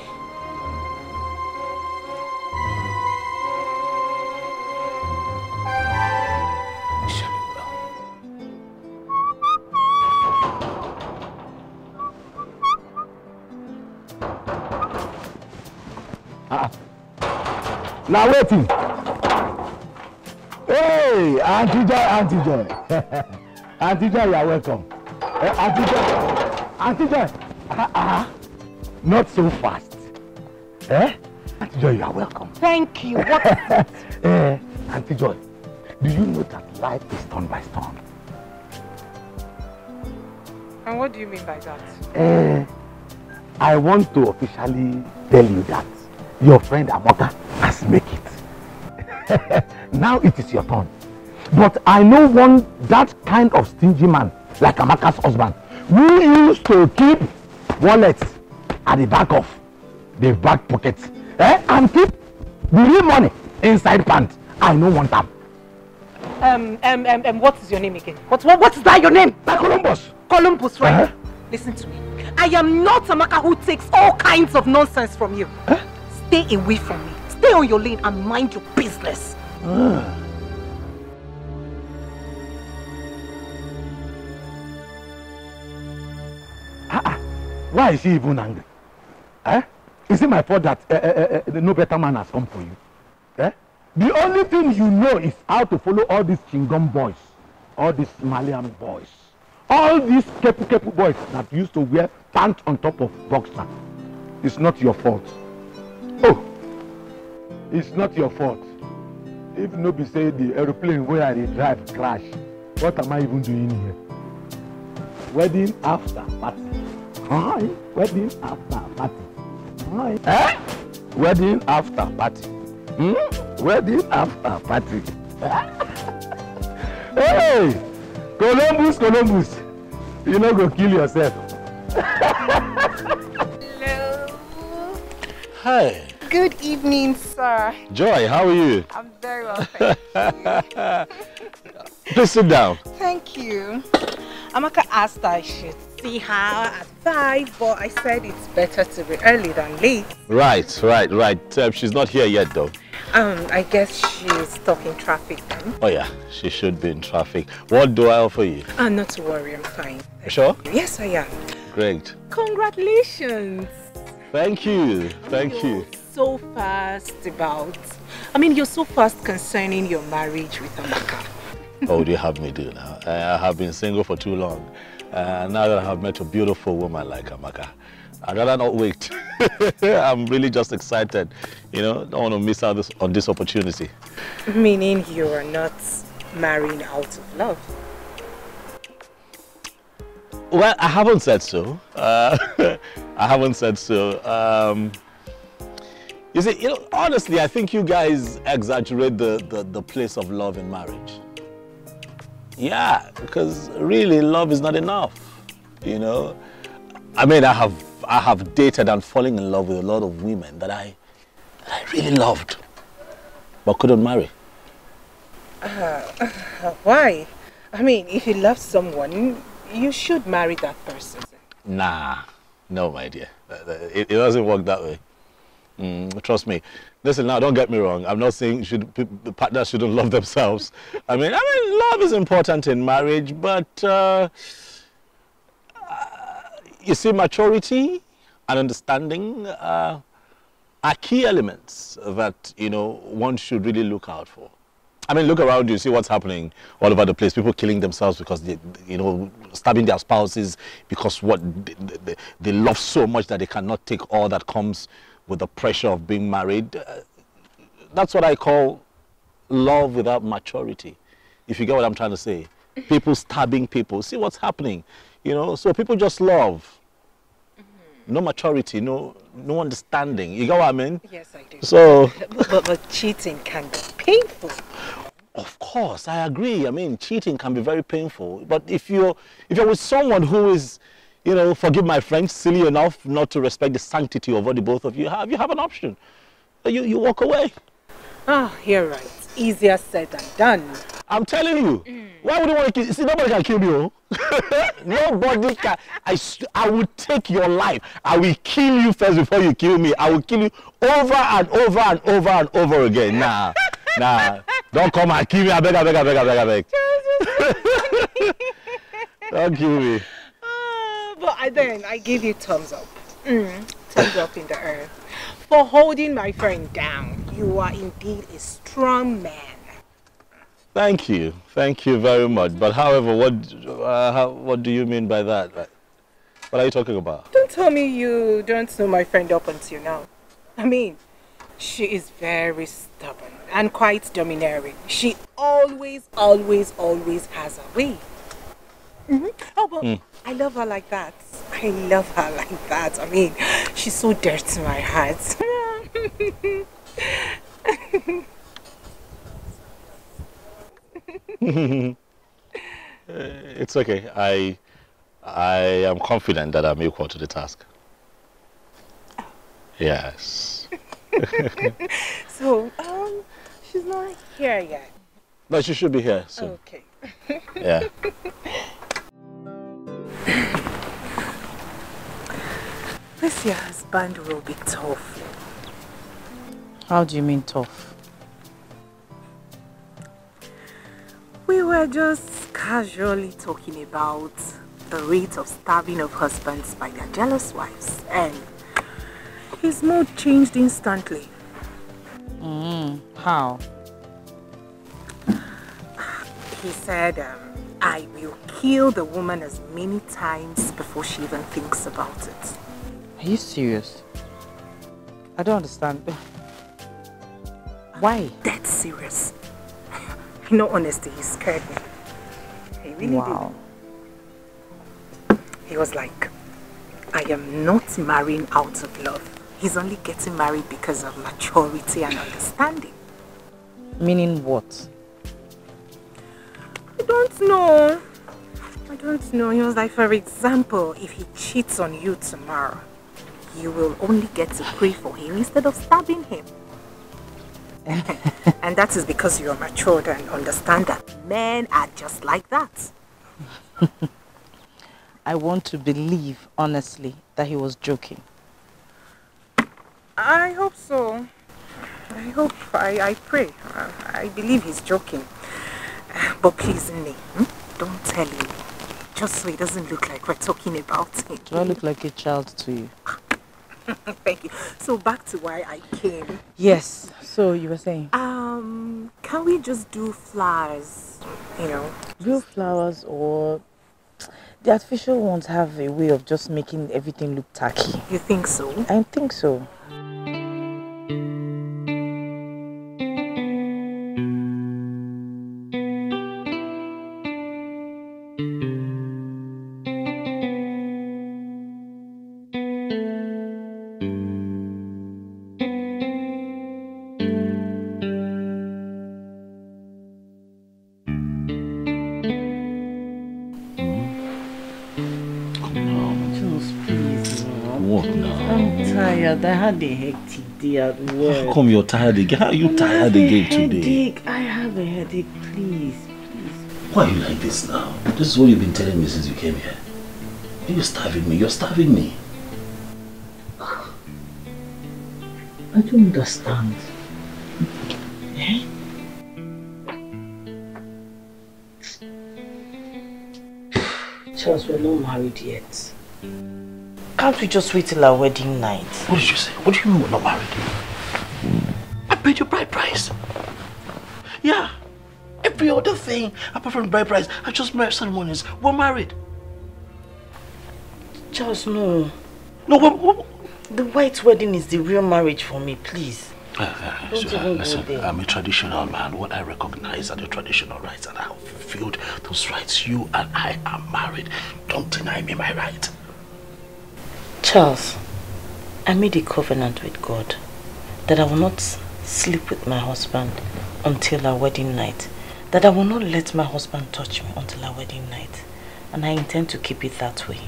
Now waiting. Hey, Auntie Joy. Auntie Joy, you are welcome. Auntie Joy. Not so fast. Auntie Joy, you are welcome. Thank you. What? Auntie Joy, Do you know that life is turn by turn? And what do you mean by that? I want to officially tell you that your friend Amaka has made it. Now it is your turn. But I know that kind of stingy man, like Amaka's husband, who used to keep wallets at the back of the back pockets, and keep the real money inside pants. I know one time. What is your name again? What is that your name? Columbus. Columbus, right? Listen to me. I am not Amaka who takes all kinds of nonsense from you. Stay away from me. Stay on your lane and mind your business. Why is she even angry? Is it my fault that no better man has come for you? The only thing you know is how to follow all these Chingom boys, all these Malian boys, all these kepu boys that used to wear pants on top of boxer. It's not your fault. Oh, it's not your fault. If nobody say the aeroplane where I drive crash, what am I even doing here? Wedding after party. Hi. Wedding after party. Hi. Wedding after party. Wedding after party. Hey, Columbus, you know go kill yourself. Hello. Hi. Good evening, sir. Joy, how are you? I'm very well, thank you. Please sit down. Thank you. Amaka asked I should see her at 5, but I said it's better to be early than late. Right. She's not here yet though. I guess she's stuck in traffic then. Oh yeah, she should be in traffic. What do I offer you? Not to worry, I'm fine. You sure? Yes, I am. Great. Congratulations. Thank you. You're so fast about... you're so fast concerning your marriage with Amaka. Oh, do you have me do now? I have been single for too long. Now that I have met a beautiful woman like Amaka, I'd rather not wait. I'm really just excited. Don't want to miss out on this opportunity. Meaning you are not marrying out of love? Well, I haven't said so. I haven't said so. You see, honestly, I think you guys exaggerate the place of love in marriage. Yeah, because really love is not enough. I have dated and fallen in love with a lot of women that I really loved, but couldn't marry. Why? If you love someone, you should marry that person. Nah, no, my dear. It doesn't work that way. Trust me. Listen, now, don't get me wrong. I'm not saying the partners shouldn't love themselves. Love is important in marriage, but you see, maturity and understanding are key elements that one should really look out for. Look around you, see what's happening all over the place. People killing themselves because they, stabbing their spouses because they love so much that they cannot take all that comes with the pressure of being married. That's what I call love without maturity. If you get what I'm trying to say. People stabbing people. See what's happening. So people just love. No maturity, no understanding. You get what I mean? Yes, I do. So, but cheating can be painful. Of course, I agree. Cheating can be very painful. But if you're with someone who is, forgive my French, silly enough not to respect the sanctity of what the both of you have an option. You walk away. You're right. Easier said than done. I'm telling you. Why would you want to kill? See, nobody can kill you. Nobody can. I will take your life. I will kill you first before you kill me. I will kill you over and over and over and over again. Nah. Don't come and kill me. I beg. Don't kill me. But then I give you thumbs up. Thumbs up in the earth. For holding my friend down. You are indeed a strong man. Thank you very much. But however, what do you mean by that? What are you talking about? Don't tell me you don't know my friend up until now. She is very stubborn and quite domineering. She always has a way. Oh, but I love her like that. I love her like that. I mean, she's so dear to my heart. It's okay. I am confident that I'm equal to the task. Yes. So, she's not here yet. But she should be here soon. Okay. Yeah. This your husband will be tough. How do you mean tough? We were just casually talking about the rate of stabbing of husbands by their jealous wives, and his mood changed instantly. How? He said, I will kill the woman as many times before she even thinks about it. Are you serious? I don't understand. Why? Dead serious. In all honesty, he scared me. He really did. He was like, I am not marrying out of love. He's only getting married because of maturity and understanding. Meaning what? I don't know. He was like, for example, if he cheats on you tomorrow, you will only get to pray for him instead of stabbing him. And that is because you are matured and understand that men are just like that. I want to believe, honestly, that he was joking. I hope so. I pray. I believe he's joking. But please, Nne, don't tell him. Just so it doesn't look like we're talking about him. Do I look like a child to you? Thank you. So back to why I came. Yes. So you were saying? Can we just do flowers? You know? Real flowers, or the artificial ones have a way of just making everything look tacky. You think so? I think so. I had a hectic day at work. How come you're tired again? How are you tired again today? I have a headache, please. Why are you like this now? This is what you've been telling me since you came here. You're starving me. You're starving me. I don't understand. Eh? Charles, we're not married yet. Can't we just wait till our wedding night? What did you say? What do you mean we're not married? I paid your bride price. Yeah. Every other thing, apart from bride price, I just marriage ceremonies. We're married. Charles, no. No, what? The white wedding is the real marriage for me, please. Listen, I'm a traditional man. What I recognize are the traditional rights, and I have fulfilled those rights. You and I are married. Don't deny me my right. Charles, I made a covenant with God that I will not sleep with my husband until our wedding night. That I will not let my husband touch me until our wedding night. And I intend to keep it that way.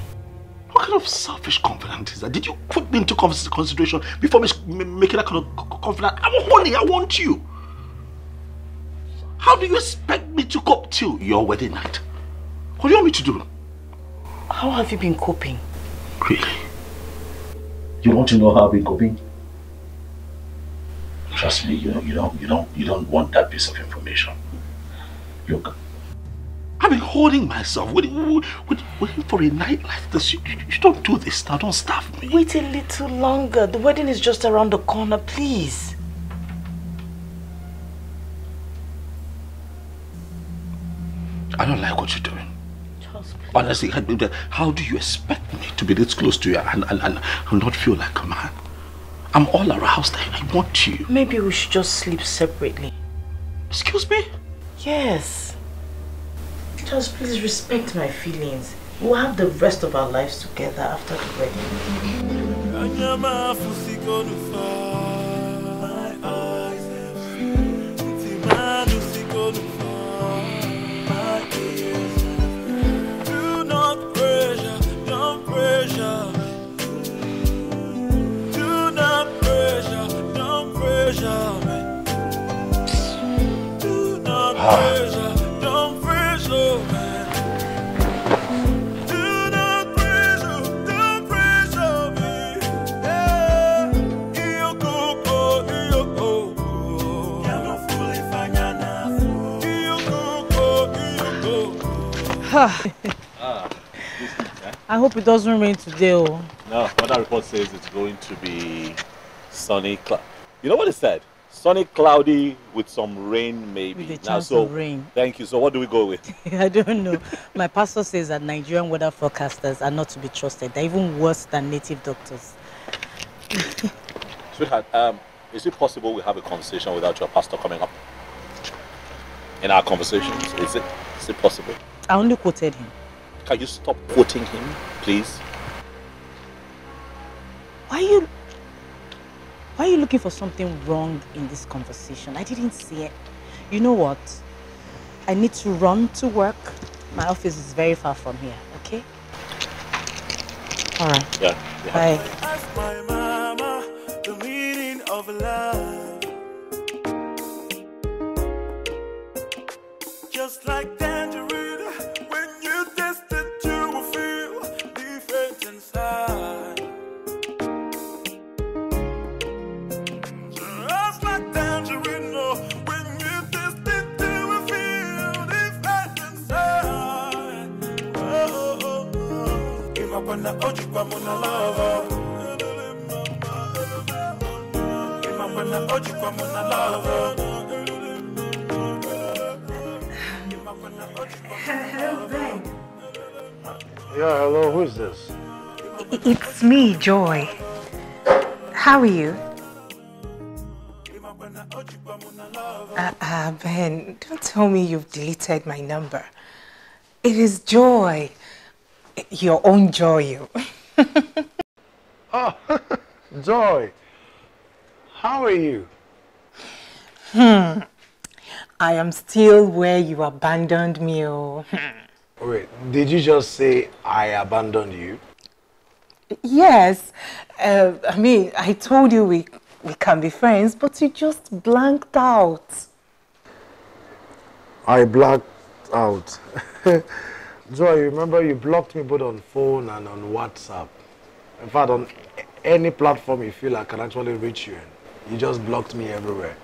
What kind of selfish confidence is that? Did you put me into consideration before making that kind of confidence? I'm horny, I want you. How do you expect me to cope till your wedding night? What do you want me to do? How have you been coping? Really? You want to know how I've been coping? Trust me, you don't want that piece of information. Look, I've been holding myself, waiting for a night like this. You don't do this now, don't starve me. Wait a little longer. The wedding is just around the corner, please. I don't like what you're doing. Honestly, how do you expect me to be this close to you and not feel like a man? I'm all aroused. I want you. Maybe we should just sleep separately. Excuse me? Yes. Just please respect my feelings. We'll have the rest of our lives together after the wedding. Do not pressure, don't pressure. Do not pressure, don't pressure me. Do not pressure, don't pressure me. Do not pressure, don't pressure me. Yeah, iyo koko, iyo koko. Yano fuli fanyana. Iyo koko, iyo koko. I hope it doesn't rain today. Oh. No, weather report says it's going to be sunny. You know what it said? Sunny, cloudy with some rain, maybe. With a chance of rain. Thank you. So what do we go with? I don't know. My pastor says that Nigerian weather forecasters are not to be trusted. They're even worse than native doctors. Sweetheart, is it possible we have a conversation without your pastor coming up? In our conversations, is it possible? I only quoted him. Can you stop quoting him, please? Why are you looking for something wrong in this conversation? I didn't see it. You know what? I need to run to work. My office is very far from here, okay? All right. Yeah. Bye. Ask my mama the meaning of love. Just like tangerine, when you taste it, you will feel different inside. Just like tangerine, when you taste it, you will feel different inside. Oh, oh, oh. Give up on the oji kwa muna love. Give up on the oji kwa muna love. Hello, Ben. Yeah, hello, who is this? It's me, Joy. How are you? Ben, don't tell me you've deleted my number. It is Joy. Your own Joy. Oh, Joy. How are you? I am still where you abandoned me. Oh. Wait, did you just say I abandoned you? Yes. I mean, I told you we can be friends, but you just blanked out. I blacked out. Joy, remember you blocked me both on phone and on WhatsApp. In fact, on any platform you feel I can actually reach you in. You just blocked me everywhere.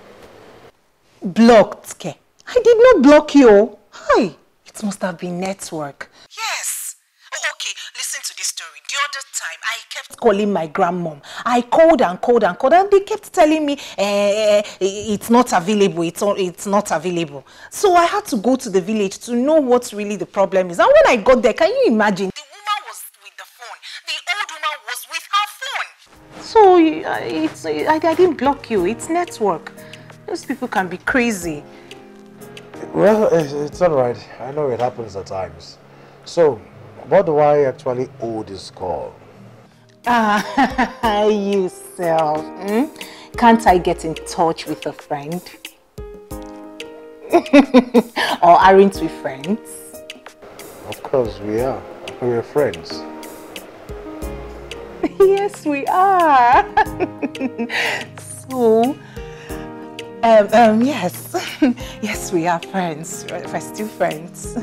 Blocked, Ke? I did not block you. Hi. It must have been network. Yes. Oh, okay, listen to this story. The other time, I kept calling my grandmom. I called and called and called, and they kept telling me it's not available, it's not available. So I had to go to the village to know what really the problem is. And when I got there, can you imagine? The woman was with the phone. The old woman was with her phone. So I didn't block you. It's network. Those people can be crazy. Well, it's all right. I know it happens at times. So, what do I actually owe this call? You self. Can't I get in touch with a friend? Or aren't we friends? Of course we are. We're friends. Yes, we are. So, yes. Yes, we are friends. We're still friends.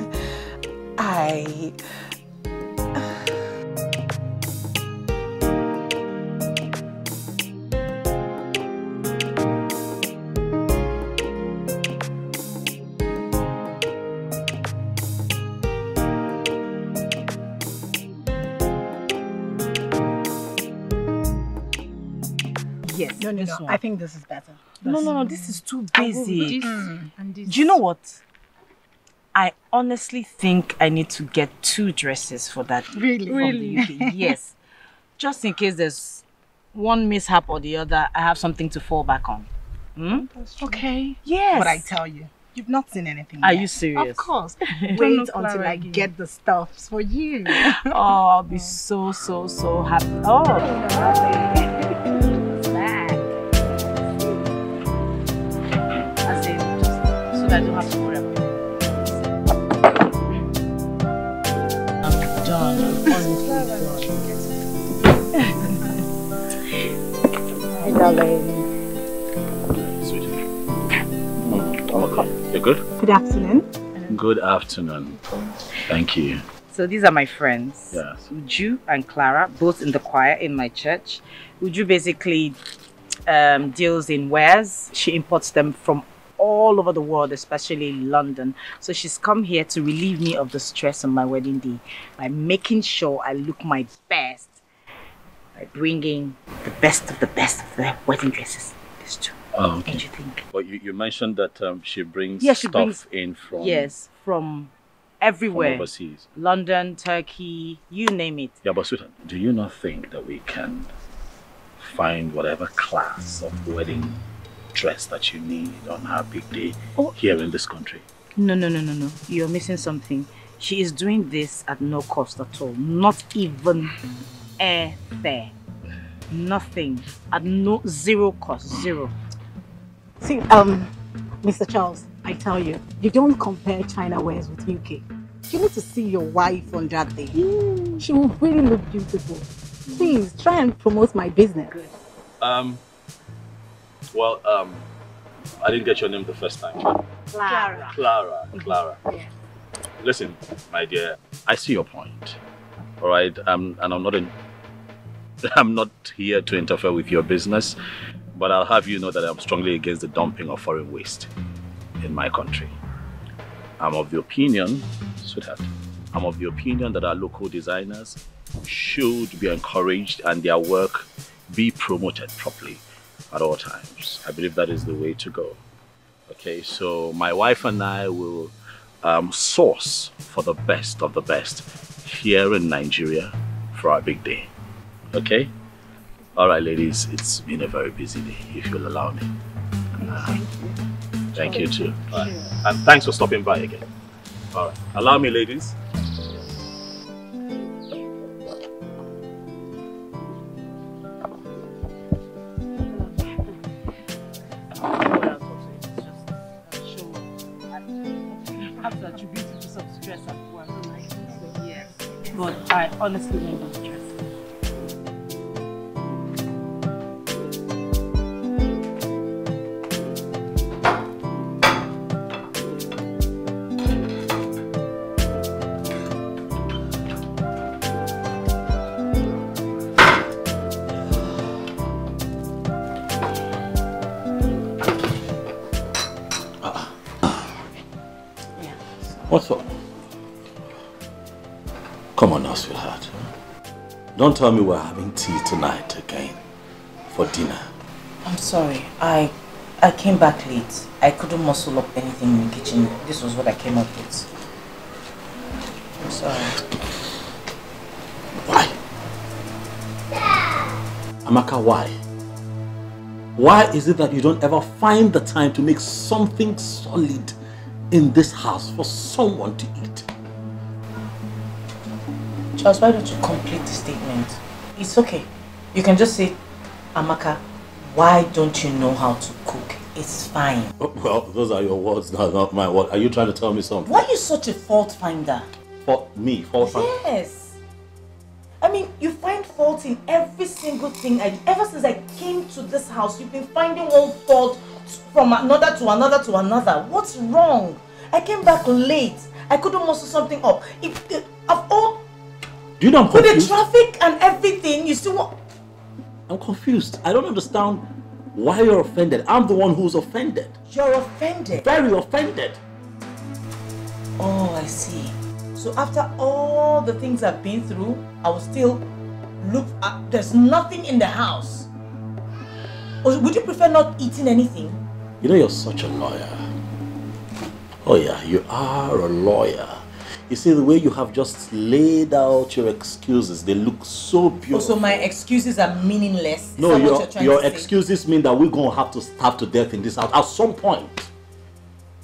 Yes. No. I think this is better. No, this is too basic. And this. Do you know what? I honestly think I need to get 2 dresses for that. Really? From the UK. Yes. Just in case there's one mishap or the other, I have something to fall back on. Hmm? Okay. Yes. But I tell you, you've not seen anything Are yet. you serious? Of course. Don't Wait look until Clara I again. get the stuffs for you. Oh, I'll be so happy. Oh, as in, just so that I don't have to worry about it. I'm done. Hi, darling. You're good? Good afternoon. Good afternoon. Thank you. So these are my friends. Yes. Uju and Clara, both in the choir in my church. Uju basically deals in wares. She imports them from all over the world, especially London. So she's come here to relieve me of the stress on my wedding day by making sure I look my best by bringing the best of the wedding dresses. This too. Oh, okay. What do you think? But you mentioned that she brings brings in from... Yes, from everywhere. From overseas. London, Turkey, you name it. Yeah, but sweetheart, do you not think that we can find whatever class of wedding dress that you need on her big day here in this country? No. You're missing something. She is doing this at no cost at all. Not even airfare. Nothing. At zero cost. Zero. See, Mr. Charles, I tell you, you don't compare China wares with UK. You need to see your wife on that day. She will really look beautiful. Please, try and promote my business. Well, I didn't get your name the first time. Clara. Clara. Yeah. Listen, my dear, I see your point. All right, and I'm not here to interfere with your business, but I'll have you know that I'm strongly against the dumping of foreign waste in my country. I'm of the opinion, sweetheart, that our local designers should be encouraged and their work be promoted properly at all times. I believe that is the way to go. Okay, so my wife and I will source for the best of the best here in Nigeria for our big day. Okay? All right, ladies, it's been a very busy day, if you'll allow me. Thank you too. All right. And thanks for stopping by again. All right. Allow me, ladies. But I honestly don't know stress. What's up? Come on now, sweetheart. Don't tell me we're having tea tonight again for dinner. I'm sorry. I came back late. I couldn't muscle up anything in the kitchen. This was what I came up with. I'm sorry. Why? Amaka, why? Why is it that you don't ever find the time to make something solid in this house for someone to eat? Charles, why don't you complete the statement? It's okay. You can just say, Amaka, why don't you know how to cook? It's fine. Well, those are your words, not my words. Are you trying to tell me something? Why are you such a fault finder? Fault finder? Yes. I mean, you find fault in every single thing. Ever since I came to this house, you've been finding one fault from another to another to another. What's wrong? I came back late. I couldn't muscle something up. Do you know I'm confused? With the traffic and everything, you still want... I'm confused. I don't understand why you're offended. I'm the one who's offended. You're offended? Very offended. Oh, I see. So after all the things I've been through, I will still look at... There's nothing in the house. Or would you prefer not eating anything? You know you're such a lawyer. Oh yeah, you are a lawyer. You see, the way you have just laid out your excuses, they look so beautiful. Oh, so my excuses are meaningless? No, your excuses mean that we're going to have to starve to death in this house at some point.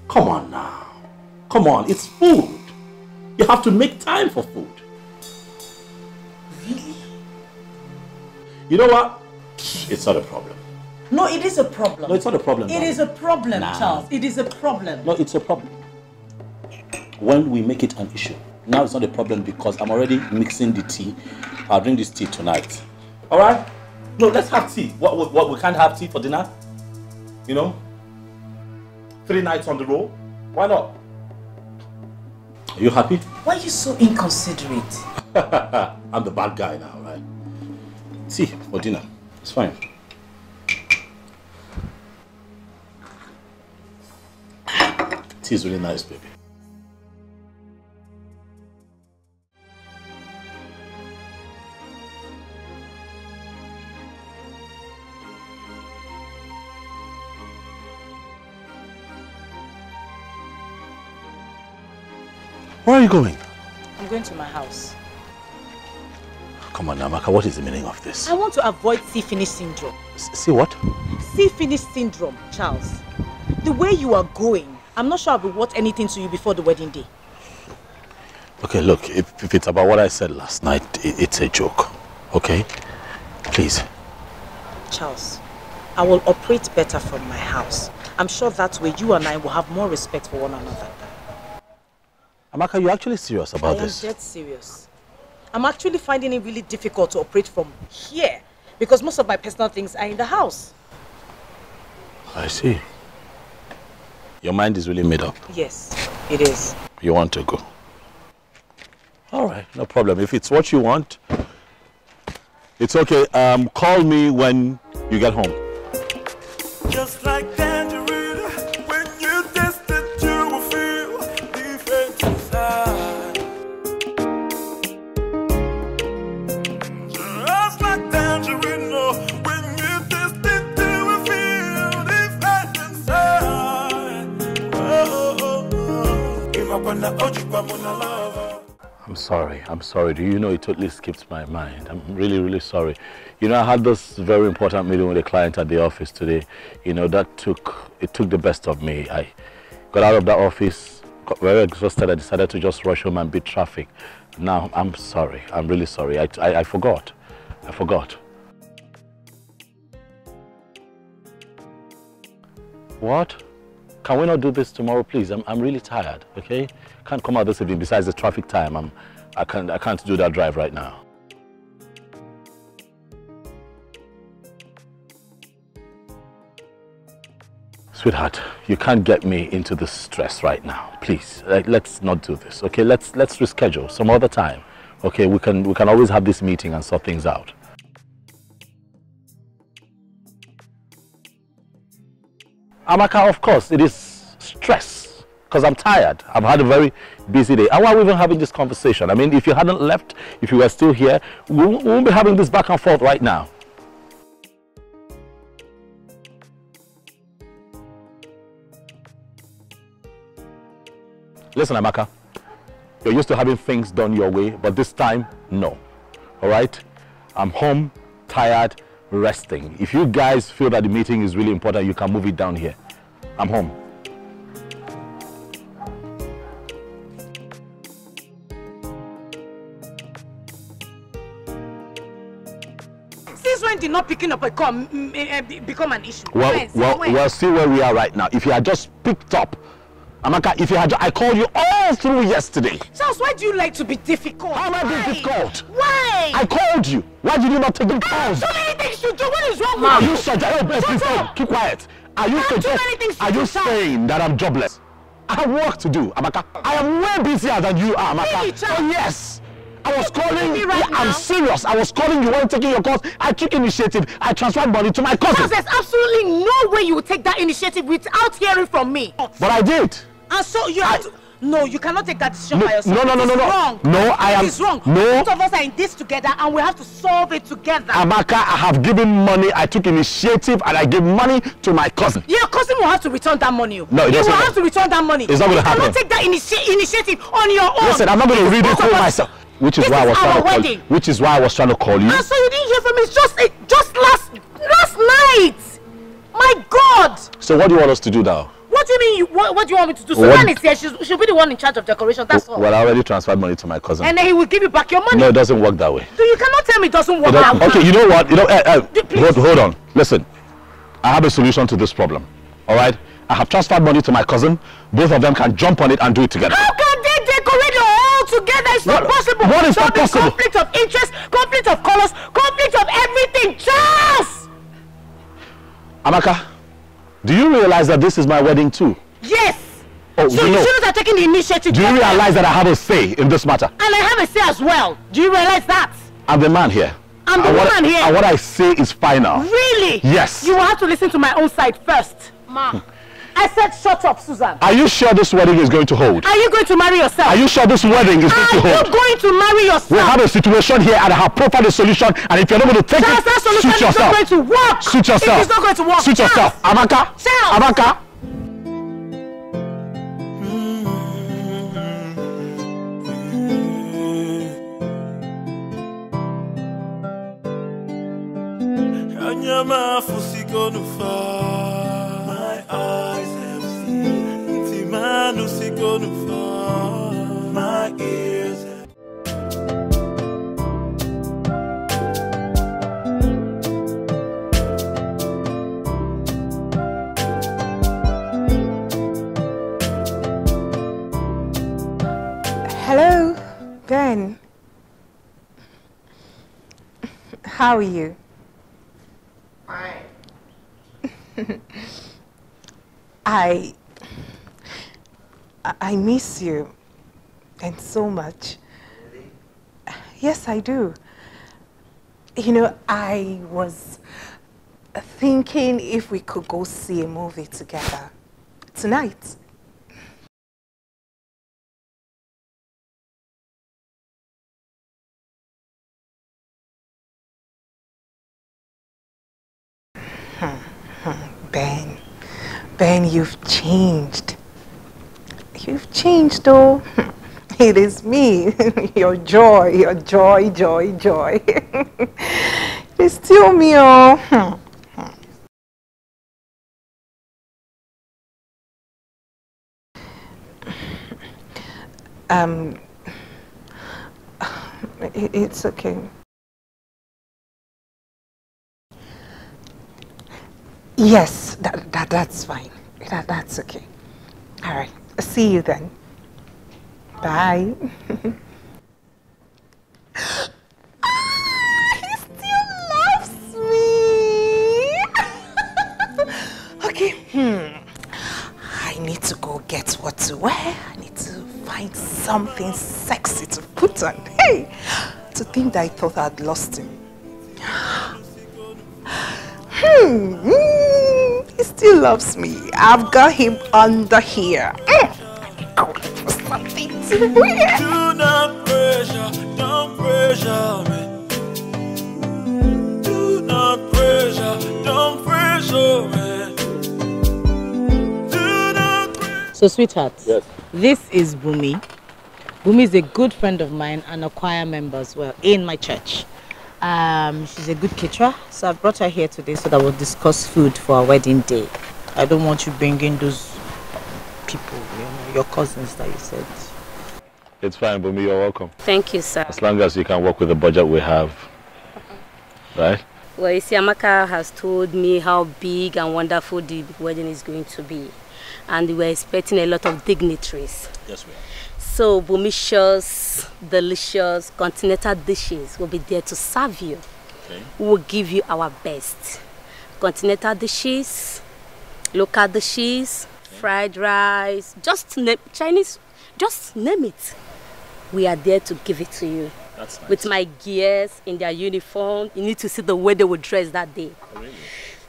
Come on now. Come on, it's food. You have to make time for food. Really? You know what? It's not a problem. No, it is a problem. No, it's not a problem. It is a problem, Charles. It is a problem. No, it's a problem. When we make it an issue. Now it's not a problem because I'm already mixing the tea. I'll drink this tea tonight. All right? No, let's have tea. What we can't have tea for dinner? You know? 3 nights on the roll. Why not? Are you happy? Why are you so inconsiderate? I'm the bad guy now, right? Tea for dinner. It's fine. Tea is really nice, baby. Where are you going? I'm going to my house. Come on, Amaka, what is the meaning of this? I want to avoid see-finish syndrome. See what? See-finish syndrome, Charles. The way you are going, I'm not sure I'll be worth anything to you before the wedding day. Okay, look, if it's about what I said last night, it's a joke, okay? Please. Charles, I will operate better from my house. I'm sure that way you and I will have more respect for one another. Amaka, you're actually serious about this? I am dead serious. I'm actually finding it really difficult to operate from here because most of my personal things are in the house. I see. Your mind is really made up. Yes, it is. You want to go? All right, no problem. If it's what you want, it's okay. Call me when you get home. Just like tangerine, when you taste it, you will feel different inside. Just like tangerine, when you taste it, you will feel different inside. Give up on the Ojibwa Mona Lava. I'm sorry. Do you know it totally skipped my mind? I'm really, really sorry. You know, I had this very important meeting with a client at the office today. You know, it took the best of me. I got out of that office, got very exhausted. I decided to just rush home and beat traffic. Now, I'm sorry. I'm really sorry. I forgot. I forgot. What? Can we not do this tomorrow, please? I'm really tired, okay? Can't come out this evening. Besides the traffic time, I can't do that drive right now. Sweetheart, you can't get me into this stress right now. Please, let's not do this, okay? Let's reschedule some other time. Okay, we can always have this meeting and sort things out. Amaka, of course, it is stress because I'm tired. I've had a very busy day. And why are we even having this conversation? I mean, if you hadn't left, if you were still here, we won't be having this back and forth right now. Listen, Amaka, you're used to having things done your way, but this time, no. All right? I'm home, tired, resting. If you guys feel that the meeting is really important, you can move it down here. I'm home. Since when did not picking up a call become an issue? Well, see where we are right now. If you had just picked up, Amaka, if you had, I called you all through yesterday. Charles, why do you like to be difficult? How am I being difficult? Why? I called you. Why did you not take the calls? So many things to do. What is wrong Are with you such keep quiet. Are you saying that I'm jobless? I have work to do, Amaka. I am way busier than you are, Amaka. Really, oh yes. I was calling you. I'm serious. I was calling you when taking your calls. I took initiative. I transferred money to my cousin. There's absolutely no way you would take that initiative without hearing from me. But I did. And so you have to... No, you cannot take that decision by yourself. No. Wrong. No, I am. It's wrong. No. Both of us are in this together and we have to solve it together. Amaka, I have given money. I took initiative and I gave money to my cousin. Your cousin will have to return that money. No, it doesn't. You will have to return that money. It's not going to happen. You cannot take that initiative on your own. Listen, I'm not going to ridicule myself. Which is why I was trying to call you. Which is why I was trying to call you. And so you didn't hear from me. It's just last night. My God. So what do you want us to do now? What do you mean? What do you want me to do? Susan is here. She'll be the one in charge of decoration. That's all. Well, I already transferred money to my cousin. And then he will give you back your money. No, it doesn't work that way. So you cannot tell me it doesn't work that way. Okay, you know what? Hold on. Listen, I have a solution to this problem. All right? I have transferred money to my cousin. Both of them can jump on it and do it together. How can they decorate it all together? It's not possible. What is not possible? Conflict of interest, conflict of colors, conflict of everything. Charles! Amaka, do you realize that this is my wedding too? Yes. Oh, so you shouldn't have taken the initiative. Do you realize that I have a say in this matter? And I have a say as well. Do you realize that? I'm the man here. I'm the woman here. And what I say is final. Really? Yes. You will have to listen to my own side first. Ma. I said shut up, Susan. Are you sure this wedding is going to hold? Are you going to marry yourself? Are you sure this wedding is going to hold? Are you going to marry yourself? We have a situation here and I have profiled a solution, and if you're not going to take it, that solution suit yourself. Is not going to work. Suit yourself. It is not going to work. Suit yourself. Amaka. Amaka. My eyes have seen Timanu Sikonu far. My ears have Hello, Ben. How are you? Fine. I miss you, and so much. Really? Yes, I do. You know, I was thinking if we could go see a movie together tonight. Ben, you've changed. You've changed, though. It is me, your joy, joy. It's still me, oh. It's okay. Yes, that's fine. That's okay. All right. See you then. Bye. He still loves me. Okay. I need to go get what to wear. I need to find something sexy to put on. Hey, to think that I thought I'd lost him. He still loves me. I've got him under here. Go look for something to wear. Do not pressure, don't pressure me. Do not pressure, don't pressure me. So, sweetheart, yes. This is Bumi. Bumi is a good friend of mine and a choir member as well in my church. She's a good caterer, so I brought her here today so that we'll discuss food for our wedding day. I don't want you bringing those people, you know, your cousins that you said. It's fine, Bumi, you're welcome. Thank you, sir. As long as you can work with the budget we have, right? Well, you see, Amaka has told me how big and wonderful the wedding is going to be. And we're expecting a lot of dignitaries. Yes, we are. So, Bumish's delicious continental dishes will be there to serve you. Okay. We will give you our best. Continental dishes, local dishes, fried rice, just name Chinese, just name it. We are there to give it to you. That's nice. With my gears in their uniform. You need to see the way they will dress that day. Oh, really?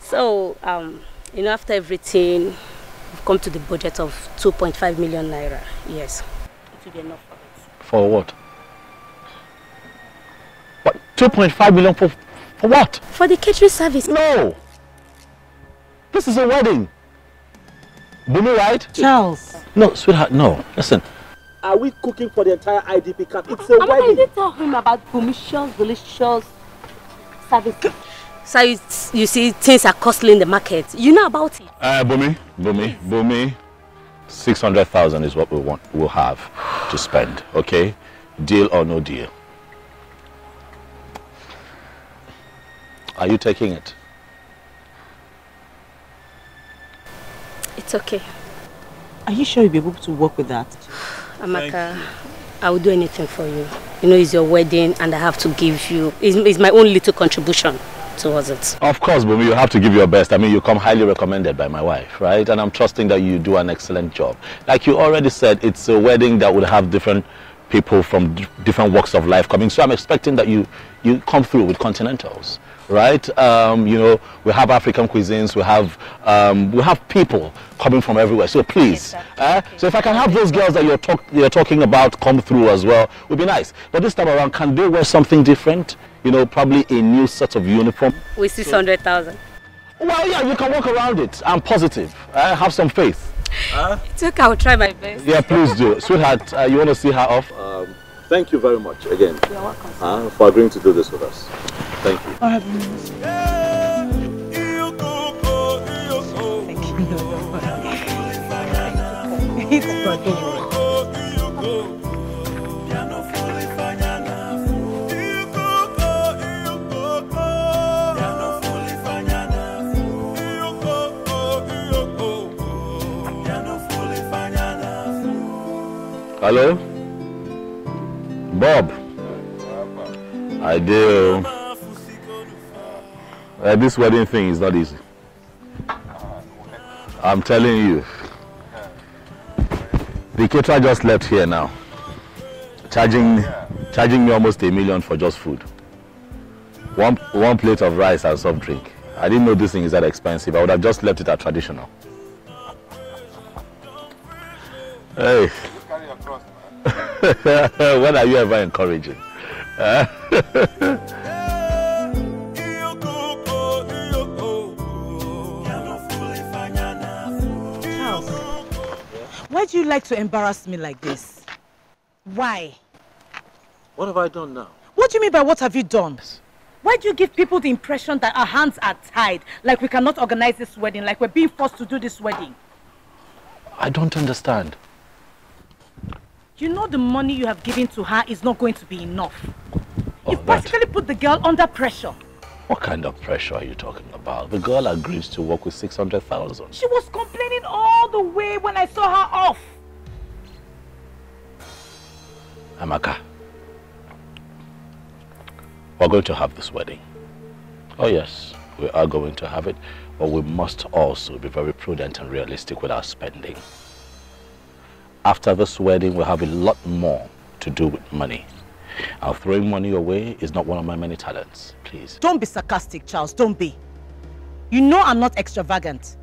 So, you know, after everything, we've come to the budget of 2.5 million naira. Yes, it will be enough for us. For what? What? 2.5 million for what? For the catering service. No! This is a wedding. Bumi, right? Charles. No, sweetheart, no. Listen. Are we cooking for the entire IDP camp? It's a wedding. I didn't tell him about delicious service. So you see, things are costly in the market. You know about it. Bumi. 600,000 is what we'll have to spend, okay? Deal or no deal? Are you taking it? It's okay. Are you sure you'll be able to work with that? Amaka, I will do anything for you. You know, it's your wedding and I have to give you, it's my own little contribution towards it. Of course, Bumi, you have to give your best. I mean, you come highly recommended by my wife, right? And I'm trusting that you do an excellent job. Like you already said, it's a wedding that would have different people from different walks of life coming. So I'm expecting that you come through with continentals, right? You know, we have African cuisines, we have people coming from everywhere. So please, so if I can have those girls that you're talking about come through as well, would be nice. But this time around, can they wear something different? You know, probably a new set of uniform. With 600,000. Well, yeah, you can work around it. I'm positive. Have some faith. It's okay, I'll try my best. Yeah, please do. Sweetheart, you want to see her off? Thank you very much again. You're welcome. For agreeing to do this with us. Thank you. Thank you. It's good, don't worry. Hello? Bob? I do. This wedding thing is not easy. I'm telling you. The caterer just left here now. Charging me almost $1 million for just food. One plate of rice and soft drink. I didn't know this thing is that expensive. I would have just left it at traditional. Hey. When are you ever encouraging? Charles, why do you like to embarrass me like this? Why? What have I done now? What do you mean by what have you done? Why do you give people the impression that our hands are tied, like we cannot organize this wedding, like we're being forced to do this wedding? I don't understand. You know the money you have given to her is not going to be enough. You've practically put the girl under pressure. What kind of pressure are you talking about? The girl agrees to work with 600,000. She was complaining all the way when I saw her off. Amaka, we're going to have this wedding. Oh yes, we are going to have it, but we must also be very prudent and realistic with our spending. After this wedding, we'll have a lot more to do with money. Now, throwing money away is not one of my many talents, please. Don't be sarcastic, Charles, don't be. You know I'm not extravagant.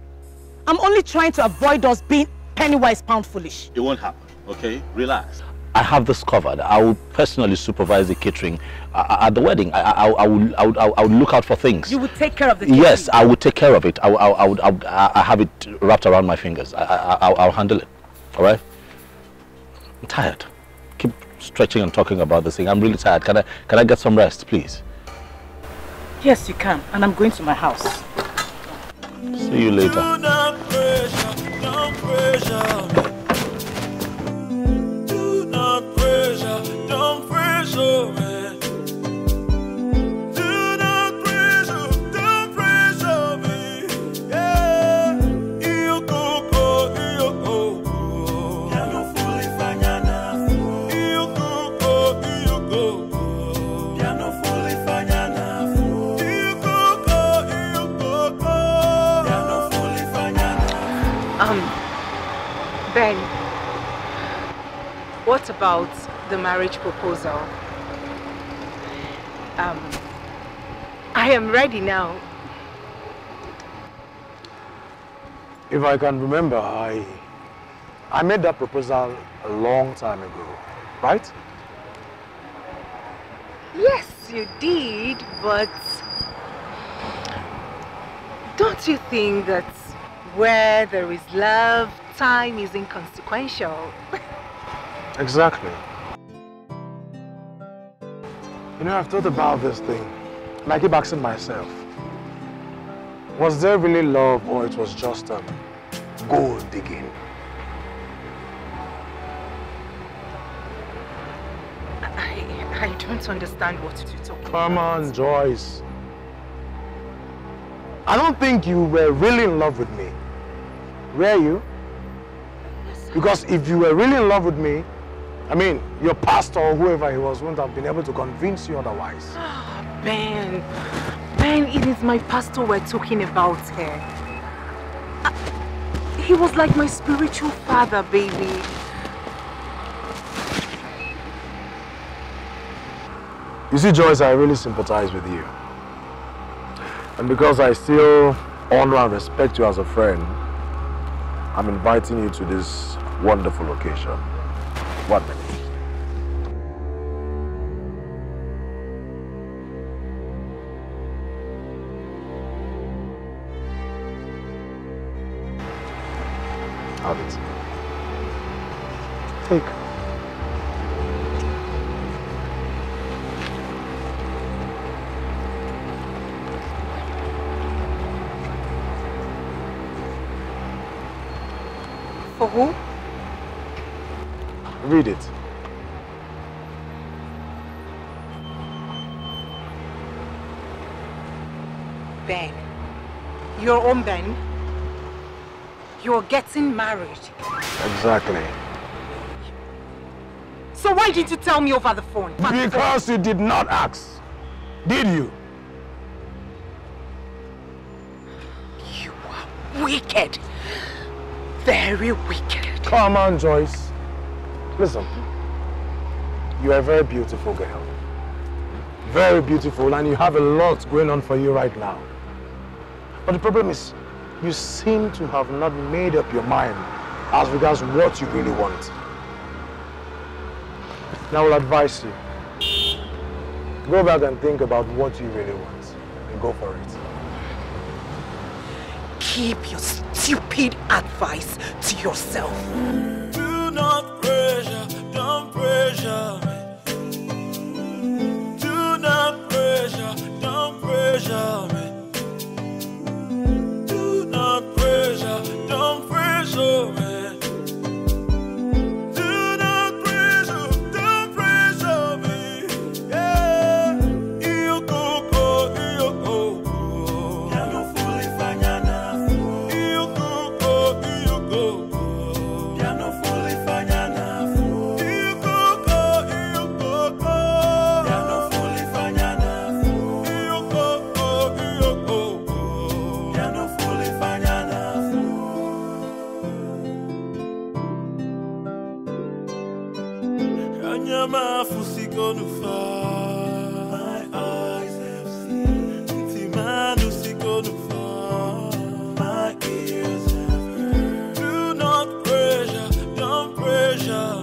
I'm only trying to avoid us being penny-wise, pound-foolish. It won't happen, okay? Relax. I have this covered. I will personally supervise the catering at the wedding. I will look out for things. You would take care of the catering? Yes, I would take care of it. I have it wrapped around my fingers. I'll handle it, all right? I'm tired. Keep stretching and talking about this thing. I'm really tired. Can I get some rest, please? Yes, you can. And I'm going to my house. See you later. Don't pressure, man. Do not pressure me. Yeah, you go. Ben, what about the marriage proposal? I am ready now. If I can remember, I made that proposal a long time ago, right? Yes, you did, but don't you think that where there is love, time is inconsequential? Exactly. You know, I've thought about this thing, and I keep asking myself, was there really love, or it was just gold digging? I don't understand what you're talking about. Come on, Joyce. I don't think you were really in love with me. Were you? Because if you were really in love with me, I mean, your pastor or whoever he was wouldn't have been able to convince you otherwise. Ben, it is my pastor we're talking about here. He was like my spiritual father, baby. You see, Joyce, I really sympathize with you. And because I still honor and respect you as a friend, I'm inviting you to this wonderful occasion. 1 minute. Have it. Take. For who? Read it. Ben. Your own Ben. You're getting married. Exactly. So why didn't you tell me over the phone? Because you did not ask. Did you? You are wicked. Very wicked. Come on, Joyce. Listen. You are a very beautiful girl. Very beautiful, and you have a lot going on for you right now. But the problem is, you seem to have not made up your mind as regards what you really want. Now I will advise you. Go back and think about what you really want and go for it. Keep your stupid advice to yourself. Do not pressure, don't pressure me. Do not pressure, don't pressure me. Do not pressure, don't pressure me. Do not pressure, don't pressure me. Yeah, you go. Ya no fulifanya nafu. You go. Ya no fulifanya nafu. You go. Ya no fulifanya nafu. You go. Ya no fulifanya nafu. Anyama fusiko nufa. My eyes have seen. Timanu siko nufa. My ears have heard. Do not pressure, don't pressure me.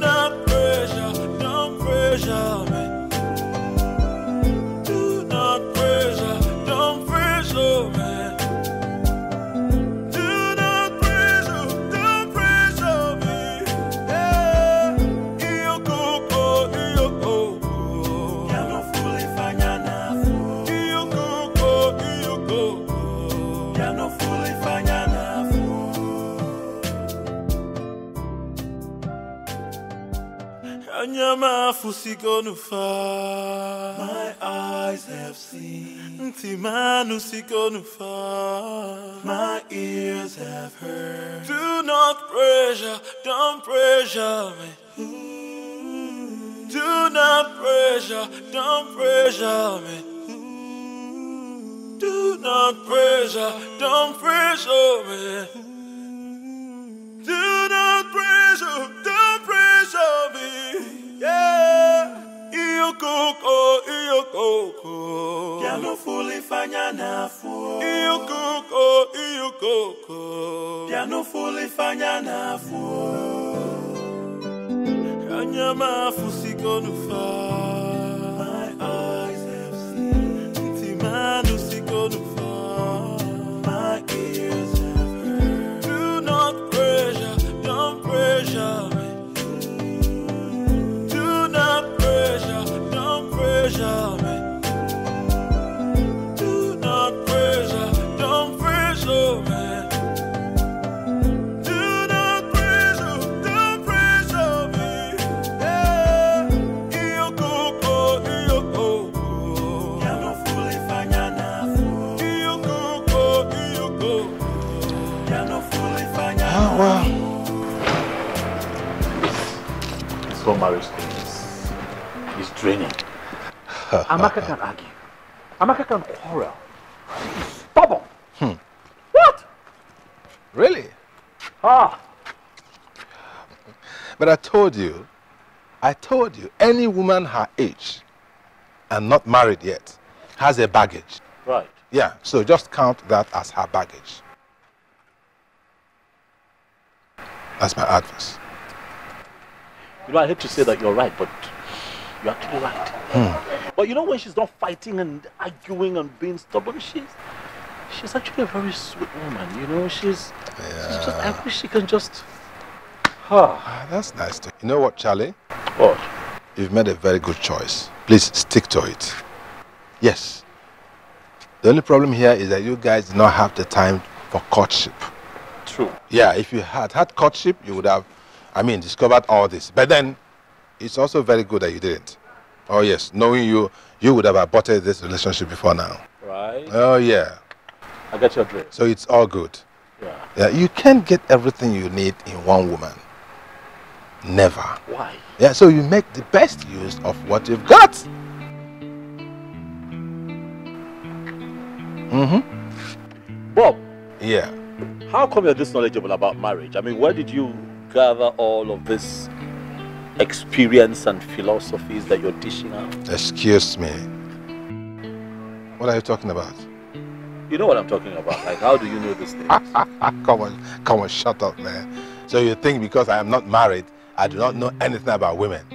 Do not pressure, don't pressure me. Do not pressure, don't pressure me. Do not pressure, don't pressure me. Yeah, you go. Ya no fulifanya nafu. You go. Ya no fulifanya nafu. Anyama fusiko nufa. My eyes have seen. Timanu siko nufa. My ears have heard. Do not pressure, don't pressure me. Do not pressure, don't pressure me. Do not pressure, don't pressure me. Do not pressure, don't pressure me. Yeah, you go. Ya no fully fanya na fu. Iyo koko. Piano fully fanya na fu. Anyama fusiko nufa. My eyes have seen. Timanu siko nufa. My ears have heard. Do not pressure, don't pressure me. Do not pressure, don't pressure me. Do not pressure, don't pressure me. Wow. This whole marriage thing is draining. Amaka can argue. Amaka can quarrel. She's stubborn. What? Really? Ah. But I told you, any woman her age and not married yet has a baggage. Right. Yeah, so just count that as her baggage. That's my advice. You know, I hate to say that you're right, but you're actually right. But you know, when she's not fighting and arguing and being stubborn, she's actually a very sweet woman. You know, she's just, I wish she can just... That's nice. You know what, Charlie? What? You've made a very good choice. Please stick to it. Yes. The only problem here is that you guys do not have the time for courtship. True. Yeah, if you had courtship, you would have, discovered all this. But then, it's also very good that you didn't. Oh yes, knowing you would have aborted this relationship before now. Right. Oh yeah. I get your drift. So it's all good. Yeah. You can't get everything you need in one woman. Never. Why? Yeah, so you make the best use of what you've got. Bob. Yeah. How come you're this knowledgeable about marriage? I mean, where did you gather all of this experience and philosophies that you're dishing out? Excuse me. What are you talking about? You know what I'm talking about. Like, how do you know these things? Come on, shut up, man. So you think because I am not married, I do not know anything about women?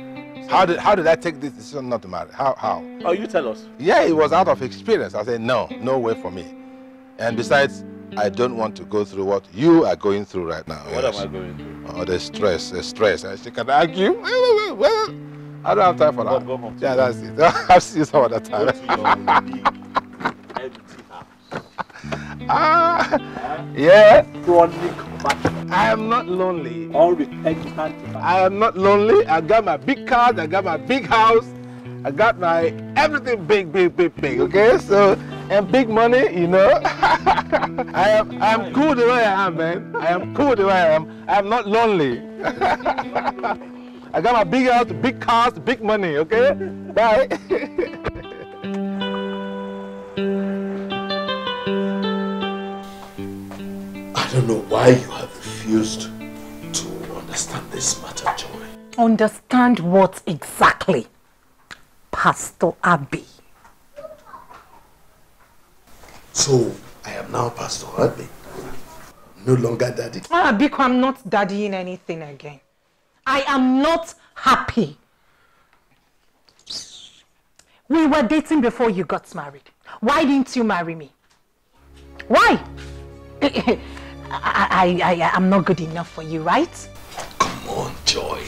How did I take this decision not to marry? How? Oh, you tell us. Yeah, it was out of experience. I said, no way for me. And besides, I don't want to go through what you are going through right now. What am I going through? Oh, the stress. And she can argue. Well, I don't have time for that. Go home. Yeah, that's it. I'll see you some other time. Yeah. I am not lonely. I am not lonely. I got my big cars. I got my big house. I got my everything big. Okay, so and big money, you know. I am cool the way I am, man. I am cool the way I am. I am not lonely. I got my big house, big cars, big money. Okay, bye. I don't know why you have refused to understand this matter, Joy. Understand what exactly, Pastor Abi? So, I am now Pastor Abi. No longer daddy. Biko, I'm not daddying anything again. I am not happy. We were dating before you got married. Why didn't you marry me? Why? I'm not good enough for you, right? Come on, Joy.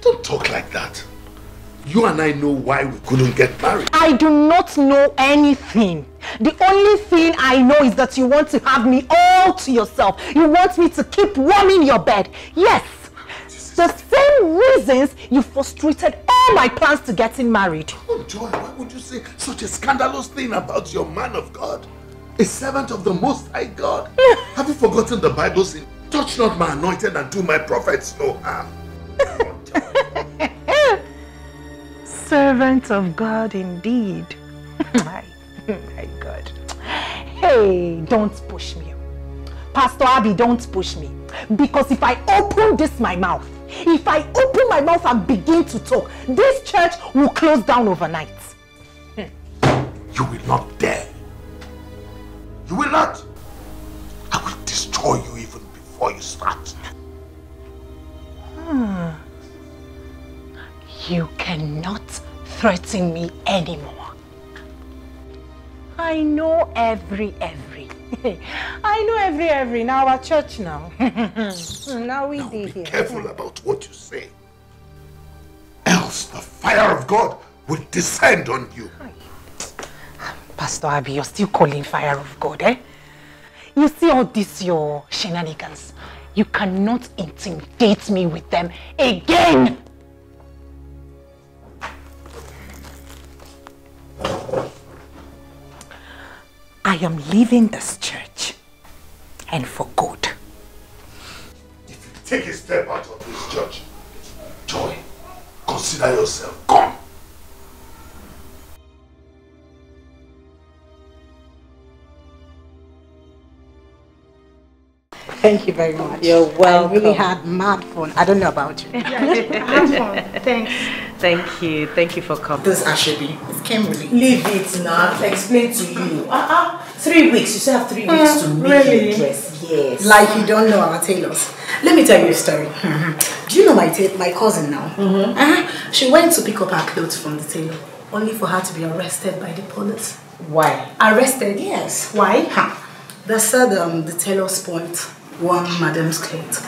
Don't talk like that. You and I know why we couldn't get married. I do not know anything. The only thing I know is that you want to have me all to yourself. You want me to keep warming your bed. Yes. The same reasons you frustrated all my plans to getting married. Oh, Joy, why would you say such a scandalous thing about your man of God? A servant of the Most High God. Have you forgotten the Bible saying, touch not my anointed and do my prophets no harm? Servant of God indeed. My God. Hey, don't push me. Pastor Abi, don't push me. Because if I open my mouth and begin to talk, this church will close down overnight. You will not dare You will not. I will destroy you even before you start. You cannot threaten me anymore. I know every. I know every in our church now. Now we did here. Be careful about what you say. Else the fire of God will descend on you. Pastor Abi, you're still calling fire of God, eh? You see all this, your shenanigans. You cannot intimidate me with them again. I am leaving this church, and for good. If you take a step out of this church, Joy, consider yourself gone. Thank you very much. You're welcome. I really had mad fun. I don't know about you. I had fun. Thanks. Thank you. Thank you for coming. This Ashebi, it came really. Leave it now. I've explained to you. 3 weeks. You still have 3 weeks to make your dress. Yes. Like you don't know our tailors. Let me tell you a story. Do you know my cousin now? She went to pick up her clothes from the tailor, only for her to be arrested by the police. Why? Arrested, yes. Why? They said the tailor spoiled one madam's clothes,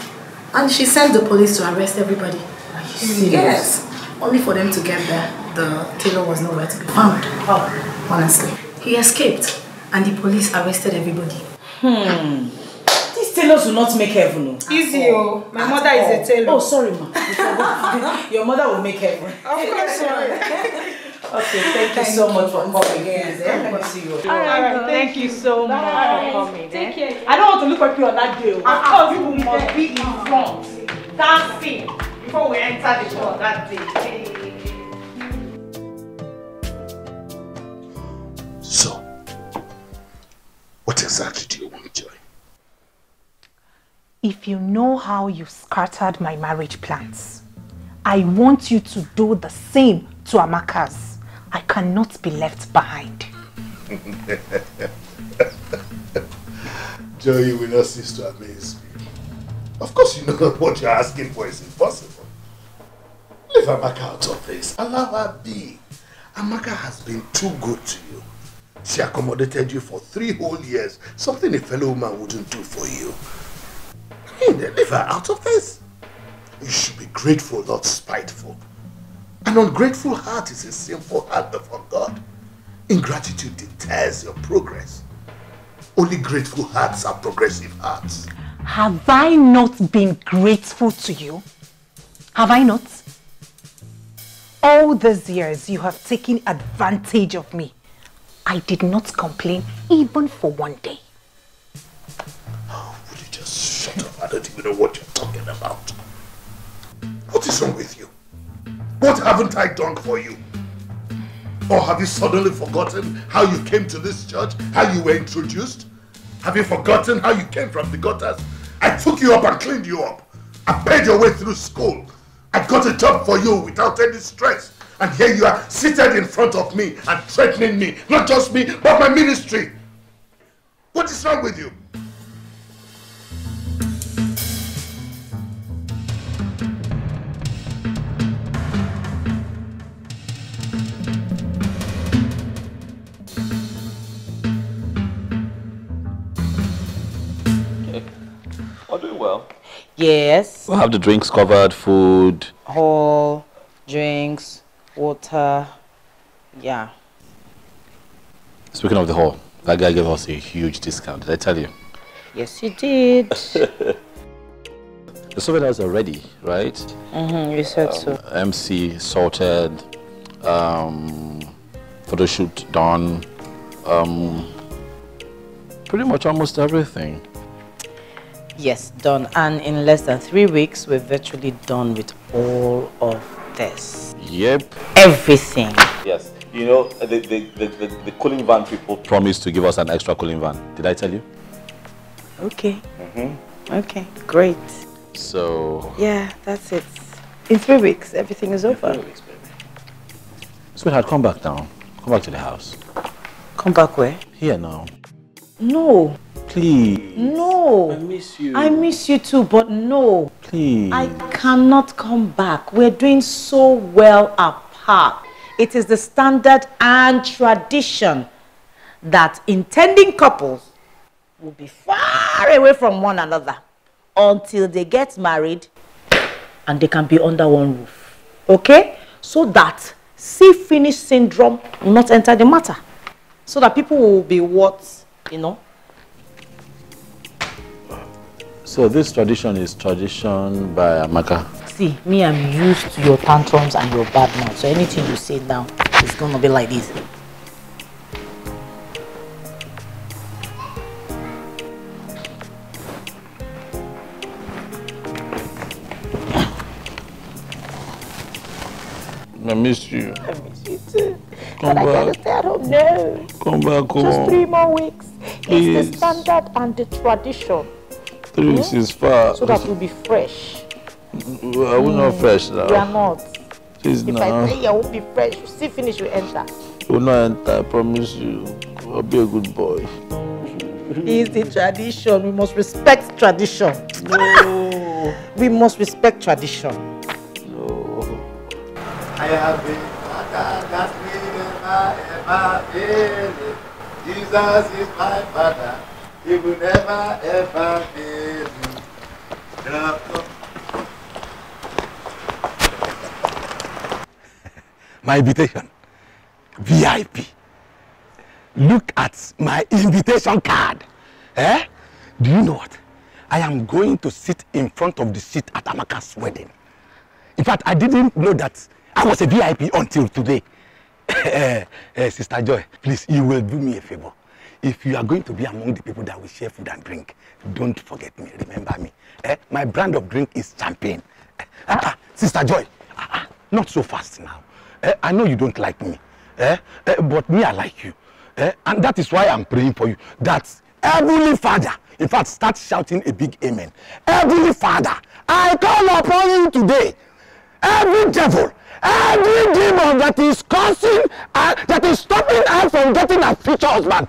and she sent the police to arrest everybody. Are you serious? Yes. Only for them to get there, the tailor was nowhere to be found. Oh, honestly. He escaped, and the police arrested everybody. These tailors will not make heaven. Easy, oh. My mother is a tailor. Oh, sorry, ma. Your mother will make heaven. Of course. Okay, thank you so much for coming again. Let me see you. All right, thank you so much for coming. Take care. I don't want to look at you on that day. You must be in front, dancing before we enter the door that day. So, what exactly do you want, Joy? If you know how you scattered my marriage plans, I want you to do the same to Amaka's. I cannot be left behind. Joy, you will not cease to amaze me. Of course you know that what you're asking for is impossible. Leave Amaka out of this. Allow her be. Amaka has been too good to you. She accommodated you for 3 whole years. Something a fellow woman wouldn't do for you. Leave her out of this. You should be grateful, not spiteful. An ungrateful heart is a sinful heart before God. Ingratitude deters your progress. Only grateful hearts are progressive hearts. Have I not been grateful to you? Have I not? All these years you have taken advantage of me. I did not complain even for one day. Oh, would you just shut up? I don't even know what you're talking about. What is wrong with you? What haven't I done for you? Or have you suddenly forgotten how you came to this church? How you were introduced? Have you forgotten how you came from the gutters? I took you up and cleaned you up. I paid your way through school. I got a job for you without any stress. And here you are seated in front of me and threatening me. Not just me, but my ministry. What is wrong with you? Well, yes. We'll have the drinks covered, food. Hall, drinks, water. Yeah. Speaking of the hall, that guy gave us a huge discount. Did I tell you? Yes, you did. The souvenirs are ready, right? You said so. MC sorted, photo shoot done, pretty much almost everything. Yes, done. And in less than 3 weeks, we're virtually done with all of this. Yep. Everything. Yes. You know, the cooling van people promised to give us an extra cooling van. Did I tell you? Okay. Okay, great. So... yeah, that's it. In 3 weeks, everything is over. 3 weeks, baby. Sweetheart, come back now. Come back to the house. Come back where? Here now. No. Please. No. I miss you. I miss you too, but no. Please. I cannot come back. We're doing so well apart. It is the standard and tradition that intending couples will be far away from one another until they get married and they can be under one roof. Okay? So that see-finish syndrome will not enter the matter. So that people will be what, you know? So this tradition is tradition by Amaka. See, me, I'm used to your tantrums and your bad mouth. So anything you say now is gonna be like this. I miss you. I miss you too. Come but I back. gotta stay at home. No. Come back home. Just 3 more weeks. Please. It's the standard and the tradition. 3 weeks is far. So that we'll be fresh. Are we not fresh now? We are not. Please If now. I say I won't be fresh, you see finish, you enter. Will not enter, I promise you. I'll be a good boy. It's the tradition. We must respect tradition. No. We must respect tradition. No. I have been that will never ever fail. Jesus is my father. He will never ever fail me. My invitation, VIP. Look at my invitation card. Eh? Do you know what? I am going to sit in front of the seat at Amaka's wedding. In fact, I didn't know that I was a VIP until today. Sister Joy, please, you will do me a favor. If you are going to be among the people that will share food and drink, don't forget me, remember me. My brand of drink is champagne. Sister Joy, not so fast now. I know you don't like me, but me, I like you. And that is why I'm praying for you. That Heavenly Father, in fact, start shouting a big amen. Heavenly Father, I call upon you today. Every devil, every demon that is causing, that is stopping us from getting a future husband,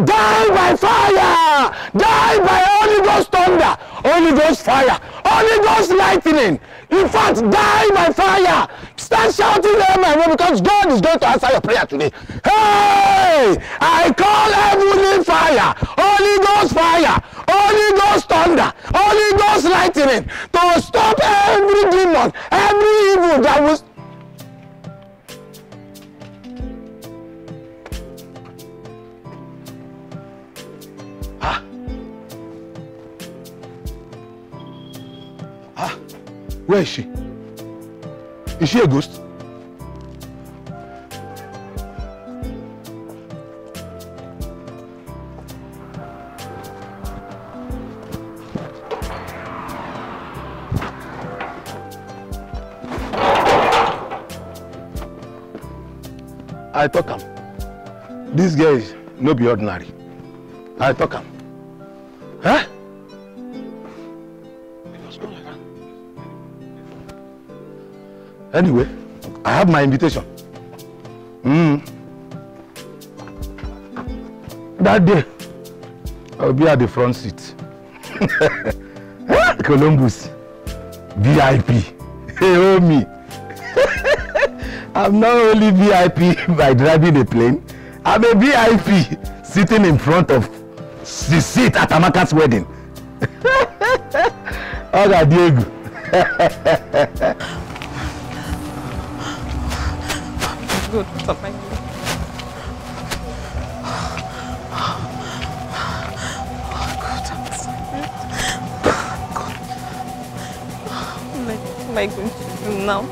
die by fire, die by Holy Ghost thunder, Holy Ghost fire, Holy Ghost lightning. In fact, die by fire. Start shouting amen because God is going to answer your prayer today. Hey, I call heavenly fire, Holy Ghost fire, Holy Ghost thunder, Holy Ghost lightning to stop every demon, every evil that was. Where is she? Is she a ghost? I talk am. This girl is no be ordinary. I talk am. Huh? Anyway, I have my invitation. That day, I'll be at the front seat. Columbus, VIP. Hey, oh me. I'm not only VIP by driving a plane, I'm a VIP sitting in front of the seat at Amaka's wedding. Oga Diego. Good, stop my name. What am I going to do now?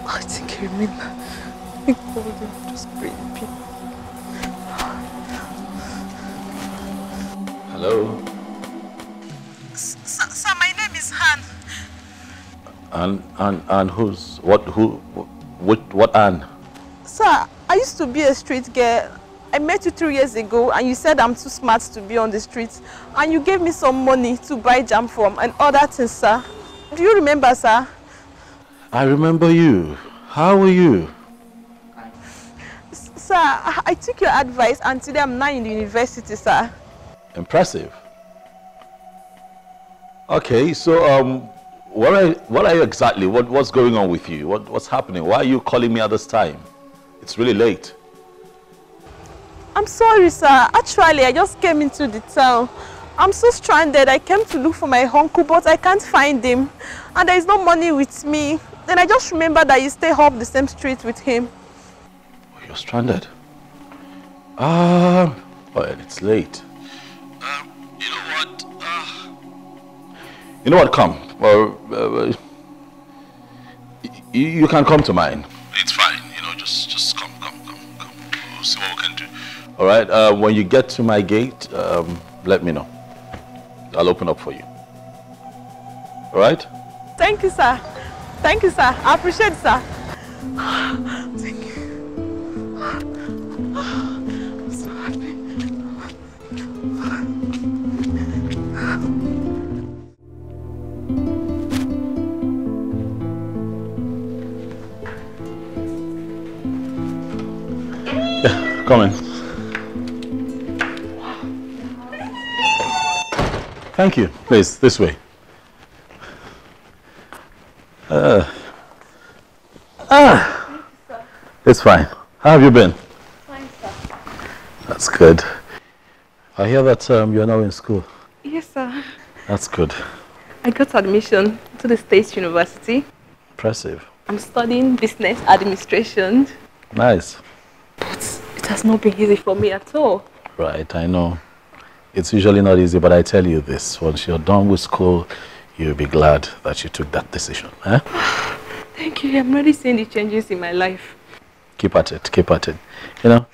I think I remember. I called him, just praying people. Hello? Sir, my name is Han. And who's what Anne? Sir, I used to be a street girl. I met you 3 years ago and you said I'm too smart to be on the streets. And you gave me some money to buy jam from and other things, sir. Do you remember, sir? I remember you. How are you? Sir, sir, I took your advice and today I'm now in the university, sir. Impressive. Okay, so what are you exactly? What's going on with you? What's happening? Why are you calling me at this time? It's really late. I'm sorry, sir. Actually, I just came into the town. I'm so stranded. I came to look for my uncle, but I can't find him. And there is no money with me. Then I just remember that you stay up the same street with him. You're stranded? Well, it's late. You know what? Come. Well, you can come to mine. It's fine. You know, just come. We'll see what we can do. All right. When you get to my gate, let me know. I'll open up for you. All right? Thank you, sir. Thank you, sir. I appreciate it, sir. Thank you. I'm so happy. Yeah, come in. Thank you. Please, this way. It's fine. How have you been? Fine, sir. That's good. I hear that you're now in school. Yes, sir. That's good. I got admission to the State University. Impressive. I'm studying business administration. Nice. But it has not been easy for me at all. Right, I know. It's usually not easy, but I tell you this. Once you're done with school, you'll be glad that you took that decision. Eh? Thank you. I'm already seeing the changes in my life. Keep at it. Keep at it. You know,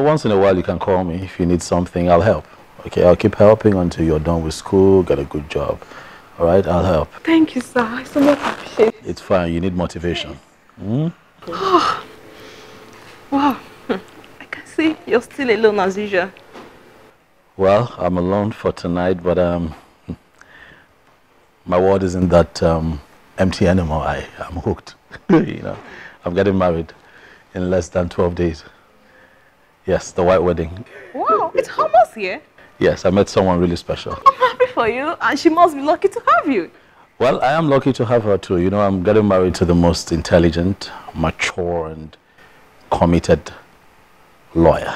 once in a while you can call me. If you need something, I'll help. Okay, I'll keep helping until you're done with school, get a good job. All right, I'll help. Thank you, sir. I so much appreciate it. It's fine. You need motivation. Oh. Wow. I can see you're still alone as usual. Well, I'm alone for tonight, but my world isn't that empty anymore. I'm hooked. You know, I'm getting married in less than 12 days. Yes, the white wedding. Wow, it's almost here. Yes, I met someone really special. I'm happy for you, and she must be lucky to have you. Well, I am lucky to have her too. You know, I'm getting married to the most intelligent, mature, and committed lawyer.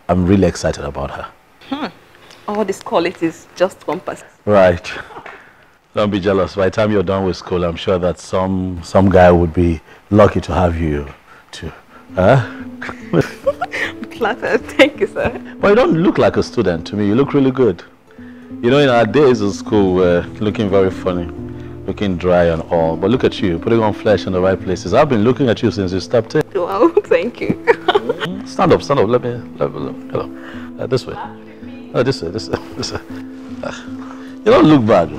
I'm really excited about her. All these qualities just compass. Right. Don't be jealous. By the time you're done with school, I'm sure that some guy would be lucky to have you too. Huh? I'm flattered. Thank you, sir. But you don't look like a student to me. You look really good. You know, in our days of school, we're looking very funny, looking dry and all. But look at you, putting on flesh in the right places. I've been looking at you since you stepped in. Wow, thank you. Stand up. Let me hello. This way. No, this way. You don't look bad.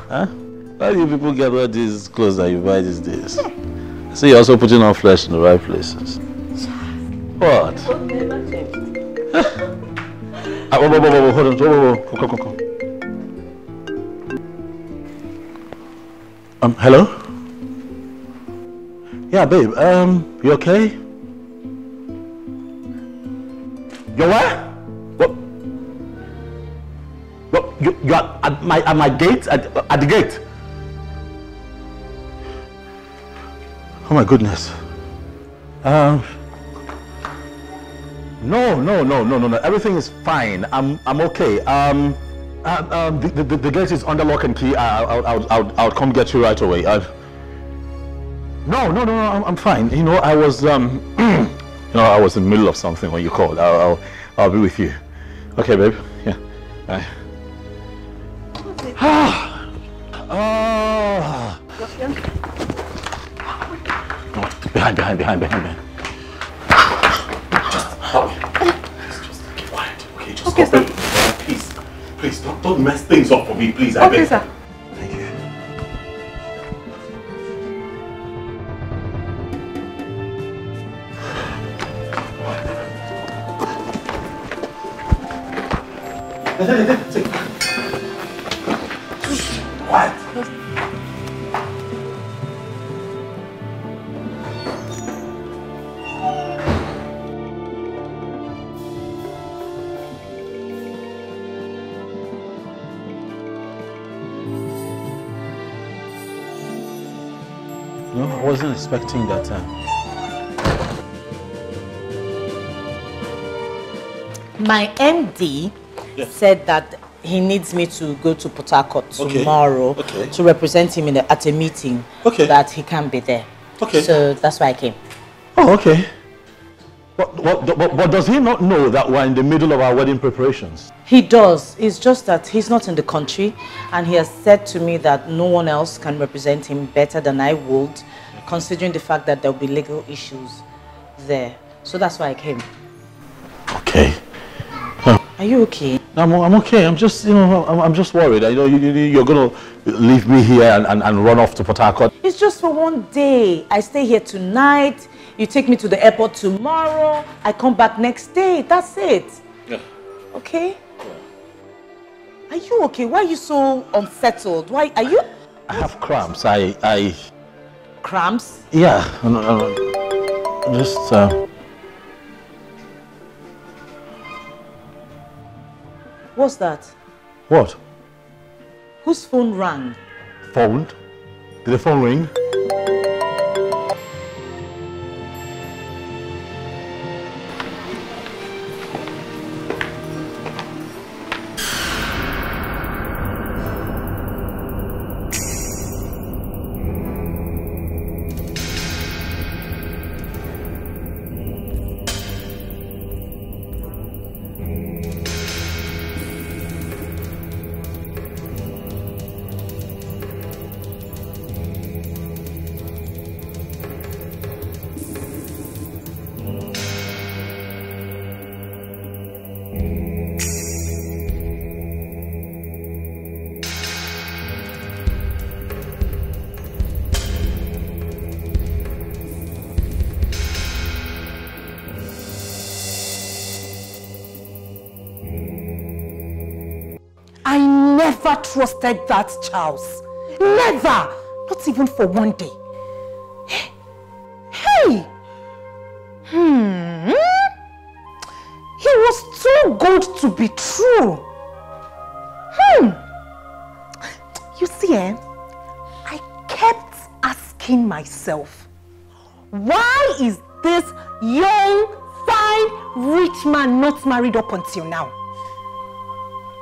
Huh? Why do you people get all these clothes that you buy these days? See, you're also putting on flesh in the right places. What? Hold on. Come. Hello? Yeah, babe, you okay? You what? What? You are at my gate? At the gate? Oh my goodness. No. Everything is fine. I'm okay. The gate is under lock and key. I'll come get you right away. No, I'm fine. You know, I was I was in the middle of something when you called. I'll be with you. Okay, babe. Yeah. Bye. Behind. Just keep quiet. Okay, just okay, sir. Please, don't mess things up for me, please. I okay, beg. Sir. Thank you. Quiet. No, I wasn't expecting that. My MD said that he needs me to go to Port Harcourt tomorrow to represent him at a meeting that he can't be there. So that's why I came. Oh, okay. But does he not know that we're in the middle of our wedding preparations? He does. It's just that he's not in the country, and he has said to me that no one else can represent him better than I would, considering the fact that there'll be legal issues there. So that's why I came. Okay. Are you okay? I'm okay. I'm just, I'm just worried. I know you're going to leave me here and run off to Port Harcourt. It's just for one day. I stay here tonight. You take me to the airport tomorrow. I come back next day. That's it. Yeah. Okay? Yeah. Are you okay? Why are you so unsettled? Why are you? I have cramps. Cramps? Yeah. Just. What's that? What? Whose phone rang? Phone? Did the phone ring? I never trusted that Charles. Never! Not even for one day. Hey! He was too good to be true. You see, I kept asking myself, why is this young, fine, rich man not married up until now?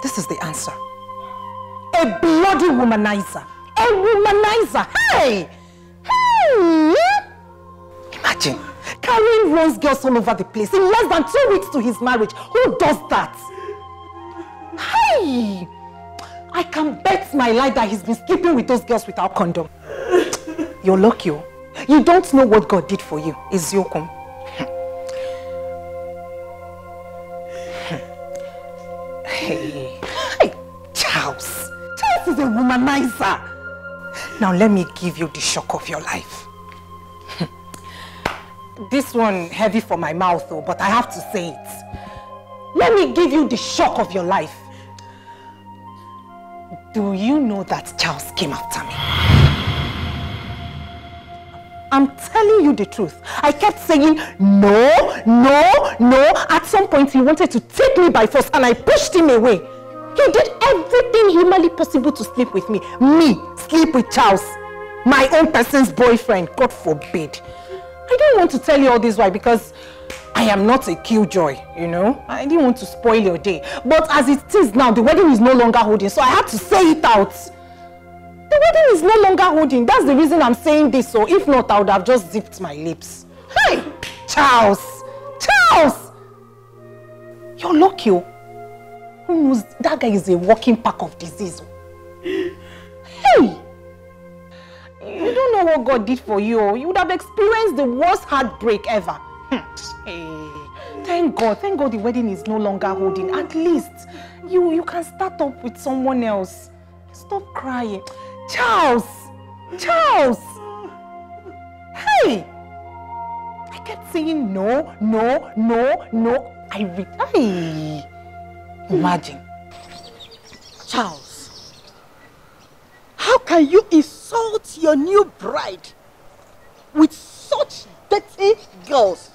This is the answer. A bloody womanizer. A womanizer. Hey! Imagine, carrying Ron's girls all over the place in less than 2 weeks to his marriage. Who does that? Hey! I can bet my life that he's been sleeping with those girls without condom. You're lucky. You don't know what God did for you. Iziokum. Hey, Charles. Charles is a womanizer. Now let me give you the shock of your life. This one heavy for my mouth though, but I have to say it. Let me give you the shock of your life. Do you know that Charles came after me? I'm telling you the truth. I kept saying no. At some point he wanted to take me by force and I pushed him away. He did everything humanly possible to sleep with me. Me, sleep with Charles. My own person's boyfriend, God forbid. I don't want to tell you all this why, because I am not a killjoy, you know. I didn't want to spoil your day. But as it is now, the wedding is no longer holding, so I had to say it out. The wedding is no longer holding. That's the reason I'm saying this. So if not, I would have just zipped my lips. Hey, Charles! Charles! You're lucky. Who knows? That guy is a walking pack of disease. Hey! You don't know what God did for you. You would have experienced the worst heartbreak ever. Hey, thank God the wedding is no longer holding. At least you can start up with someone else. Stop crying. Charles! Charles! Hey! I kept saying no. Hey! Imagine. Charles, how can you insult your new bride with such dirty girls,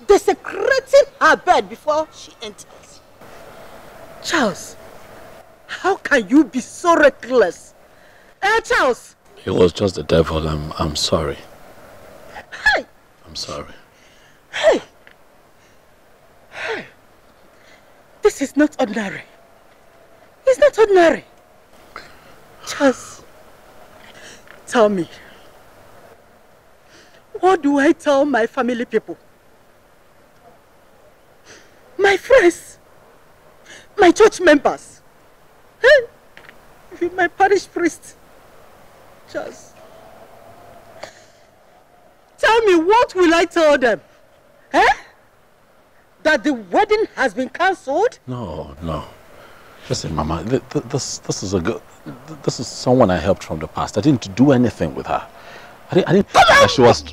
desecrating her bed before she enters? Charles, how can you be so reckless? Charles, It was just the devil. I'm sorry. Hey! I'm sorry. Hey! Hey! This is not ordinary. It's not ordinary. Just tell me. What do I tell my family people? My friends? My church members? Hey? My parish priest? Just tell me, what will I tell them? Eh? That the wedding has been cancelled? No. Listen, Mama, this is someone I helped from the past. I didn't do anything with her. I didn't. She was.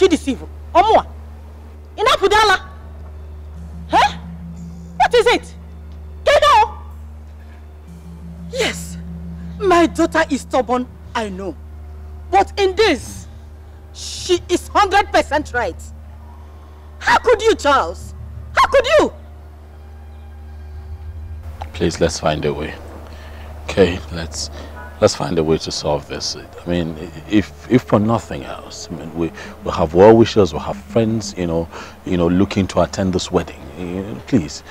Deceive. What is it? Yes, my daughter is stubborn, I know. But in this, she is 100% right. How could you, Charles? How could you? Please, let's find a way. Okay, let's find a way to solve this. I mean, if for nothing else, I mean, we'll have well wishers, we'll have friends, looking to attend this wedding. Please,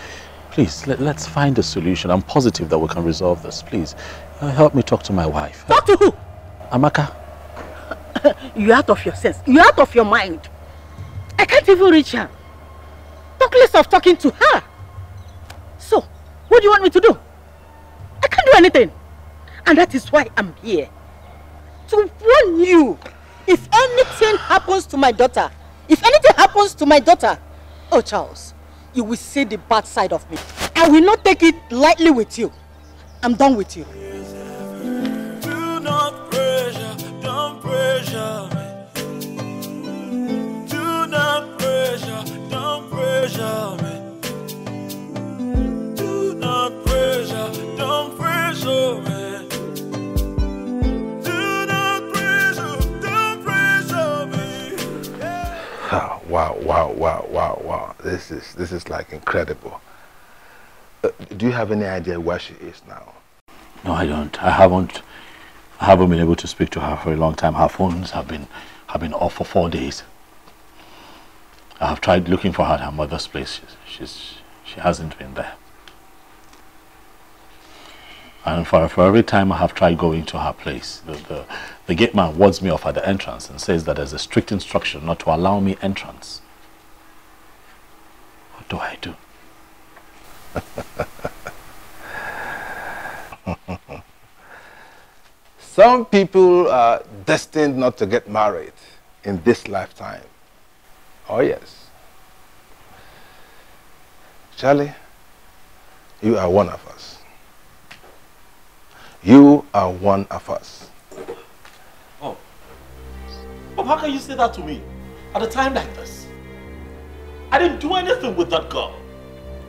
let's find a solution. I'm positive that we can resolve this. Please, help me talk to my wife. Talk to who? Amaka. You're out of your sense. You're out of your mind. I can't even reach her. Talk less of talking to her. So, what do you want me to do? I can't do anything. And that is why I'm here. To warn you. If anything happens to my daughter, oh Charles, you will see the bad side of me. I will not take it lightly with you. I'm done with you. Do not pressure, don't pressure me. Do not pressure, don't pressure me. Do not pressure, don't pressure me. Do not pressure, don't pressure me. Yeah. Wow. This is like incredible. Do you have any idea where she is now? No, I don't. I haven't been able to speak to her for a long time. Her phones have been off for 4 days. I have tried looking for her at her mother's place. She hasn't been there. And for every time I have tried going to her place, the gate man wards me off at the entrance and says that there's a strict instruction not to allow me entrance. What do I do? Some people are destined not to get married in this lifetime. Oh yes. Charlie, you are one of us. You are one of us. Oh. Bob, how can you say that to me at a time like this? I didn't do anything with that girl.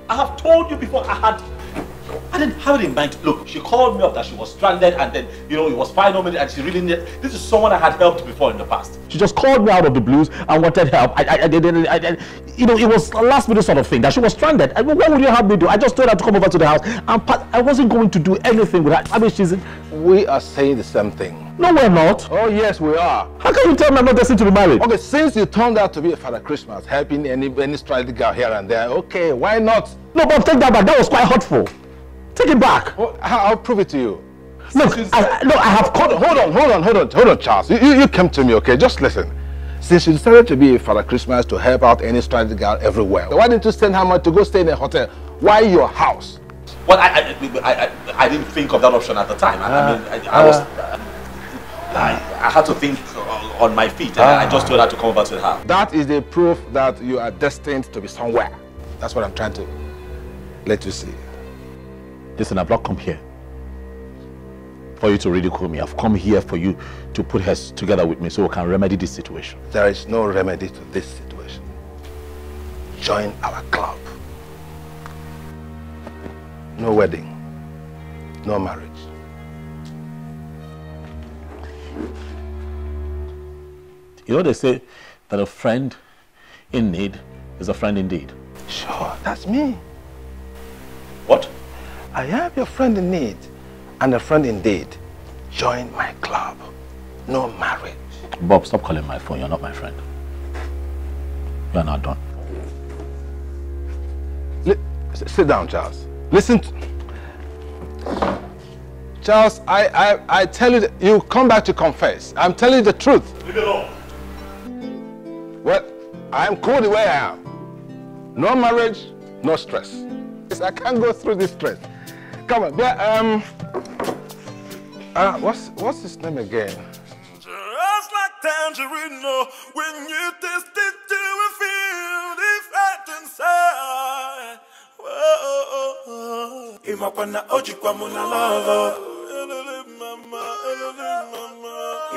I have told you before, I didn't have it in mind. Look, she called me up that she was stranded and then, it was final minute and she really needed... This is someone I had helped before in the past. She just called me out of the blues and wanted help. It was a last minute sort of thing that she was stranded. What would you have me do? I just told her to come over to the house and I wasn't going to do anything with her. I mean, We are saying the same thing. No, we're not. Oh, yes, we are. How can you tell me I'm not destined to be married? Okay, since you turned out to be a Father Christmas, helping any stranded girl here and there, okay, why not? No, but take that back. That was quite hurtful. Take it back. Well, I'll prove it to you. Look, I have... Hold on, Charles. You came to me, okay? Just listen. Since you decided to be a Father Christmas to help out any stranded girl everywhere, why didn't you send her to go stay in a hotel? Why your house? Well, I didn't think of that option at the time. I had to think on my feet, and I just told her to come over to the house. That is the proof that you are destined to be somewhere. That's what I'm trying to let you see. Listen, I've not come here for you to ridicule me. I've come here for you to put heads together with me so we can remedy this situation. There is no remedy to this situation. Join our club. No wedding. No marriage. You know they say that a friend in need is a friend indeed. Sure, that's me. What? I am your friend in need and a friend indeed. Join my club. No marriage. Bob, stop calling my phone. You're not my friend. You're not done. Sit down, Charles. Listen. Charles, I tell you that you come back to confess. I'm telling you the truth. Leave it alone. Well, I'm cool the way I am. No marriage, no stress. I can't go through this stress. Come on, what's his name again? Just like tangerine, when you taste it, you will feel it right inside. Whoa, Imakwana ojikwa muna lava.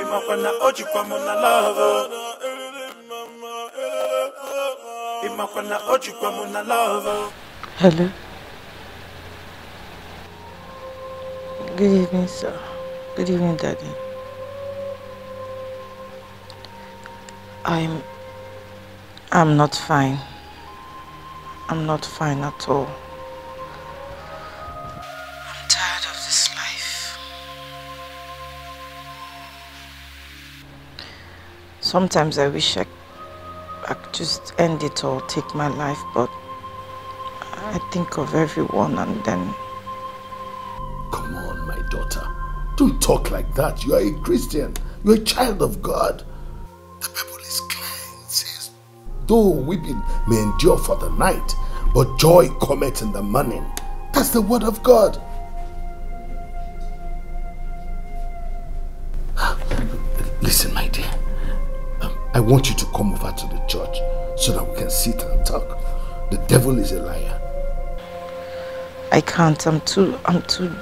Imakwana ojikwa muna lava. Imakwana ojikwa muna lava. Hello. Good evening, sir. Good evening, Daddy. I'm not fine. I'm not fine at all. I'm tired of this life. Sometimes I wish I could just end it all, take my life, but I think of everyone and then... Come on, my daughter. Don't talk like that. You are a Christian. You are a child of God. The Bible is clear. It says, though weeping may endure for the night, but joy cometh in the morning. That's the word of God. Listen, my dear. I want you to come over to the church so that we can sit and talk. The devil is a liar. I can't. I'm too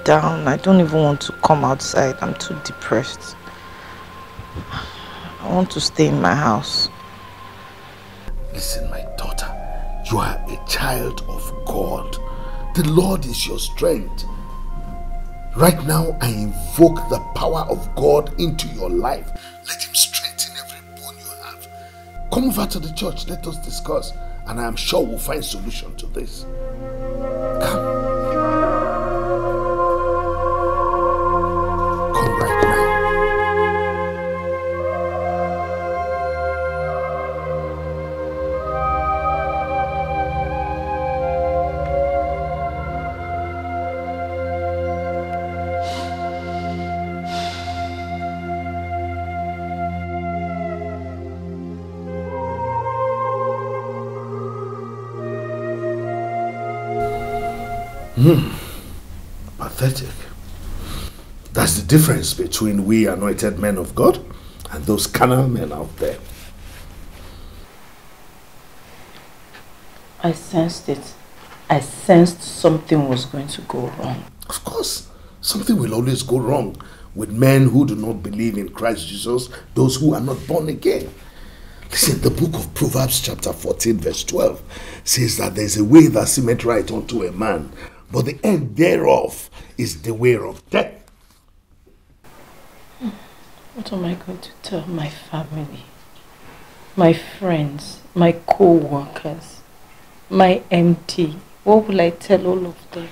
down. I don't even want to come outside. I'm too depressed. I want to stay in my house. Listen, my daughter. You are a child of God. The Lord is your strength. Right now, I invoke the power of God into your life. Let Him strengthen every bone you have. Come over to the church. Let us discuss. And I am sure we'll find solution to this. Come. Pathetic. That's the difference between we anointed men of God and those carnal men out there. I sensed it. I sensed something was going to go wrong. Of course, something will always go wrong with men who do not believe in Christ Jesus, those who are not born again. Listen, the book of Proverbs chapter 14 verse 12 says that there is a way that seemeth right unto a man, but the end thereof is the way of death. What am I going to tell my family, my friends, my co-workers, my MD? What will I tell all of them?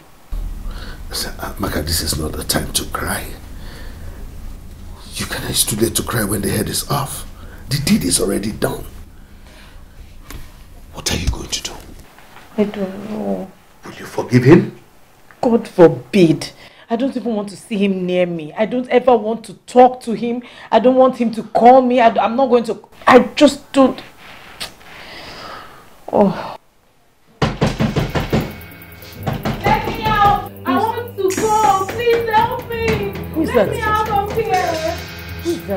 Listen, Maka, this is not the time to cry. It's too late to cry when the head is off. The deed is already done. What are you going to do? I don't know. Will you forgive him? God forbid. I don't even want to see him near me. I don't ever want to talk to him. I don't want him to call me. I'm not going to... I just don't... Oh. Let me out! I want to go! Please help me! Let me out of here!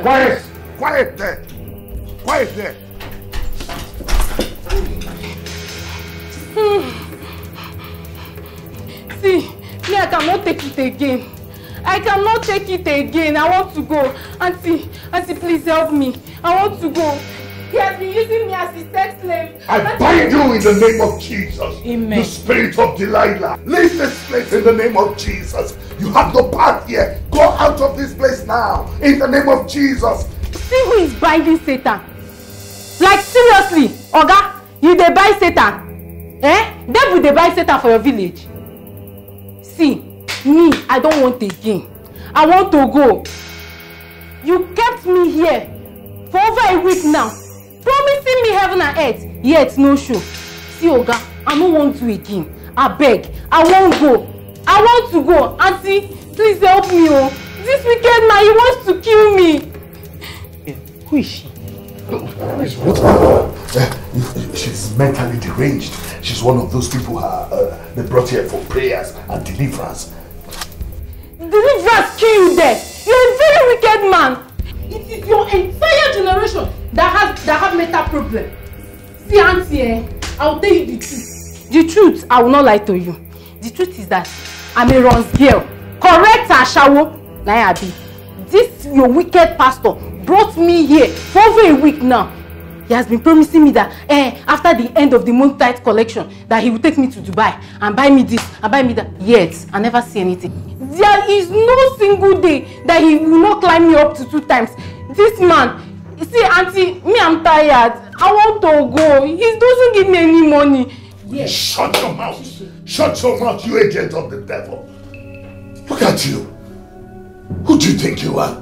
Quiet! Quiet there! Quiet there! See, me, I cannot take it again. I cannot take it again. I want to go. Auntie, please help me. I want to go. He has been using me as his sex slave. I bind you in the name of Jesus. Amen. The spirit of Delilah. Leave this place in the name of Jesus. You have no part here. Go out of this place now. In the name of Jesus. See who is binding Satan. Like seriously, Oga, you dey buy Satan. Eh? Devil dey buy Satan for your village. See, Me, I don't want again. I want to go. You kept me here for over a week now, promising me heaven and earth, yet no show. See, Oga, I don't want to again. I beg, I won't go. I want to go. Auntie, please help me. Oh. This wicked man, he wants to kill me. Who is she? She's mentally deranged. She's one of those people they brought here for prayers and deliverance. Deliverance kill you there. You're a very wicked man. It is your entire generation that have mental problem. See, Auntie, I'll tell you the truth. The truth, I will not lie to you. The truth is that I'm a runs girl. Correct, Ashawo. Nayabi. This your wicked pastor brought me here for over a week now. He has been promising me that after the end of the month tithe collection that he will take me to Dubai and buy me this and buy me that. Yet, I never see anything. There is no single day that he will not climb me up to 2 times. This man, see, Auntie, me, I'm tired. I want to go. He doesn't give me any money. Yes. Shut your mouth. Shut your mouth, you agent of the devil. Look at you. Who do you think you are?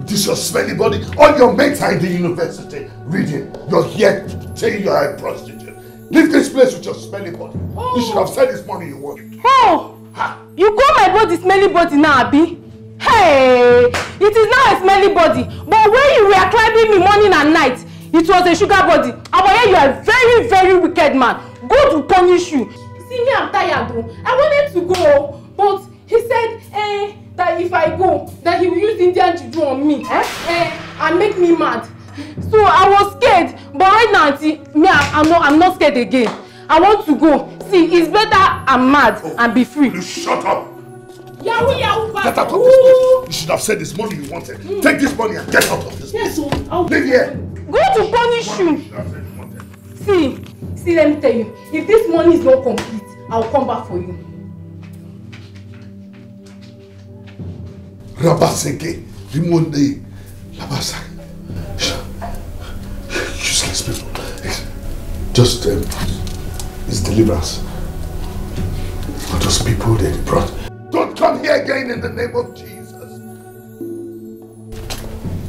This your smelly body? All your mates are in the university reading. You're here saying you're a prostitute. Leave this place with your smelly body. Oh. You should have said this money you want. Oh! Ha. You call my body smelly body now, Abi? Hey! It is now a smelly body. But when you were climbing me morning and night, it was a sugar body. Abaye, you are a very, very wicked man. God will punish you. See me, I'm tired though. I wanted to go, but he said, that if I go, that he will use Indian juju on me, and make me mad. So I was scared, but right now, Auntie, me, I'm not scared again. I want to go. See, it's better I'm mad and be free. You shut up. Yahoo, get out of this place. You should have said this money you wanted. Take this money and get out of this place. Yes, I'll leave here. Go to punish you. See, let me tell you. If this money is not complete, I'll come back for you. Rabaseke, Rimonde, Labasa. Useless people. Just, it's deliverance. For those people they brought. Don't come here again in the name of Jesus.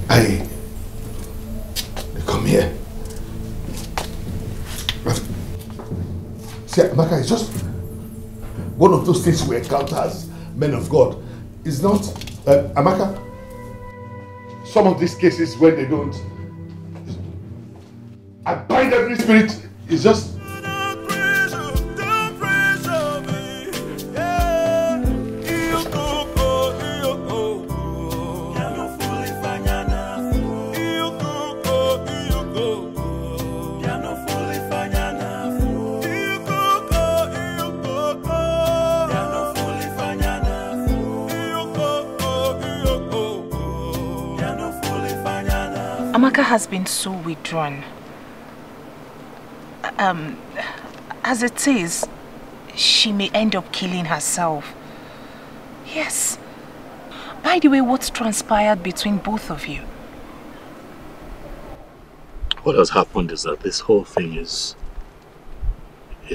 They come here. See, Amaka, it's just one of those things we encounter as men of God. It's not, Amaka, some of these cases when they don't, I bind every spirit, it's just, Amaka has been so withdrawn. As it is, she may end up killing herself. Yes. By the way, what's transpired between both of you? What has happened is that this whole thing is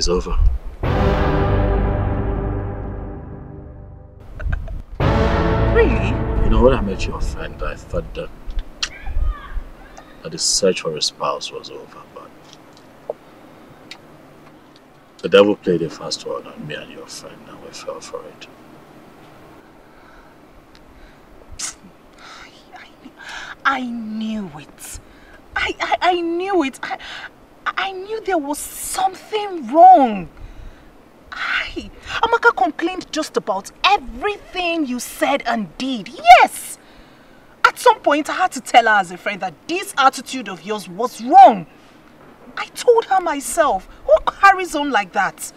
over. Really? You know, when I met your friend, I thought that the search for a spouse was over, but the devil played a fast one on me and your friend, and we fell for it. I knew it. I knew it. I knew there was something wrong. Amaka complained just about everything you said and did. Yes! At some point, I had to tell her as a friend that this attitude of yours was wrong. I told her myself. Who carries on like that?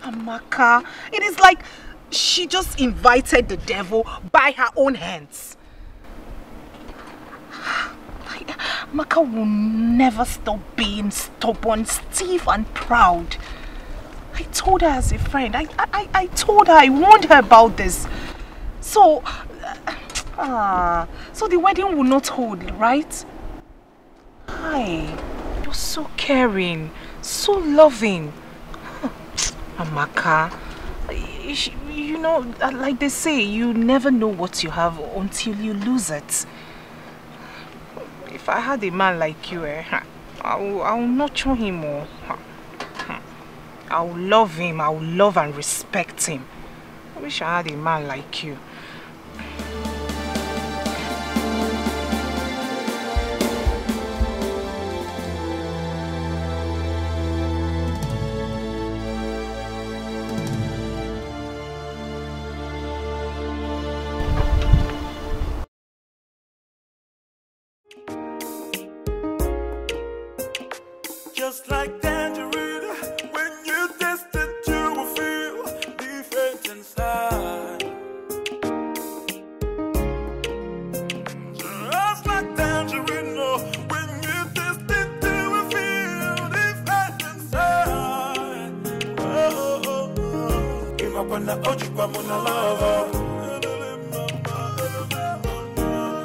Amaka, it is like she just invited the devil by her own hands. Amaka will never stop being stubborn, stiff and proud. I told her as a friend. I told her, I warned her about this. So the wedding will not hold, right? Hi. You're so caring, so loving. Amaka, You know, like they say, you never know what you have until you lose it. If I had a man like you, I'll nurture him more. I'll love him, I'll love and respect him. I wish I had a man like you. Just like tangerine, when you taste it, you will feel different inside. Just like tangerine, when you taste it, you will feel different inside. Oh, oh, oh. Imakwana oji kwa muna lava.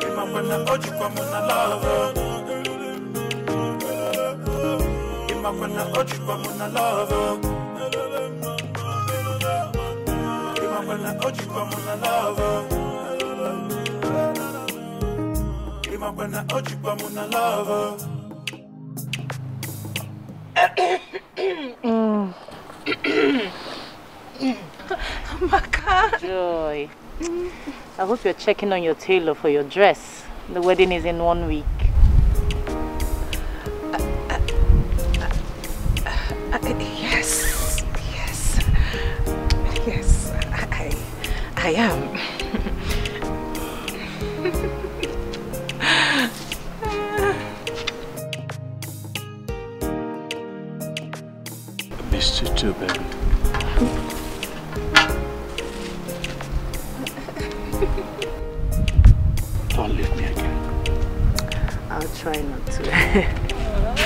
Imakwana oji kwa muna lava. Imakwana oji kwa muna lava. Imakwana oji kwa muna lava. Imakwana oji kwa muna lava. Maka. Joy. I hope you're checking on your tailor for your dress. The wedding is in 1 week. Yes, I am. I missed you too, baby. Don't leave me again. I'll try not to.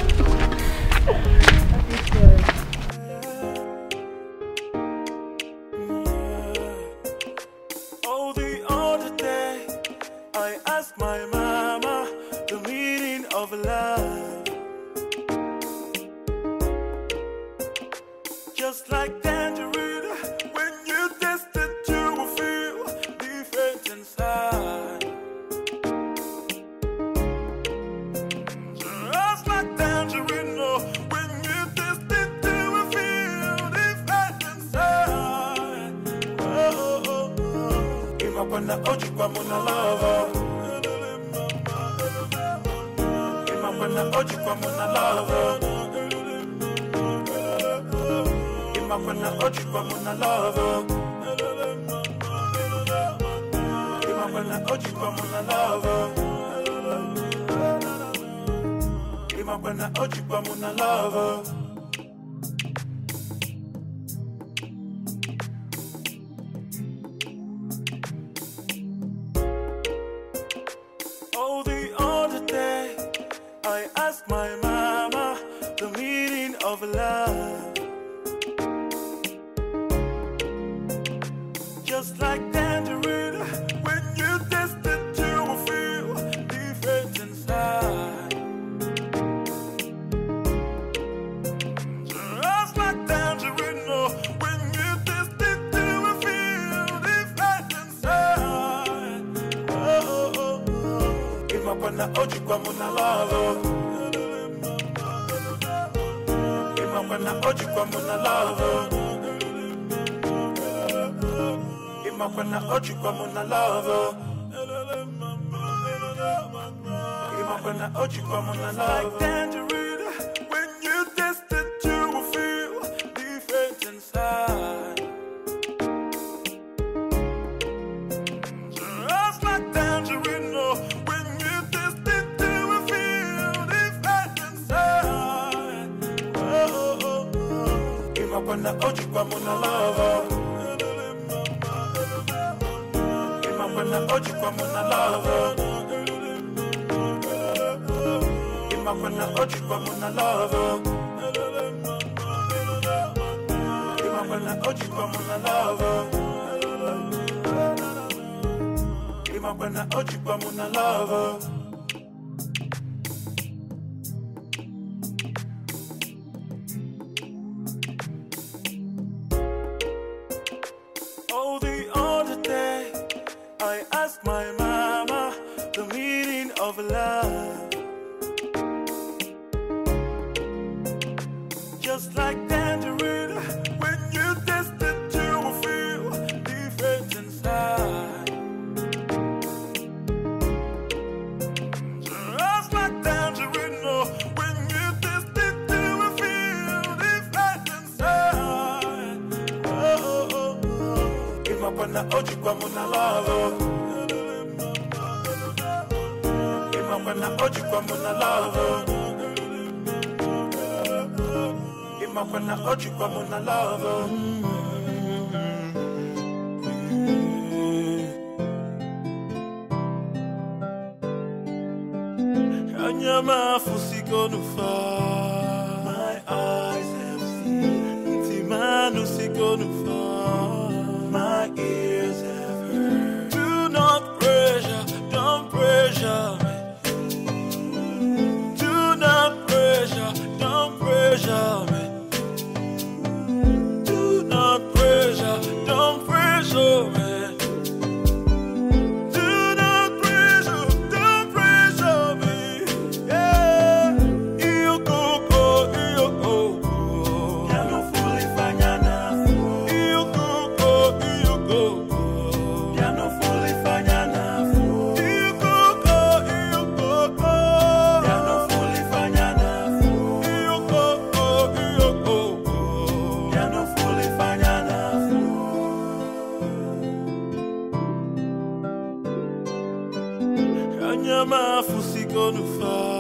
Oh, the other day, I asked my mama the meaning of love. Just like tangerine, when you taste it, you will feel different inside. Just like tangerine, when you taste it, you will feel different inside. Oh, oh, oh. Imakwana oji kwa muna lava. Imakwana oji kwa muna lava. Imakwana oji kwa muna lava. Imakwana oji kwa muna lava. Imakwana oji kwa muna lava. Oh, the other day, I asked my mama the meaning of love. Just like tangerine, when you taste it, you will feel different inside. Just like tangerine, when you taste it, you will feel different inside. Oh, oh, oh. Imakwana oji kwa muna lava. Imakwana oji kwa muna lava. Imakwana oji kwa muna lava. Imakwana oji kwa muna lava. Like tangerine, when you taste it, you will feel different inside. Just like tangerine, when you taste it, you will feel different inside. Oh, oh, oh. Imakwana oji kwa muna lava. Imakwana oji kwa muna lava. Imakwana oji kwa muna lava. Imakwana oji kwa muna lava. Imakwana oji kwa muna lava. of love. Just like tangerine, when you taste it, you will feel different inside. Just like tangerine, oh, when you taste it, you will feel different inside. Oh, oh, oh. Imapana oji kwa muna love. Imapana oji kwa muna love. Imapana oji kwa muna love. Anyama fusiko nufa. My eyes have seen. Timanu siko nufa. My ears have heard. Do not pressure, don't pressure me. Do not pressure, don't pressure me. Do not pressure, don't pressure me. Nyama fusiko nufa.